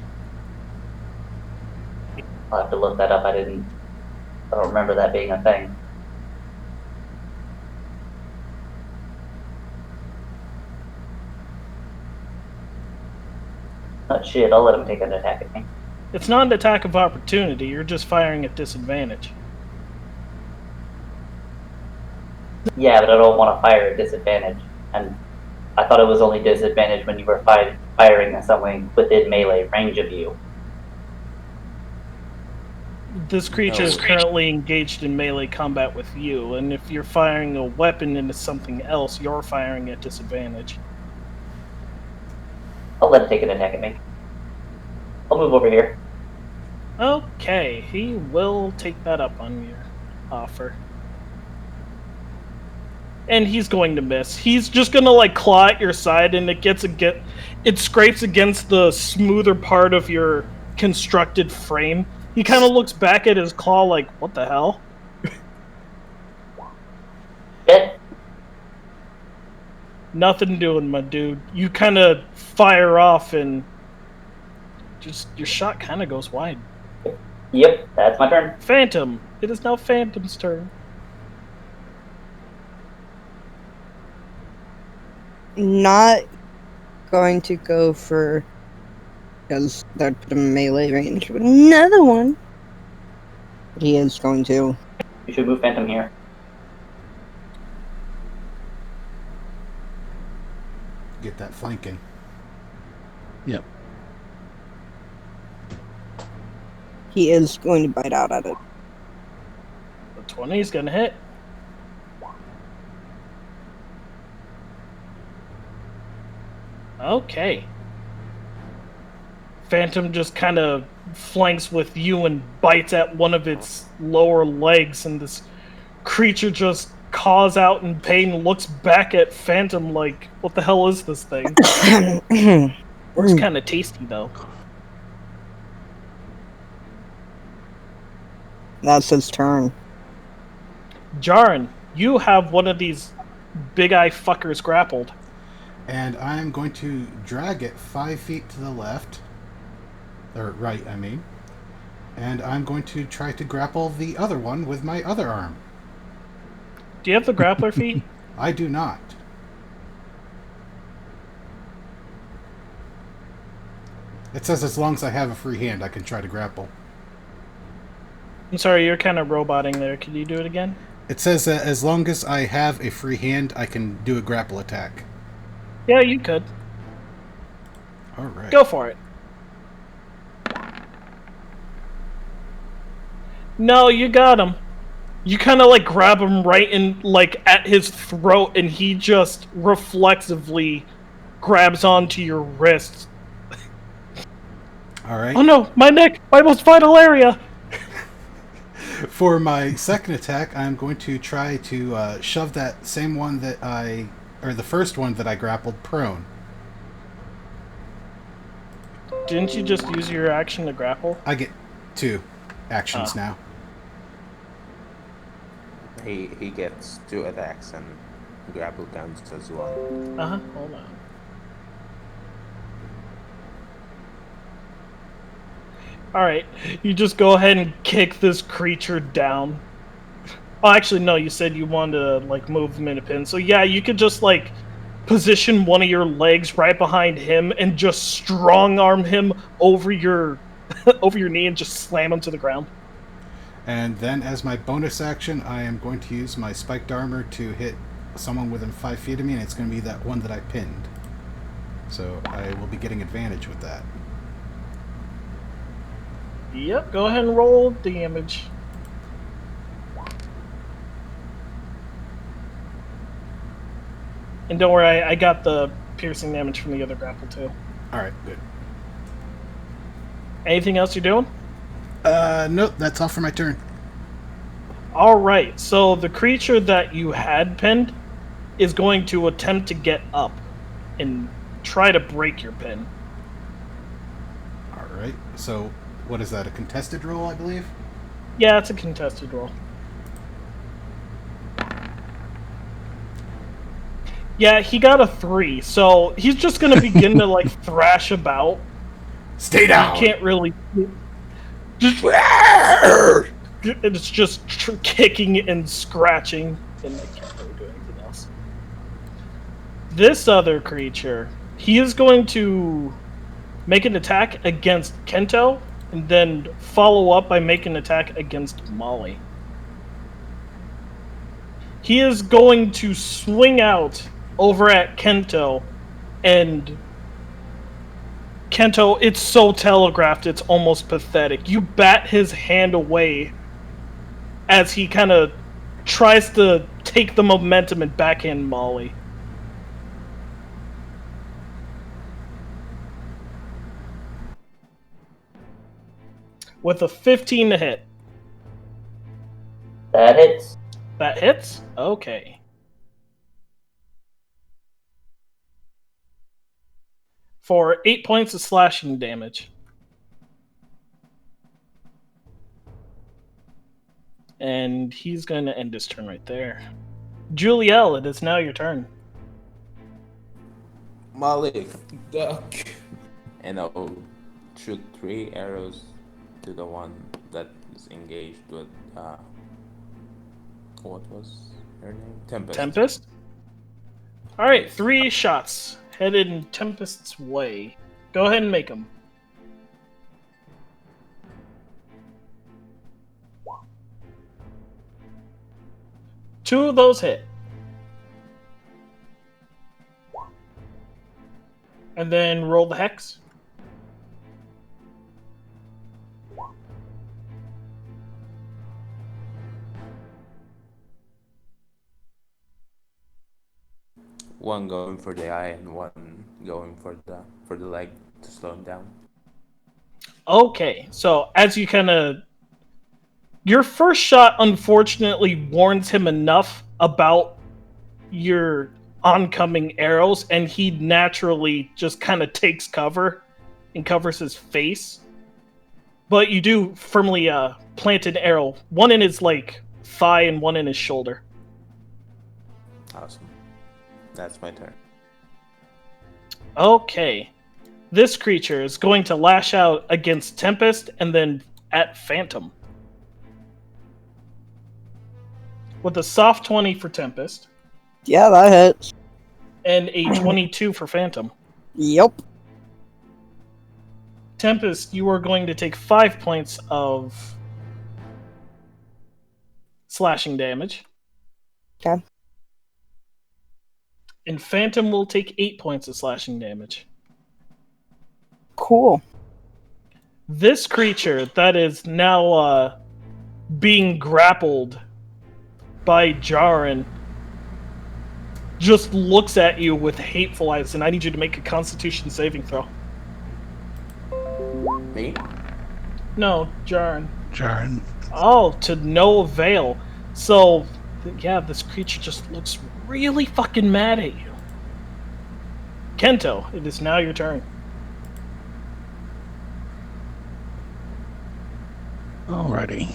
I'll have to look that up. I don't remember that being a thing. Oh shit, I'll let him take an attack at me. It's not an attack of opportunity, you're just firing at disadvantage. Yeah, but I don't want to fire at disadvantage. And I thought it was only disadvantage when you were firing at someone within melee range of you. This creature is currently engaged in melee combat with you, and if you're firing a weapon into something else, you're firing at disadvantage. I'll let him take an attack at me. I'll move over here. Okay, he will take that up on your offer. And he's going to miss. He's just gonna like claw at your side, and it scrapes against the smoother part of your constructed frame. He kind of looks back at his claw like, what the hell? Hit. Nothing doing, my dude. You kind of fire off, and just your shot kind of goes wide. Yep, that's my turn. Phantom. It is now Phantom's turn. Not going to go for, because that would put him in melee range. But another one. He is going to. You should move Phantom here. Get that flanking. Yep. He is going to bite out at it. The 20 is going to hit. Okay. Phantom just kind of flanks with you and bites at one of its lower legs, and this creature just caws out in pain and looks back at Phantom like, what the hell is this thing? Looks kind of tasty, though. That's his turn. Jaren, you have one of these big eye fuckers grappled. And I'm going to drag it 5 feet to the left. Or right, I mean. And I'm going to try to grapple the other one with my other arm. Do you have the grappler feat? I do not. It says as long as I have a free hand, I can try to grapple. I'm sorry, you're kind of roboting there. Can you do it again? It says that as long as I have a free hand, I can do a grapple attack. Yeah, you could. All right. Go for it. No, you got him. You kind of like grab him right in, like at his throat, and he just reflexively grabs onto your wrist. All right. Oh no, my neck! My most vital area! For my second attack, I'm going to try to shove that same one or the first one that I grappled prone. Didn't you just use your action to grapple? I get 2 actions now. He gets 2 attacks and grapple counts as 1. Hold on. Alright, you just go ahead and kick this creature down. Oh, actually, no, you said you wanted to, like, move him in a pin. So, yeah, you could just, like, position one of your legs right behind him and just strong-arm him over your over your knee and just slam him to the ground. And then, as my bonus action, I am going to use my spiked armor to hit someone within 5 feet of me, and it's going to be that one that I pinned. So I will be getting advantage with that. Yep, go ahead and roll damage. And don't worry, I got the piercing damage from the other grapple too. Alright, good. Anything else you're doing? Nope, that's all for my turn. Alright, so the creature that you had pinned is going to attempt to get up and try to break your pin. Alright, so what is that, a contested roll, I believe? Yeah, it's a contested roll. Yeah, he got a 3, so he's just gonna begin to like thrash about. Stay down! You can't really. Just, it's just kicking and scratching, and I can't really do anything else. This other creature, he is going to make an attack against Kento, and then follow up by making an attack against Molly. He is going to swing out over at Kento, and Kento, it's so telegraphed, it's almost pathetic. You bat his hand away as he kind of tries to take the momentum and backhand Molly. With a 15 to hit. That hits. That hits? Okay. For 8 points of slashing damage. And he's going to end his turn right there. Juliel, it is now your turn. Molly, duck! And I'll shoot 3 arrows to the one that is engaged with, what was her name? Tempest? Alright, 3 shots. Headed in Tempest's way. Go ahead and make them. Two of those hit. And then roll the hex. One going for the eye and one going for the leg to slow him down. Okay, so as you kind of... Your first shot, unfortunately, warns him enough about your oncoming arrows, and he naturally just kind of takes cover and covers his face. But you do firmly plant an arrow, one in his like thigh and one in his shoulder. Awesome. That's my turn. Okay. This creature is going to lash out against Tempest and then at Phantom. With a soft 20 for Tempest. Yeah, that hits. And a 22 for Phantom. Yep. Tempest, you are going to take 5 points of slashing damage. Okay. And Phantom will take 8 points of slashing damage. Cool. This creature that is now being grappled by Jaren just looks at you with hateful eyes, and I need you to make a Constitution saving throw. Me? No, Jarn. Jaren. Oh, to no avail. So, yeah, this creature just looks really fucking mad at you. Kento, it is now your turn. Alrighty.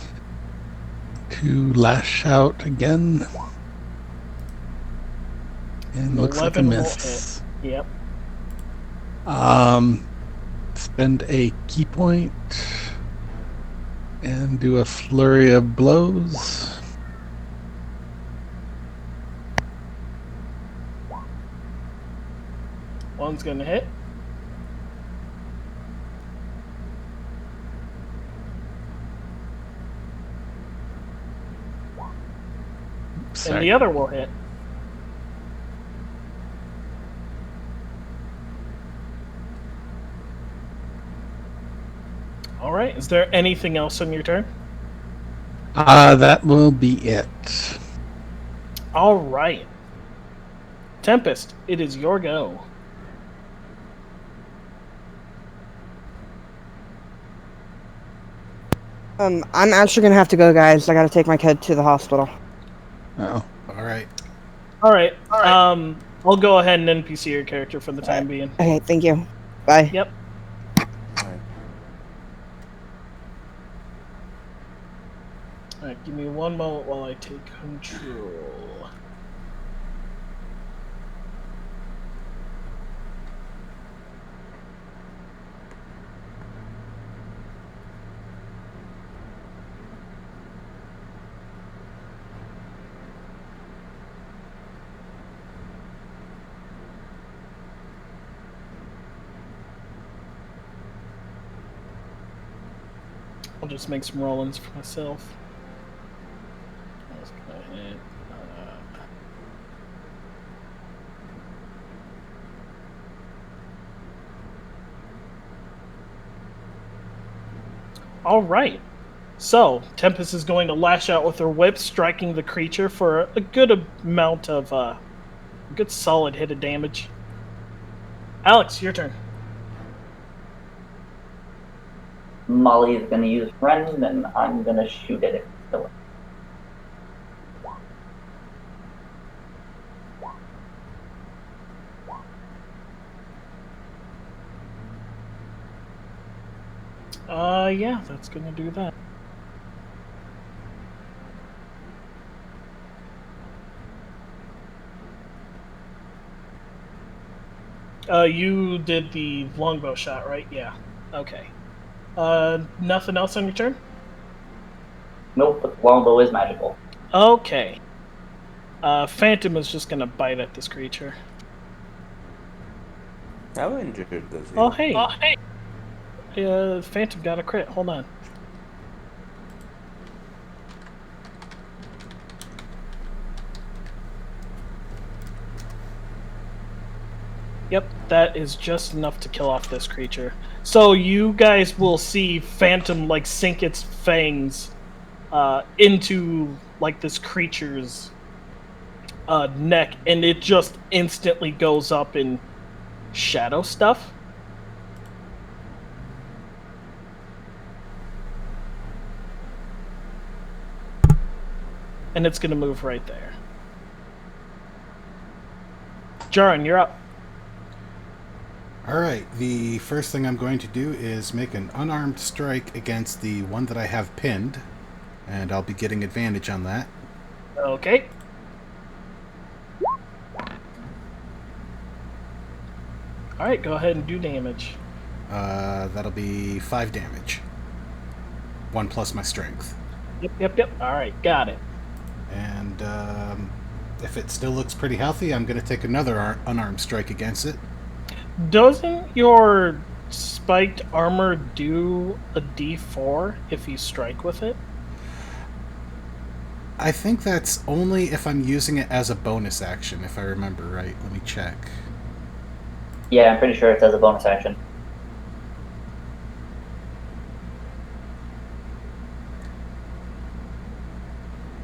To lash out again. And looks like a 11 will miss. hit. Yep. Spend a key point and do a flurry of blows. One's gonna hit. And the other will hit. Alright, is there anything else on your turn? That will be it. Alright. Tempest, it is your go. I'm actually gonna have to go, guys. I gotta take my kid to the hospital. Oh. All right. Alright. I'll go ahead and NPC your character for the time being. Okay, thank you. Bye. Yep. Alright. Alright, give me one moment while I take control. I'll just make some roll-ins for myself. Let's go ahead. All right. So Tempest is going to lash out with her whip, striking the creature for a good amount of, a good solid hit of damage. Alex, your turn. Molly is going to use Rend, and I'm going to shoot at it. So, Yeah, that's gonna do that. You did the longbow shot, right? Yeah. Okay. Nothing else on your turn? nope, but longbow is magical. Okay. Phantom is just gonna bite at this creature. How injured does he? Oh, hey. Phantom got a crit. Hold on. Yep, that is just enough to kill off this creature. So you guys will see Phantom like sink its fangs into like this creature's neck, and it just instantly goes up in shadow stuff. And it's gonna move right there. Jaron, you're up. All right. The first thing I'm going to do is make an unarmed strike against the one that I have pinned, and I'll be getting advantage on that. Okay. Alright, go ahead and do damage. That'll be 5 damage. 1 plus my strength. Yep. Alright, got it. And if it still looks pretty healthy, I'm going to take another unarmed strike against it. Doesn't your spiked armor do a d4 if you strike with it? I think that's only if I'm using it as a bonus action, if I remember right. Let me check. Yeah, I'm pretty sure it says a bonus action.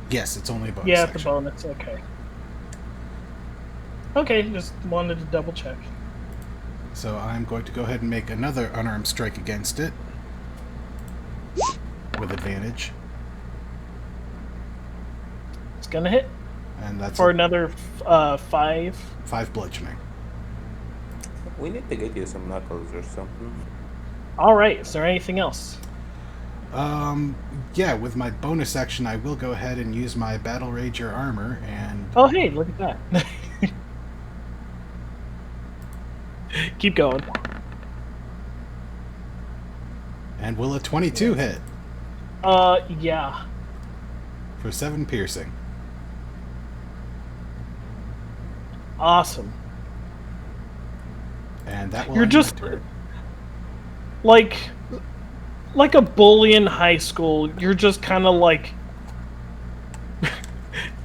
Yes, it's only a bonus Yeah, action. it's a bonus, okay. Okay, just wanted to double check. So I'm going to go ahead and make another unarmed strike against it. With advantage. It's gonna hit And that's for another 5. 5 bludgeoning. We need to get you some knuckles or something. All right. Is there anything else? Yeah, with my bonus action, I will go ahead and use my Battle Rager armor and Oh, hey, look at that. Keep going. will a 22 hit Yeah. for 7 piercing. Awesome. And that will You're end just my turn. like a bully in high school. You're just kind of like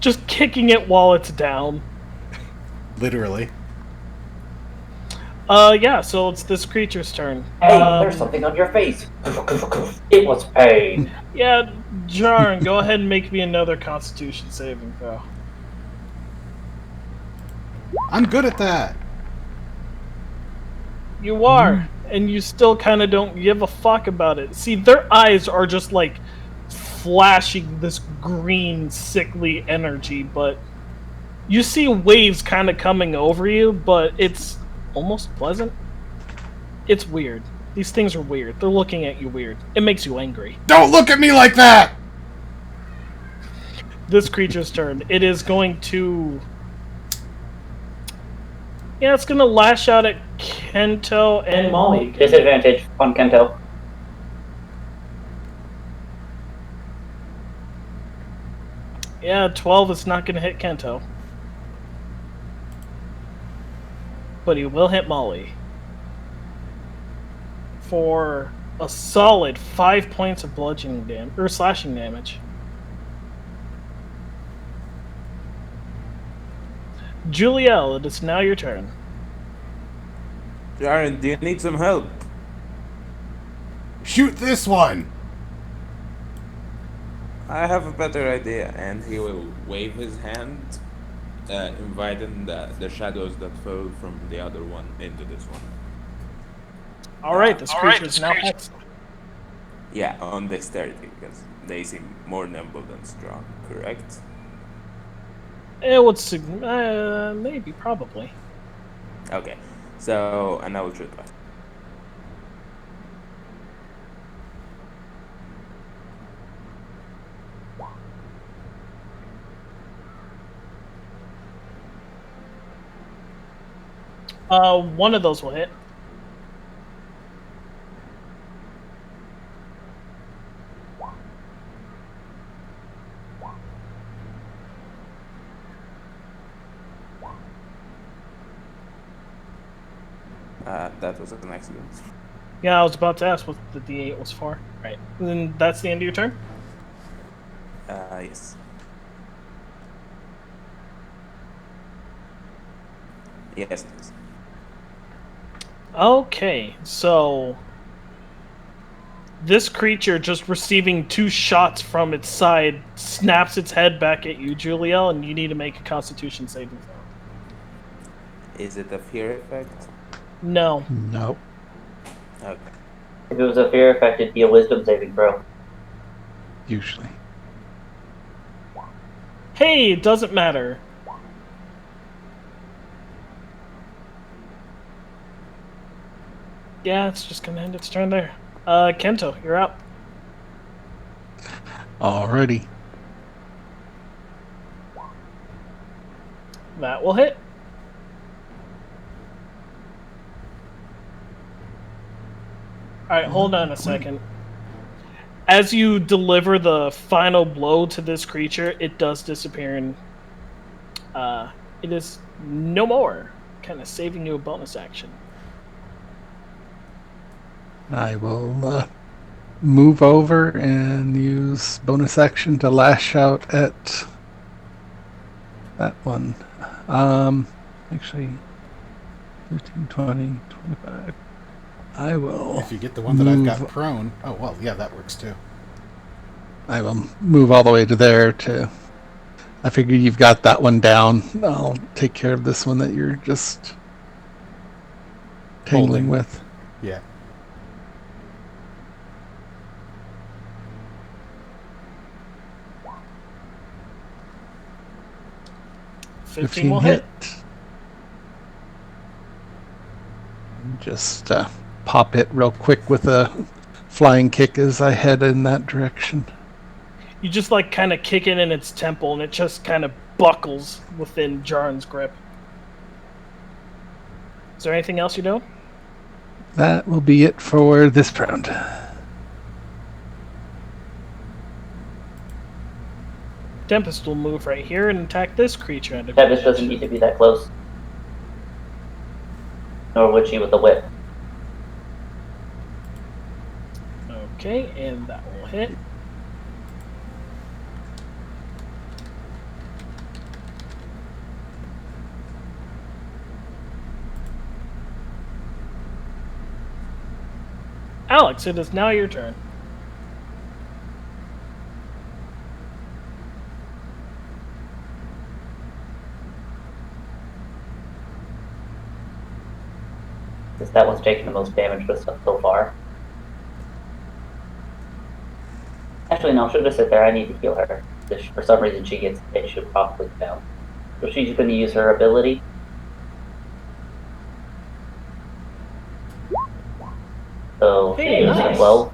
just kicking it while it's down. Literally. Yeah, so it's this creature's turn. Hey, there's something on your face. It was pain. Yeah, Jarn, go ahead and make me another Constitution saving throw. I'm good at that. You are, and you still kind of don't give a fuck about it. See, their eyes are just like flashing this green, sickly energy, but you see waves kind of coming over you, but it's almost pleasant. It's weird. These things are weird. They're looking at you weird. It makes you angry. Don't look at me like that! This creature's turn. It is going to... Yeah, it's going to lash out at Kento and Molly. Disadvantage on Kento. Yeah, 12 is not going to hit Kento. But he will hit Molly. For a solid 5 points of bludgeoning damage, or slashing damage. Juliel, it is now your turn. Jaren, do you need some help? Shoot this one! I have a better idea. And he will wave his hand, inviting the shadows that fell from the other one into this one. Alright, this creature is now next. Yeah, on dexterity, because they seem more nimble than strong, correct? It would maybe, probably. Okay, so, and I will shoot twice. One of those will hit. That was an accident. Yeah, I was about to ask what the D8 was for. Right. And then that's the end of your turn? Yes. Yes, it is. Okay, so this creature, just receiving 2 shots from its side, snaps its head back at you, Juliel, and you need to make a Constitution saving throw. Is it a fear effect? No. Nope. Okay. If it was a fear effect, it'd be a wisdom saving throw. Usually. Hey, it doesn't matter. Yeah, it's just gonna end its turn there. Kento, you're up. Alrighty. That will hit. Alright, hold on a second. As you deliver the final blow to this creature, it does disappear and it is no more. Kind of saving you a bonus action. I will move over and use bonus action to lash out at that one. Actually, 15, 20, 25. I will. If you get the one that I've got prone. Oh, well, yeah, that works too. I will move all the way to there to I figure you've got that one down. I'll take care of this one that you're just tangling Holding. with. Yeah. Fifteen will hit. Just pop it real quick with a flying kick as I head in that direction. You just like kind of kick it in its temple, and it just kind of buckles within Jarn's grip. Is there anything else you do? That will be it for this round. Tempest will move right here and attack this creature. Tempest doesn't need to be that close. Nor would she with the whip. Okay, and that will hit. Alex, it is now your turn. Since that one's taking the most damage with stuff so far. Actually, no, she'll just sit there. I need to heal her. If for some reason she gets hit, she'll probably down. So she's going to use her ability. So Hey, she uses nice. a 12.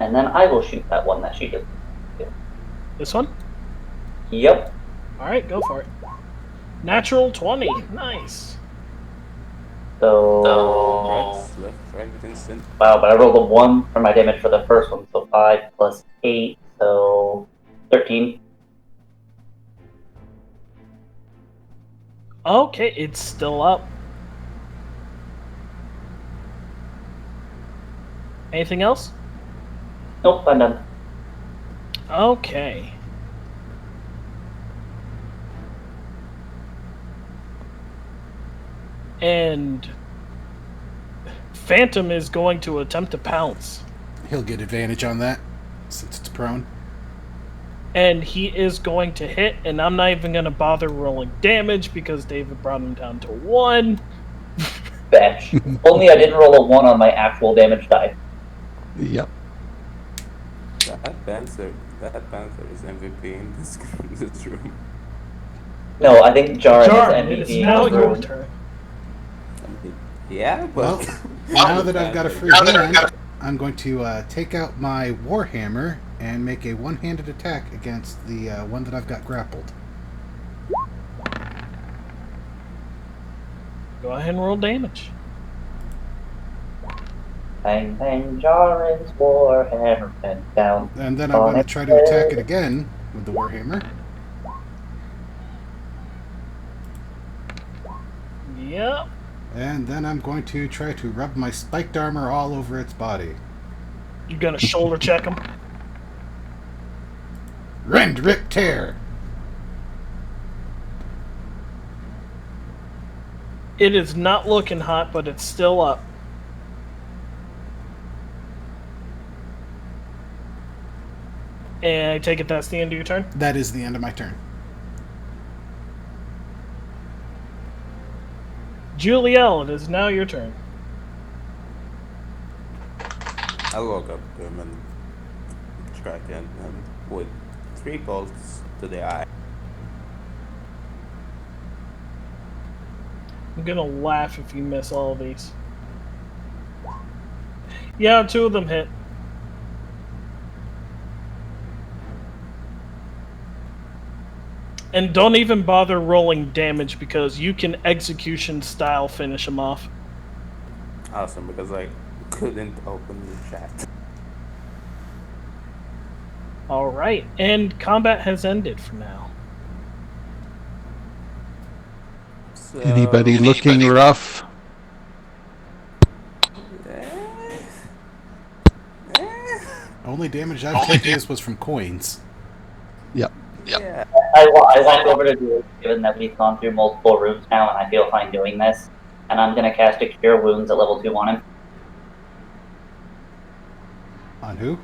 And then I will shoot that one that she did. This one? Yep. Alright, go for it. Natural 20. Nice. So... Left, right, instant. Wow, but I rolled a 1 for my damage for the first one, so 5 plus 8, so 13. Okay, it's still up. Anything else? Nope, I'm done. Okay. And Phantom is going to attempt to pounce. He'll get advantage on that since it's prone. And he is going to hit, and I'm not even going to bother rolling damage because David brought him down to 1. Batch. Only I didn't roll a 1 on my actual damage die. Yep. That Panther is MVP in this room. No, I think Jaren Jarn, is it is MVP. now in this your room. turn. Yeah, Well, but now that I've got a free hand, I'm going to take out my Warhammer and make a one-handed attack against the one that I've got grappled. Go ahead and roll damage. Bang, bang, Jaren's warhammer bent down. And then I'm going to try to attack it again with the Warhammer. Yep. And then I'm going to try to rub my spiked armor all over its body. You're going to shoulder check him. Rend, rip, tear! It is not looking hot, but it's still up. And I take it that's the end of your turn? That is the end of my turn. Juliel, it is now your turn. I walk up to him and strike him with 3 bolts to the eye. I'm gonna laugh if you miss all of these. Yeah, 2 of them hit. And don't even bother rolling damage because you can execution style finish them off. Awesome, because I couldn't open the chat. Alright, and combat has ended for now. So, Anybody looking rough? Only damage I've taken was from coins. Yep. Yeah. I walk over to Jules, given that we've gone through multiple rooms now, and I feel fine doing this. And I'm gonna cast a Cure Wounds at level 2 on him. On who?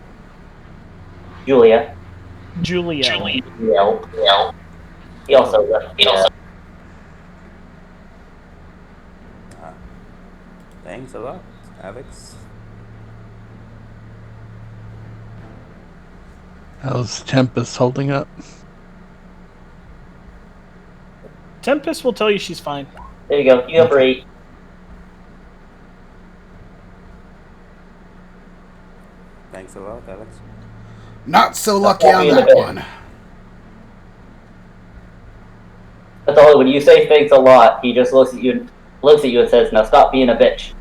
Julia. Julio. Yelp. He also left. Thanks a lot, Alex. How's Tempest holding up? Tempest will tell you she's fine. There you go. You have Okay. 8. Thanks a lot, Alex. Not so lucky on that one. That's all. When you say thanks a lot, he just looks at you and says, "Now stop being a bitch."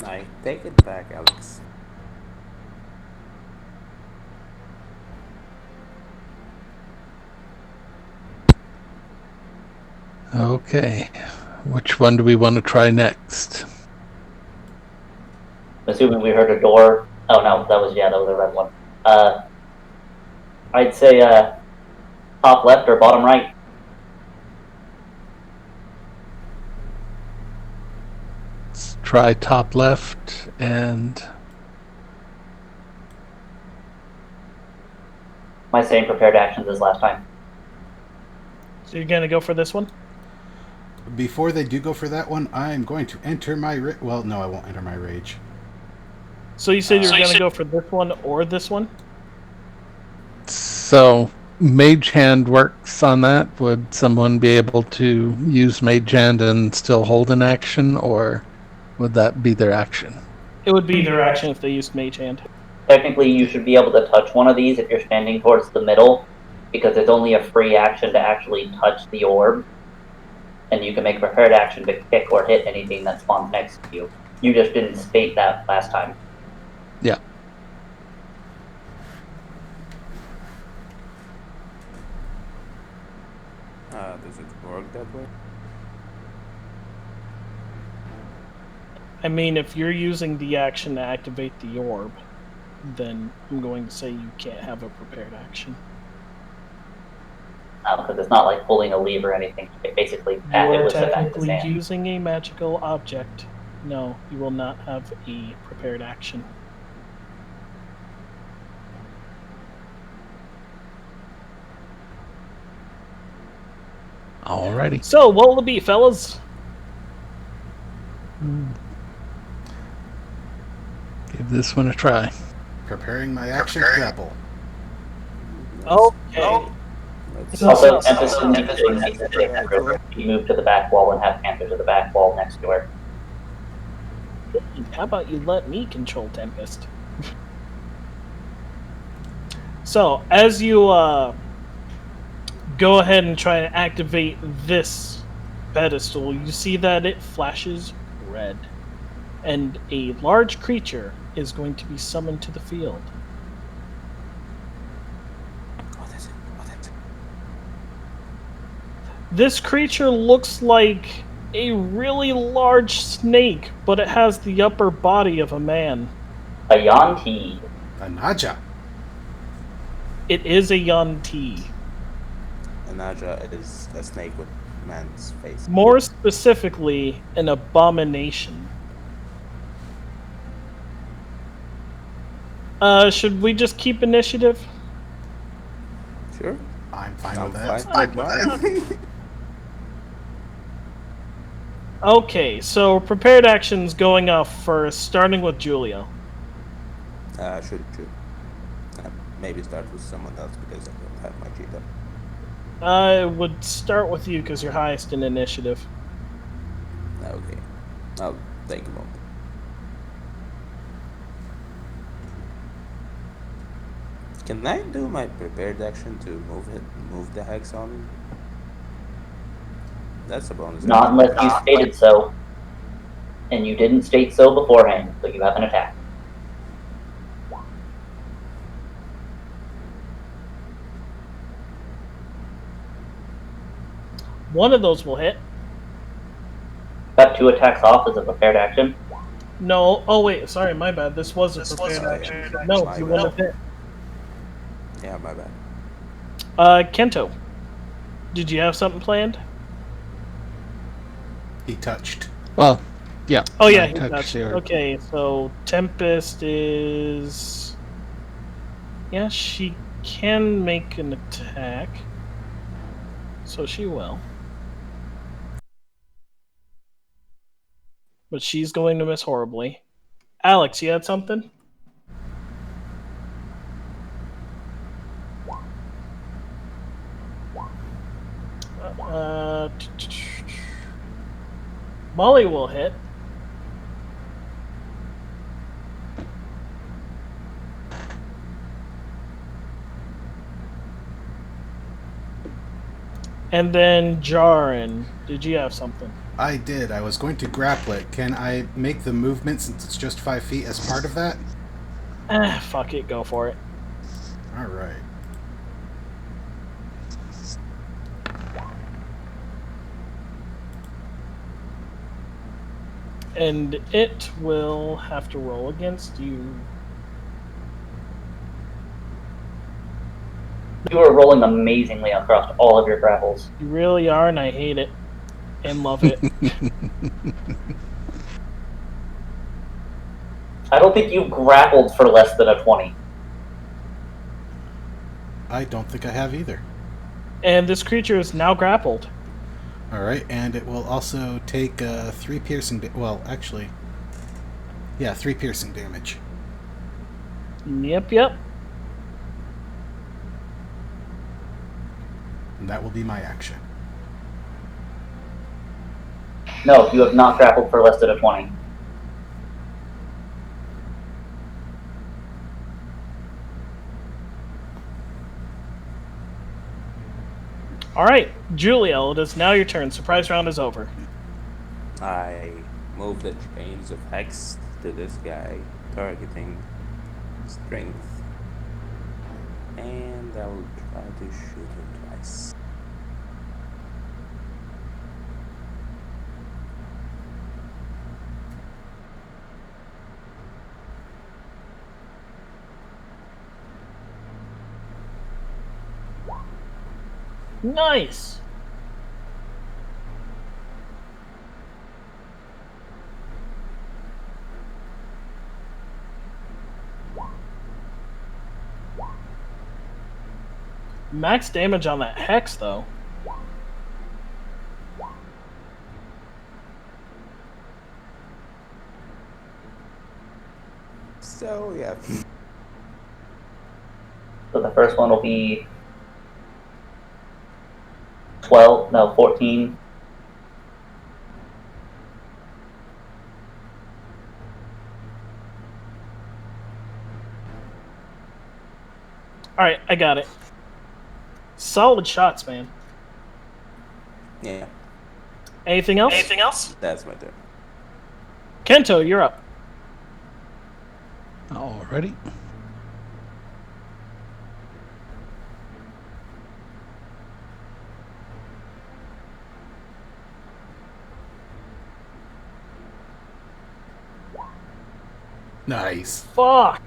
I take it back, Alex. Okay. Which one do we want to try next? I'm assuming we heard a door. Oh no, that was a red one. I'd say top left or bottom right. Let's try top left and My same prepared actions as last time. So you're gonna go for this one? Before they do go for that one, I'm going to enter my... well, no, I won't enter my rage. So you said you were gonna go for this one or this one? so Mage Hand works on that. Would someone be able to use Mage Hand and still hold an action, or would that be their action? It would be their action if they used Mage Hand. Technically, you should be able to touch one of these if you're standing towards the middle, because it's only a free action to actually touch the orb. And you can make a prepared action to kick or hit anything that spawns next to you. You just didn't state that last time. Yeah. Does it work that way? I mean, if you're using the action to activate the orb, then I'm going to say you can't have a prepared action. Because it's not like pulling a lever or anything. It basically You are was the back of his technically hand. using a magical object. No, you will not have a prepared action. Alrighty. So, what will it be, fellas? Give this one a try. Preparing my action grapple. Okay. Let's Also, Tempest needs to take that river. You move to the back wall and have Panther to the back wall next to her. How about you let me control Tempest? So, as you go ahead and try to activate this pedestal, you see that it flashes red. And a large creature is going to be summoned to the field. What is it? What is it? This creature looks like a really large snake, but it has the upper body of a man. A Yanti. A Naja. It is a Yanti. An Naja is a snake with man's face. More specifically, an abomination. Should we just keep initiative? Sure. I'm fine I'm with that. fine with that. Okay, so prepared actions going off first, starting with Julio. Should maybe start with someone else because I don't have my cheat up. I would start with you because you're highest in initiative. Okay. I'll take a moment. Can I do my prepared action to move the hex on? That's a bonus. Not unless you stated so. And you didn't state so beforehand, so you have an attack. One of those will hit. Got 2 attacks off as a prepared action. No, oh wait, sorry, my bad. This was a prepared action. No, My you bad. won't have hit. Yeah, my bad. Kento, did you have something planned? He touched. Well, Yeah. Oh yeah, I he touched touched. the orb. Okay, so Tempest is. Yeah, she can make an attack. So she will. But she's going to miss horribly. Alex, you had something? Uh, Molly will hit. And then Jaren, did you have something? I did. I was going to grapple it. Can I make the movement since it's just 5 feet as part of that? Fuck it, go for it. All right. And it will have to roll against you. You are rolling amazingly across all of your grapples. You really are, and I hate it. And love it. I don't think you've grappled for less than a 20. I don't think I have either. And this creature is now grappled. All right, and it will also take 3 piercing. Well, actually, yeah, 3 piercing damage. Yep. And that will be my action. No, you have not grappled for less than a 20. All right, Julia, it is now your turn. Surprise round is over. I move the chains of hex to this guy, targeting strength. And I will try to shoot him twice. Nice. Max damage on that hex, though. So, yeah. So the first one will be 12, no, 14. All right, I got it. Solid shots, man. Yeah, Anything else? that's my turn. Kento, you're up. Alrighty. Nice. Fuck.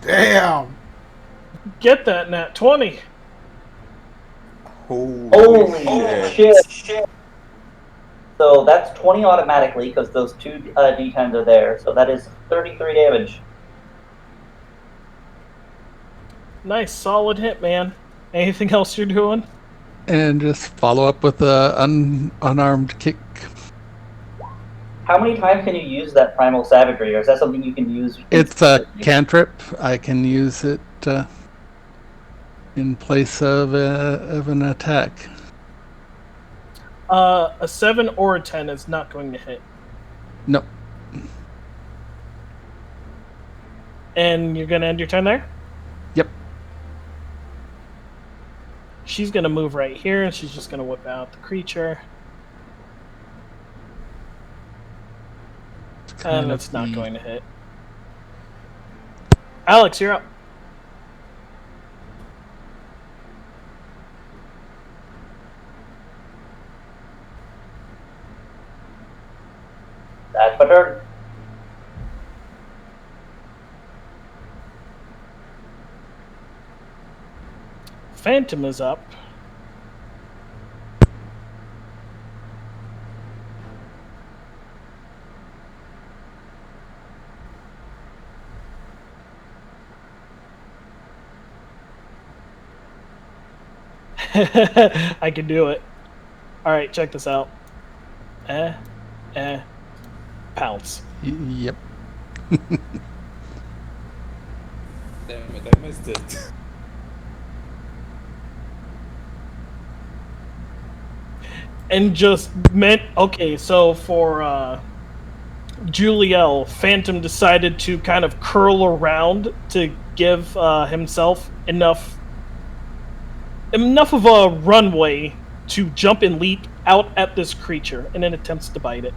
Damn. Get that nat 20. Holy shit. So that's 20 automatically because those 2 d10s are there. So that is 33 damage. Nice, solid hit, man. Anything else you're doing? And just follow up with a unarmed kick. How many times can you use that primal savagery, or is that something you can use? It's a cantrip. I can use it in place of an attack. A 7 or a 10 is not going to hit. No. And you're going to end your turn there? Yep. She's going to move right here, and she's just going to whip out the creature. And it's not going to hit. Alex, you're up. That's my turn. Phantom is up. I can do it. All right, check this out. Pounce. Yep. Damn it, I missed it. And just meant okay. So for Juliel, Phantom decided to kind of curl around to give himself enough of a runway to jump and leap out at this creature, and then attempts to bite it.